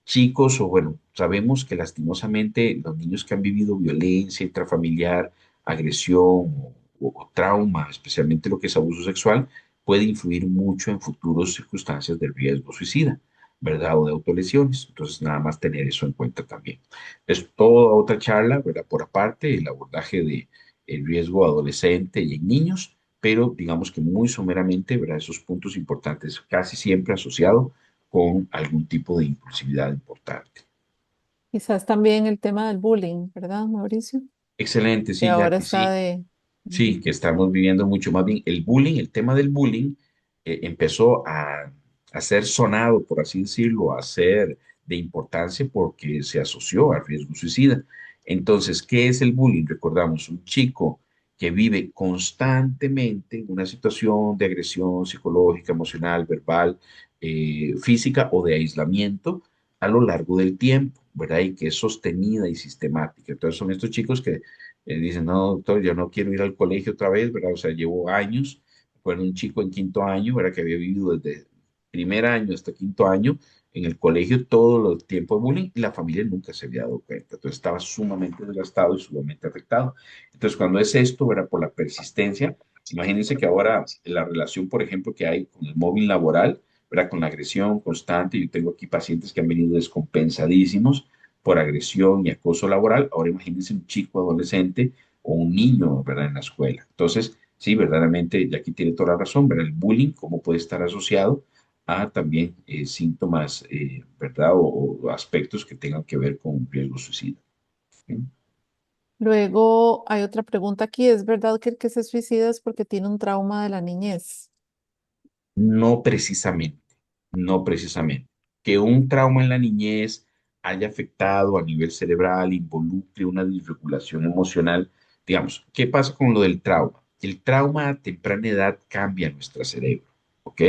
Chicos, o bueno, sabemos que lastimosamente los niños que han vivido violencia intrafamiliar, agresión o trauma, especialmente lo que es abuso sexual, puede influir mucho en futuras circunstancias de riesgo suicida, ¿verdad? O de autolesiones. Entonces, nada más tener eso en cuenta también. Es toda otra charla, ¿verdad? Por aparte, el abordaje de el riesgo adolescente y en niños, pero digamos que muy someramente, ¿verdad? Esos puntos importantes, casi siempre asociado con algún tipo de impulsividad importante. Quizás también el tema del bullying, ¿verdad, Mauricio? Excelente, Que sí, ahora Jackie, está sí. de... Sí, Ujú. que estamos viviendo mucho más bien el bullying, el tema del bullying empezó a ser sonado, por así decirlo, a ser de importancia porque se asoció al riesgo suicida. Entonces, ¿qué es el bullying? Recordamos, un chico que vive constantemente en una situación de agresión psicológica, emocional, verbal, física o de aislamiento a lo largo del tiempo, ¿verdad? Y que es sostenida y sistemática. Entonces, son estos chicos que dicen, no, doctor, yo no quiero ir al colegio otra vez, ¿verdad? O sea, llevo años, recuerdo un chico en quinto año, ¿verdad? Que había vivido desde primer año hasta quinto año en el colegio todo el tiempo de bullying y la familia nunca se había dado cuenta. Entonces estaba sumamente desgastado y sumamente afectado. Entonces, cuando es esto, ¿verdad? Por la persistencia, imagínense que ahora la relación, por ejemplo, que hay con el móvil laboral, ¿verdad? Con la agresión constante, yo tengo aquí pacientes que han venido descompensadísimos por agresión y acoso laboral. Ahora imagínense un chico adolescente o un niño, ¿verdad? En la escuela. Entonces, sí, verdaderamente, y aquí tiene toda la razón, ¿verdad? El bullying, cómo puede estar asociado a también síntomas, ¿verdad? O aspectos que tengan que ver con un riesgo suicida. ¿Sí? Luego hay otra pregunta aquí. ¿Es verdad que el que se suicida es porque tiene un trauma de la niñez? No precisamente, no precisamente. Que un trauma en la niñez haya afectado a nivel cerebral, involucre una disregulación emocional. Digamos, ¿qué pasa con lo del trauma? El trauma a temprana edad cambia nuestro cerebro, ¿ok?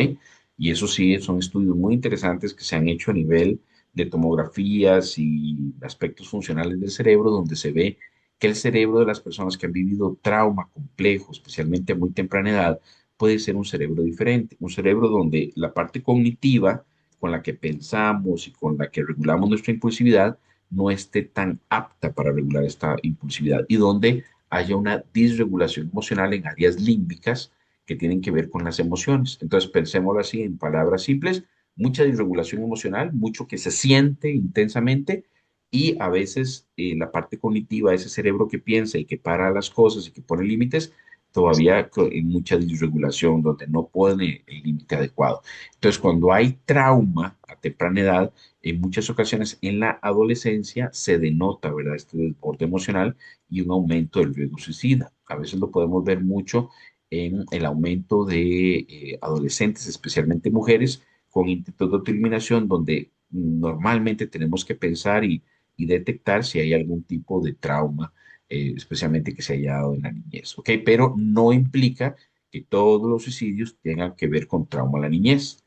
Y eso sí, son estudios muy interesantes que se han hecho a nivel de tomografías y aspectos funcionales del cerebro, donde se ve que el cerebro de las personas que han vivido trauma complejo, especialmente a muy temprana edad, puede ser un cerebro diferente, un cerebro donde la parte cognitiva con la que pensamos y con la que regulamos nuestra impulsividad no esté tan apta para regular esta impulsividad y donde haya una disregulación emocional en áreas límbicas que tienen que ver con las emociones. Entonces, pensémoslo así en palabras simples, mucha disregulación emocional, mucho que se siente intensamente y a veces la parte cognitiva, ese cerebro que piensa y que para las cosas y que pone límites, todavía en mucha disregulación, donde no pone el límite adecuado. Entonces, cuando hay trauma a temprana edad, en muchas ocasiones en la adolescencia se denota, ¿verdad? Este desborde emocional y un aumento del riesgo suicida. A veces lo podemos ver mucho en el aumento de adolescentes, especialmente mujeres, con intentos de autoeliminación, donde normalmente tenemos que pensar y detectar si hay algún tipo de trauma especialmente que se haya dado en la niñez, ¿ok? Pero no implica que todos los suicidios tengan que ver con trauma en la niñez.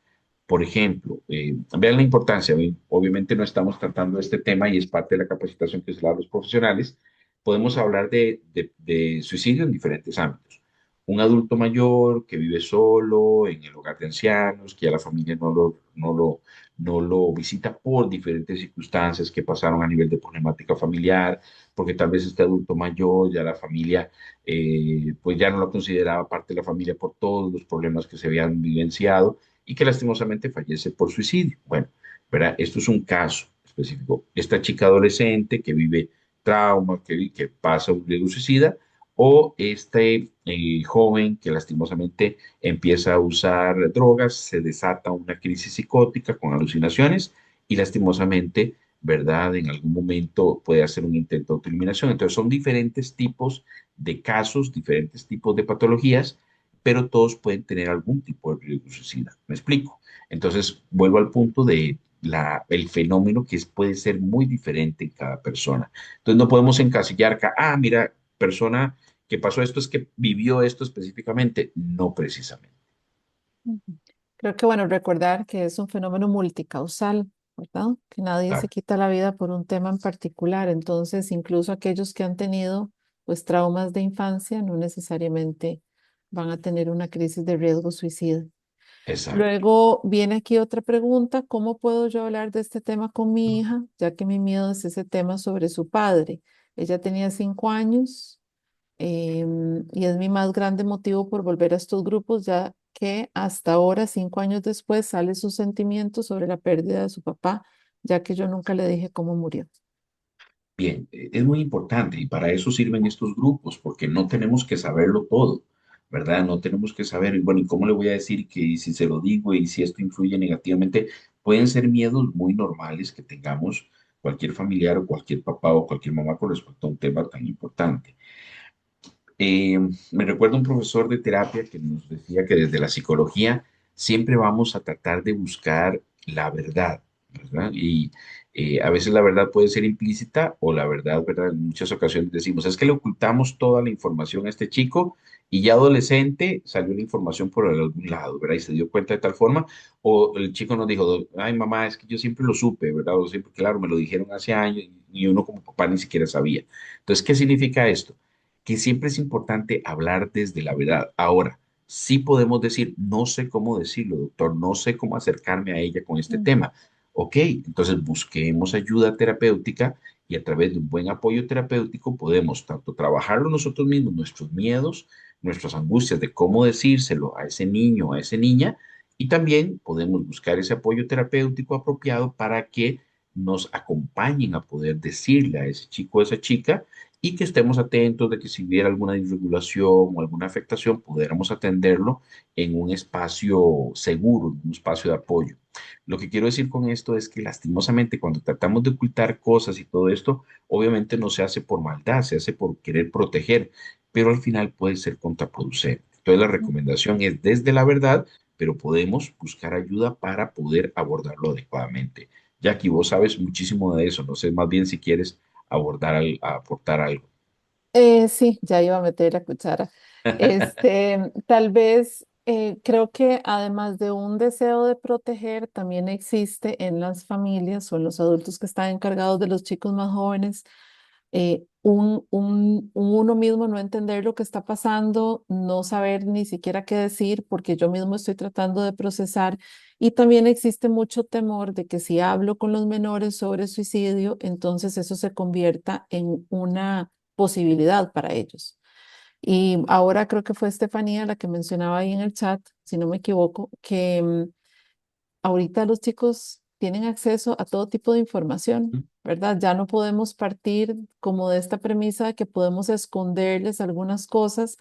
Por ejemplo, vean la importancia, obviamente no estamos tratando este tema y es parte de la capacitación que se le da a los profesionales. Podemos hablar de suicidio en diferentes ámbitos. Un adulto mayor que vive solo en el hogar de ancianos, que ya la familia no lo visita por diferentes circunstancias que pasaron a nivel de problemática familiar, porque tal vez este adulto mayor, ya la familia, pues ya no lo consideraba parte de la familia por todos los problemas que se habían vivenciado y que lastimosamente fallece por suicidio. Bueno, ¿verdad? Esto es un caso específico. Esta chica adolescente que vive trauma, que pasa un riesgo suicida, o este joven que lastimosamente empieza a usar drogas, se desata una crisis psicótica con alucinaciones y lastimosamente, ¿verdad? En algún momento puede hacer un intento de autoeliminación. Entonces son diferentes tipos de casos, diferentes tipos de patologías, pero todos pueden tener algún tipo de riesgo suicida. ¿Me explico? Entonces vuelvo al punto de el fenómeno que puede ser muy diferente en cada persona. Entonces no podemos encasillar que, mira, persona que pasó esto es que vivió esto específicamente, no precisamente. Ujú. Creo que bueno, recordar que es un fenómeno multicausal, ¿verdad? Que nadie se Claro, quita la vida por un tema en particular. Entonces, incluso aquellos que han tenido pues traumas de infancia no necesariamente van a tener una crisis de riesgo suicida. exacto. Luego viene aquí otra pregunta: ¿cómo puedo yo hablar de este tema con mi hija? Ya que mi miedo es ese tema sobre su padre. Ella tenía 5 años y es mi más grande motivo por volver a estos grupos, ya que hasta ahora, 5 años después, sale sus sentimientos sobre la pérdida de su papá, ya que yo nunca le dije cómo murió. Bien, es muy importante y para eso sirven estos grupos, porque no tenemos que saberlo todo, ¿verdad? No tenemos que saber, y bueno, ¿y cómo le voy a decir que si se lo digo y si esto influye negativamente? Pueden ser miedos muy normales que tengamos cualquier familiar o cualquier papá o cualquier mamá con respecto a un tema tan importante. Eh, Me recuerda un profesor de terapia que nos decía que desde la psicología siempre vamos a tratar de buscar la verdad, ¿verdad? Y a veces la verdad puede ser implícita o la verdad, ¿verdad? En muchas ocasiones decimos, es que le ocultamos toda la información a este chico y ya adolescente salió la información por algún lado, ¿verdad? Y se dio cuenta de tal forma, o el chico nos dijo, ay mamá, es que yo siempre lo supe, ¿verdad? O siempre, claro, me lo dijeron hace años y uno como papá ni siquiera sabía. Entonces, ¿qué significa esto? Que siempre es importante hablar desde la verdad. Ahora, sí podemos decir, no sé cómo decirlo, doctor, no sé cómo acercarme a ella con este Mm. tema. Ok, entonces busquemos ayuda terapéutica y a través de un buen apoyo terapéutico podemos tanto trabajarlo nosotros mismos, nuestros miedos, nuestras angustias de cómo decírselo a ese niño, a esa niña, y también podemos buscar ese apoyo terapéutico apropiado para que nos acompañen a poder decirle a ese chico o a esa chica y que estemos atentos de que si hubiera alguna disregulación o alguna afectación, pudiéramos atenderlo en un espacio seguro, en un espacio de apoyo. Lo que quiero decir con esto es que lastimosamente cuando tratamos de ocultar cosas y todo esto, obviamente no se hace por maldad, se hace por querer proteger, pero al final puede ser contraproducente. Entonces la recomendación es desde la verdad, pero podemos buscar ayuda para poder abordarlo adecuadamente. Jackie, vos sabes muchísimo de eso, no sé más bien si quieres aportar algo. Sí, ya iba a meter la cuchara. Tal vez creo que además de un deseo de proteger, también existe en las familias o en los adultos que están encargados de los chicos más jóvenes, un uno mismo no entender lo que está pasando, no saber ni siquiera qué decir, porque yo mismo estoy tratando de procesar. Y también existe mucho temor de que si hablo con los menores sobre suicidio, entonces eso se convierta en una posibilidad para ellos. Y ahora creo que fue Estefanía la que mencionaba ahí en el chat, si no me equivoco, que ahorita los chicos tienen acceso a todo tipo de información, ¿verdad? Ya no podemos partir como de esta premisa de que podemos esconderles algunas cosas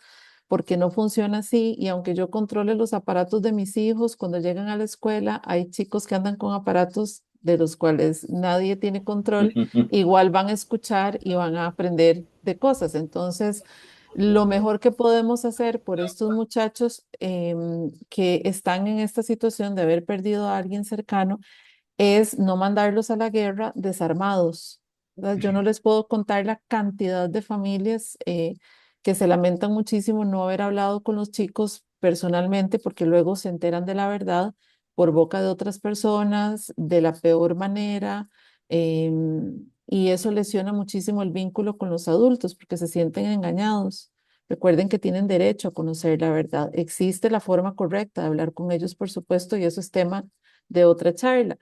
porque no funciona así. Y aunque yo controle los aparatos de mis hijos, cuando llegan a la escuela, hay chicos que andan con aparatos de los cuales nadie tiene control, igual van a escuchar y van a aprender de cosas. Entonces, lo mejor que podemos hacer por estos muchachos que están en esta situación de haber perdido a alguien cercano es no mandarlos a la guerra desarmados, ¿verdad? Yo no les puedo contar la cantidad de familias que se lamentan muchísimo no haber hablado con los chicos personalmente porque luego se enteran de la verdad por boca de otras personas de la peor manera, y eso lesiona muchísimo el vínculo con los adultos porque se sienten engañados. Recuerden que tienen derecho a conocer la verdad. Existe la forma correcta de hablar con ellos, por supuesto, y eso es tema de otra charla,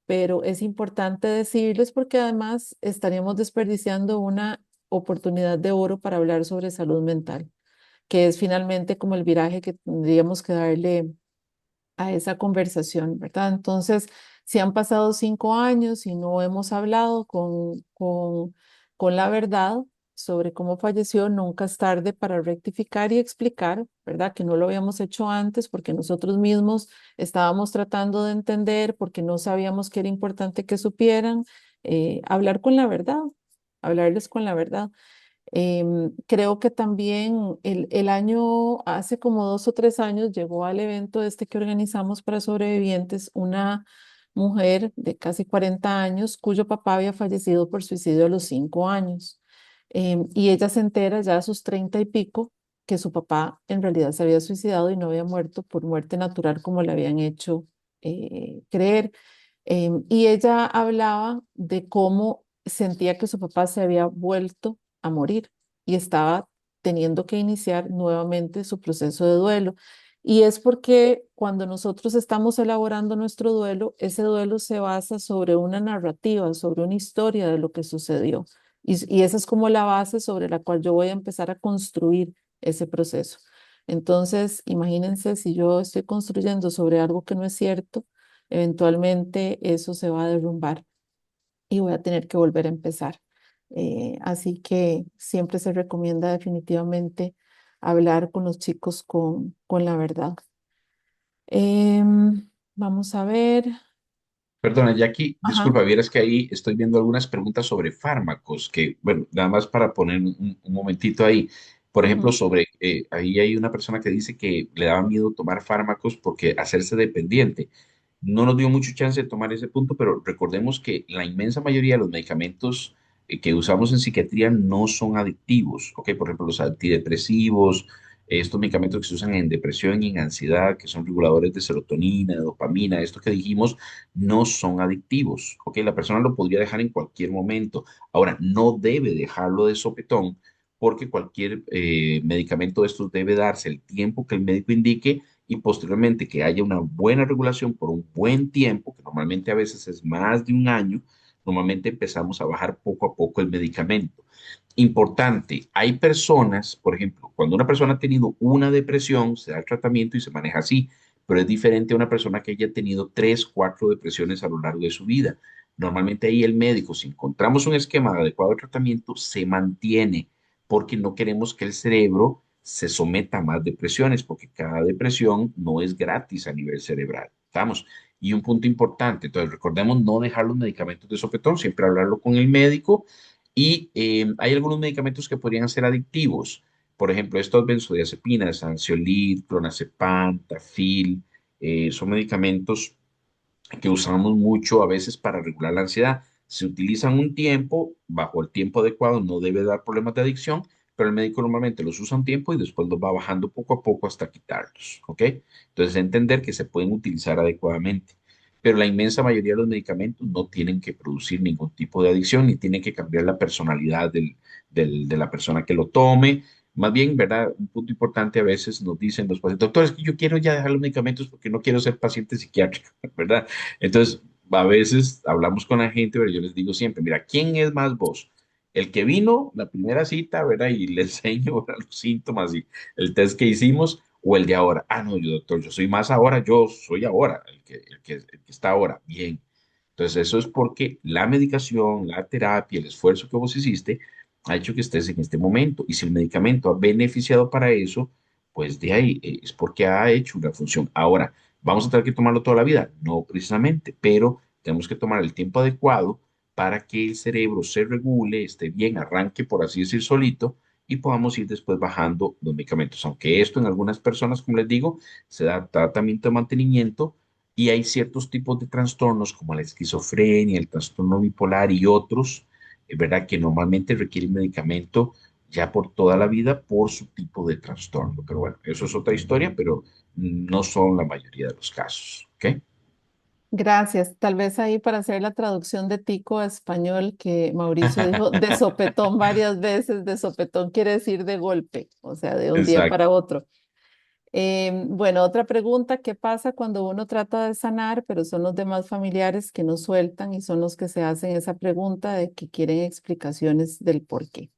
pero es importante decirles porque además estaríamos desperdiciando una oportunidad de oro para hablar sobre salud mental, que es finalmente como el viraje que tendríamos que darle a esa conversación, ¿verdad? Entonces, si han pasado 5 años y no hemos hablado con la verdad sobre cómo falleció, nunca es tarde para rectificar y explicar, ¿verdad? Que no lo habíamos hecho antes porque nosotros mismos estábamos tratando de entender, porque no sabíamos que era importante que supieran, hablar con la verdad, hablarles con la verdad. Creo que también el año, hace como 2 o 3 años, llegó al evento este que organizamos para sobrevivientes una mujer de casi 40 años cuyo papá había fallecido por suicidio a los 5 años. Y ella se entera ya a sus 30 y pico que su papá en realidad se había suicidado y no había muerto por muerte natural como le habían hecho creer. Y ella hablaba de cómo sentía que su papá se había vuelto a morir y estaba teniendo que iniciar nuevamente su proceso de duelo. Y es porque cuando nosotros estamos elaborando nuestro duelo, ese duelo se basa sobre una narrativa, sobre una historia de lo que sucedió. Y esa es como la base sobre la cual yo voy a empezar a construir ese proceso. Entonces, imagínense si yo estoy construyendo sobre algo que no es cierto, eventualmente eso se va a derrumbar y voy a tener que volver a empezar. Así que siempre se recomienda definitivamente hablar con los chicos con la verdad. Vamos a ver. Perdona, Jackie, Ajá. disculpa, vieras que ahí estoy viendo algunas preguntas sobre fármacos, que, bueno, nada más para poner un momentito ahí. Por ejemplo, Ujú, sobre, ahí hay una persona que dice que le daba miedo tomar fármacos porque hacerse dependiente. No nos dio mucho chance de tomar ese punto, pero recordemos que la inmensa mayoría de los medicamentos que usamos en psiquiatría no son adictivos, ¿ok? Por ejemplo, los antidepresivos, estos medicamentos que se usan en depresión y en ansiedad, que son reguladores de serotonina, de dopamina, esto que dijimos no son adictivos, ¿ok? La persona lo podría dejar en cualquier momento. Ahora, no debe dejarlo de sopetón porque cualquier medicamento de estos debe darse el tiempo que el médico indique y posteriormente que haya una buena regulación por un buen tiempo, que normalmente a veces es más de un año, normalmente empezamos a bajar poco a poco el medicamento. Importante, hay personas, por ejemplo, cuando una persona ha tenido una depresión, se da el tratamiento y se maneja así, pero es diferente a una persona que haya tenido tres, cuatro depresiones a lo largo de su vida. Normalmente ahí el médico, si encontramos un esquema adecuado de tratamiento, se mantiene porque no queremos que el cerebro se someta a más depresiones, porque cada depresión no es gratis a nivel cerebral. ¿Estamos? Y un punto importante, entonces recordemos no dejar los medicamentos de sopetón, siempre hablarlo con el médico y hay algunos medicamentos que podrían ser adictivos. Por ejemplo, estos benzodiazepinas, ansiolid, clonazepam, tafil, son medicamentos que usamos mucho a veces para regular la ansiedad. Se utilizan un tiempo, bajo el tiempo adecuado, no debe dar problemas de adicción, pero el médico normalmente los usa un tiempo y después los va bajando poco a poco hasta quitarlos, ¿ok? Entonces, entender que se pueden utilizar adecuadamente. Pero la inmensa mayoría de los medicamentos no tienen que producir ningún tipo de adicción ni tienen que cambiar la personalidad de la persona que lo tome. Más bien, ¿verdad? Un punto importante a veces nos dicen los pacientes, doctor, es que yo quiero ya dejar los medicamentos porque no quiero ser paciente psiquiátrico, ¿verdad? Entonces, a veces hablamos con la gente, pero yo les digo siempre, mira, ¿quién es más vos? El que vino la primera cita, ¿verdad? Y le enseño, ¿verdad? Los síntomas y el test que hicimos, o el de ahora. Ah, no, yo, doctor, yo soy más ahora, yo soy ahora, el que está ahora. Bien. Entonces, eso es porque la medicación, la terapia, el esfuerzo que vos hiciste ha hecho que estés en este momento. Y si el medicamento ha beneficiado para eso, pues de ahí es porque ha hecho una función. Ahora, ¿vamos a tener que tomarlo toda la vida? No precisamente, pero tenemos que tomar el tiempo adecuado para que el cerebro se regule, esté bien, arranque, por así decir, solito, y podamos ir después bajando los medicamentos. Aunque esto en algunas personas, como les digo, se da tratamiento de mantenimiento y hay ciertos tipos de trastornos como la esquizofrenia, el trastorno bipolar y otros, es verdad que normalmente requieren medicamento ya por toda la vida por su tipo de trastorno. Pero bueno, eso es otra historia, pero no son la mayoría de los casos. ¿Ok? gracias. Tal vez ahí para hacer la traducción de tico a español, que Mauricio dijo de sopetón varias veces. De sopetón quiere decir de golpe, o sea, de un día Exacto. para otro. Bueno, otra pregunta, ¿qué pasa cuando uno trata de sanar, pero son los demás familiares que no sueltan y son los que se hacen esa pregunta de que quieren explicaciones del por qué?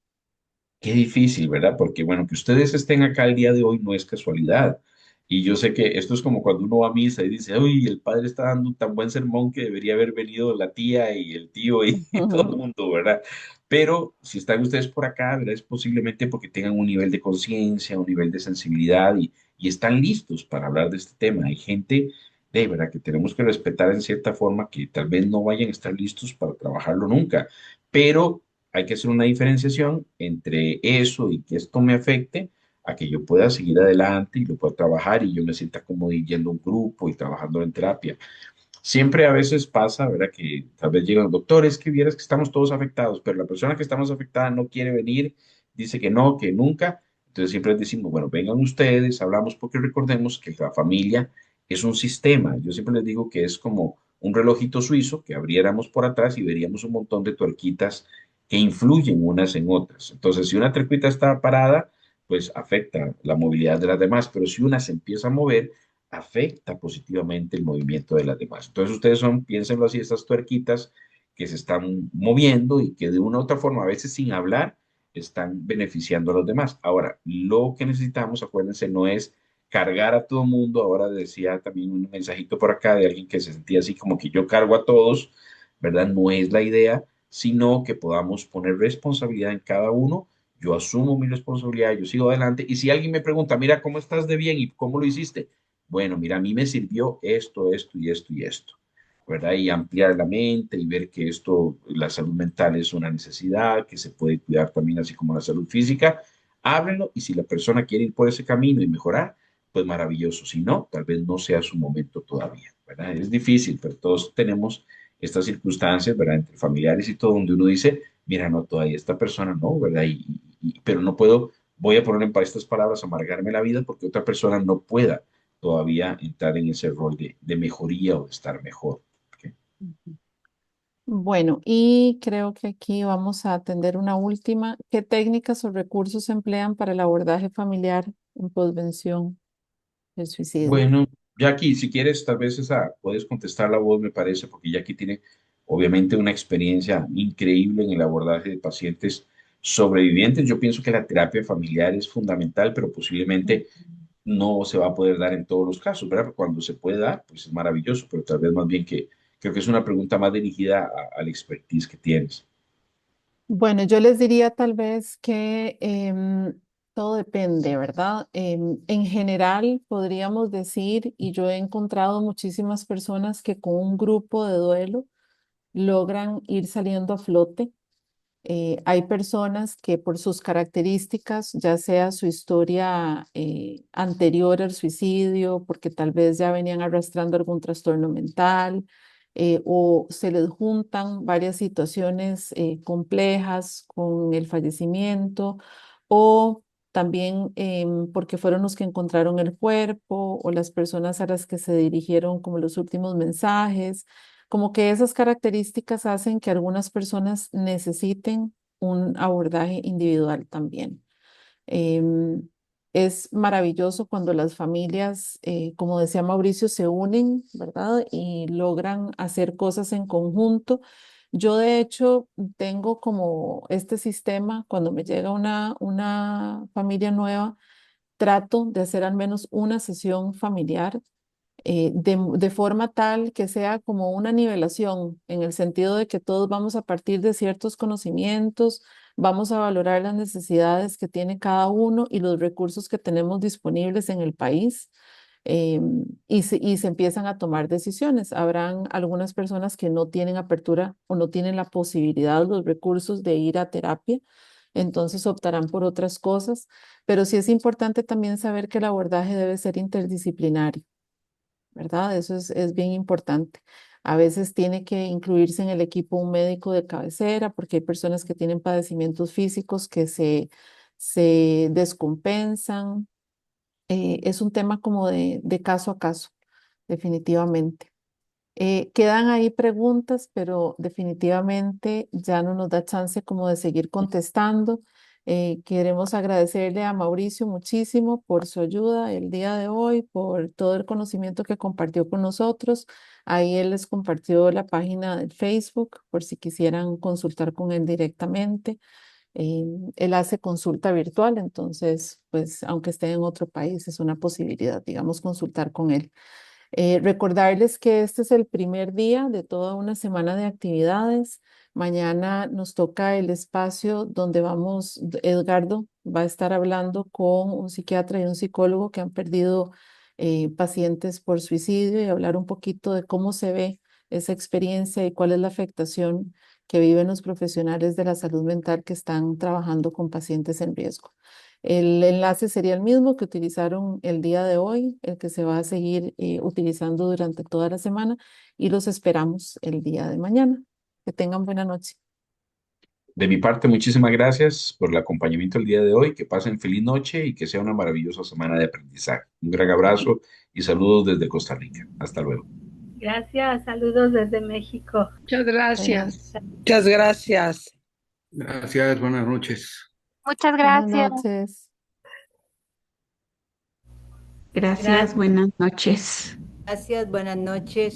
Qué difícil, ¿verdad? Porque bueno, que ustedes estén acá el día de hoy no es casualidad. Y yo sé que esto es como cuando uno va a misa y dice, uy, el padre está dando un tan buen sermón que debería haber venido la tía y el tío y todo el mundo, ¿verdad? Pero si están ustedes por acá, ¿verdad? Es posiblemente porque tengan un nivel de conciencia, un nivel de sensibilidad y están listos para hablar de este tema. Hay gente, de verdad, que tenemos que respetar en cierta forma que tal vez no vayan a estar listos para trabajarlo nunca, pero hay que hacer una diferenciación entre eso y que esto me afecte a que yo pueda seguir adelante y lo pueda trabajar y yo me sienta como yendo a un grupo y trabajando en terapia. Siempre a veces pasa, ¿verdad? Que tal vez llegan doctores que vieras que estamos todos afectados, pero la persona que estamos afectada no quiere venir, dice que no, que nunca. Entonces siempre decimos, bueno, vengan ustedes, hablamos porque recordemos que la familia es un sistema. Yo siempre les digo que es como un relojito suizo que abriéramos por atrás y veríamos un montón de tuerquitas que influyen unas en otras. Entonces, si una tuerquita está parada, pues afecta la movilidad de las demás, pero si una se empieza a mover, afecta positivamente el movimiento de las demás. Entonces ustedes son, piénsenlo así, estas tuerquitas que se están moviendo y que de una u otra forma, a veces sin hablar, están beneficiando a los demás. Ahora, lo que necesitamos, acuérdense, no es cargar a todo el mundo. Ahora decía también un mensajito por acá de alguien que se sentía así como que yo cargo a todos, ¿verdad? No es la idea, sino que podamos poner responsabilidad en cada uno. Yo asumo mi responsabilidad, yo sigo adelante. Y si alguien me pregunta, mira, ¿cómo estás de bien y cómo lo hiciste? Bueno, mira, a mí me sirvió esto, esto y esto y esto, ¿verdad? Y ampliar la mente y ver que esto, la salud mental es una necesidad, que se puede cuidar también así como la salud física. Háblenlo y si la persona quiere ir por ese camino y mejorar, pues maravilloso. Si no, tal vez no sea su momento todavía, ¿verdad? Es difícil, pero todos tenemos estas circunstancias, ¿verdad? Entre familiares y todo, donde uno dice, mira, no, todavía esta persona no, ¿verdad? Pero no puedo, voy a poner para estas palabras, amargarme la vida porque otra persona no pueda todavía entrar en ese rol de mejoría o de estar mejor. ¿Ok? Ujú. Bueno, y creo que aquí vamos a atender una última. ¿Qué técnicas o recursos se emplean para el abordaje familiar en prevención del suicidio? Bueno, Jackie, si quieres, tal vez esa puedes contestar la voz, me parece, porque Jackie tiene obviamente una experiencia increíble en el abordaje de pacientes sobrevivientes. Yo pienso que la terapia familiar es fundamental, pero posiblemente no se va a poder dar en todos los casos, ¿verdad? Pero cuando se puede dar, pues es maravilloso, pero tal vez más bien que creo que es una pregunta más dirigida al expertise que tienes. Bueno, yo les diría tal vez que todo depende, ¿verdad? En general, podríamos decir, y yo he encontrado muchísimas personas que con un grupo de duelo logran ir saliendo a flote. Hay personas que por sus características, ya sea su historia anterior al suicidio, porque tal vez ya venían arrastrando algún trastorno mental, o se les juntan varias situaciones complejas con el fallecimiento, o también porque fueron los que encontraron el cuerpo o las personas a las que se dirigieron como los últimos mensajes, como que esas características hacen que algunas personas necesiten un abordaje individual también. Em, es maravilloso cuando las familias, como decía Mauricio, se unen, ¿verdad? Y logran hacer cosas en conjunto. Yo, de hecho, tengo como este sistema, cuando me llega una familia nueva, trato de hacer al menos una sesión familiar de forma tal que sea como una nivelación, en el sentido de que todos vamos a partir de ciertos conocimientos, vamos a valorar las necesidades que tiene cada uno y los recursos que tenemos disponibles en el país. Y se empiezan a tomar decisiones. Habrán algunas personas que no tienen apertura o no tienen la posibilidad, los recursos de ir a terapia, entonces optarán por otras cosas, pero sí es importante también saber que el abordaje debe ser interdisciplinario, ¿verdad? Eso es bien importante. A veces tiene que incluirse en el equipo un médico de cabecera porque hay personas que tienen padecimientos físicos que se descompensan. Es un tema como de caso a caso, definitivamente. Quedan ahí preguntas, pero definitivamente ya no nos da chance como de seguir contestando. Queremos agradecerle a Mauricio muchísimo por su ayuda el día de hoy, por todo el conocimiento que compartió con nosotros. Ahí él les compartió la página de Facebook por si quisieran consultar con él directamente. Él hace consulta virtual, entonces, pues, aunque esté en otro país, es una posibilidad, digamos, consultar con él. Recordarles que este es el primer día de toda una semana de actividades. Mañana nos toca el espacio donde Edgardo va a estar hablando con un psiquiatra y un psicólogo que han perdido pacientes por suicidio y hablar un poquito de cómo se ve esa experiencia y cuál es la afectación que viven los profesionales de la salud mental que están trabajando con pacientes en riesgo. El enlace sería el mismo que utilizaron el día de hoy, el que se va a seguir utilizando durante toda la semana y los esperamos el día de mañana. Que tengan buena noche. De mi parte, muchísimas gracias por el acompañamiento el día de hoy. Que pasen feliz noche y que sea una maravillosa semana de aprendizaje. Un gran abrazo y saludos desde Costa Rica. Hasta luego. Gracias, saludos desde México. Muchas Buenas, gracias. Muchas gracias. Gracias, buenas noches. Muchas buenas gracias. noches. Gracias, Gracias. buenas noches. Gracias, buenas noches.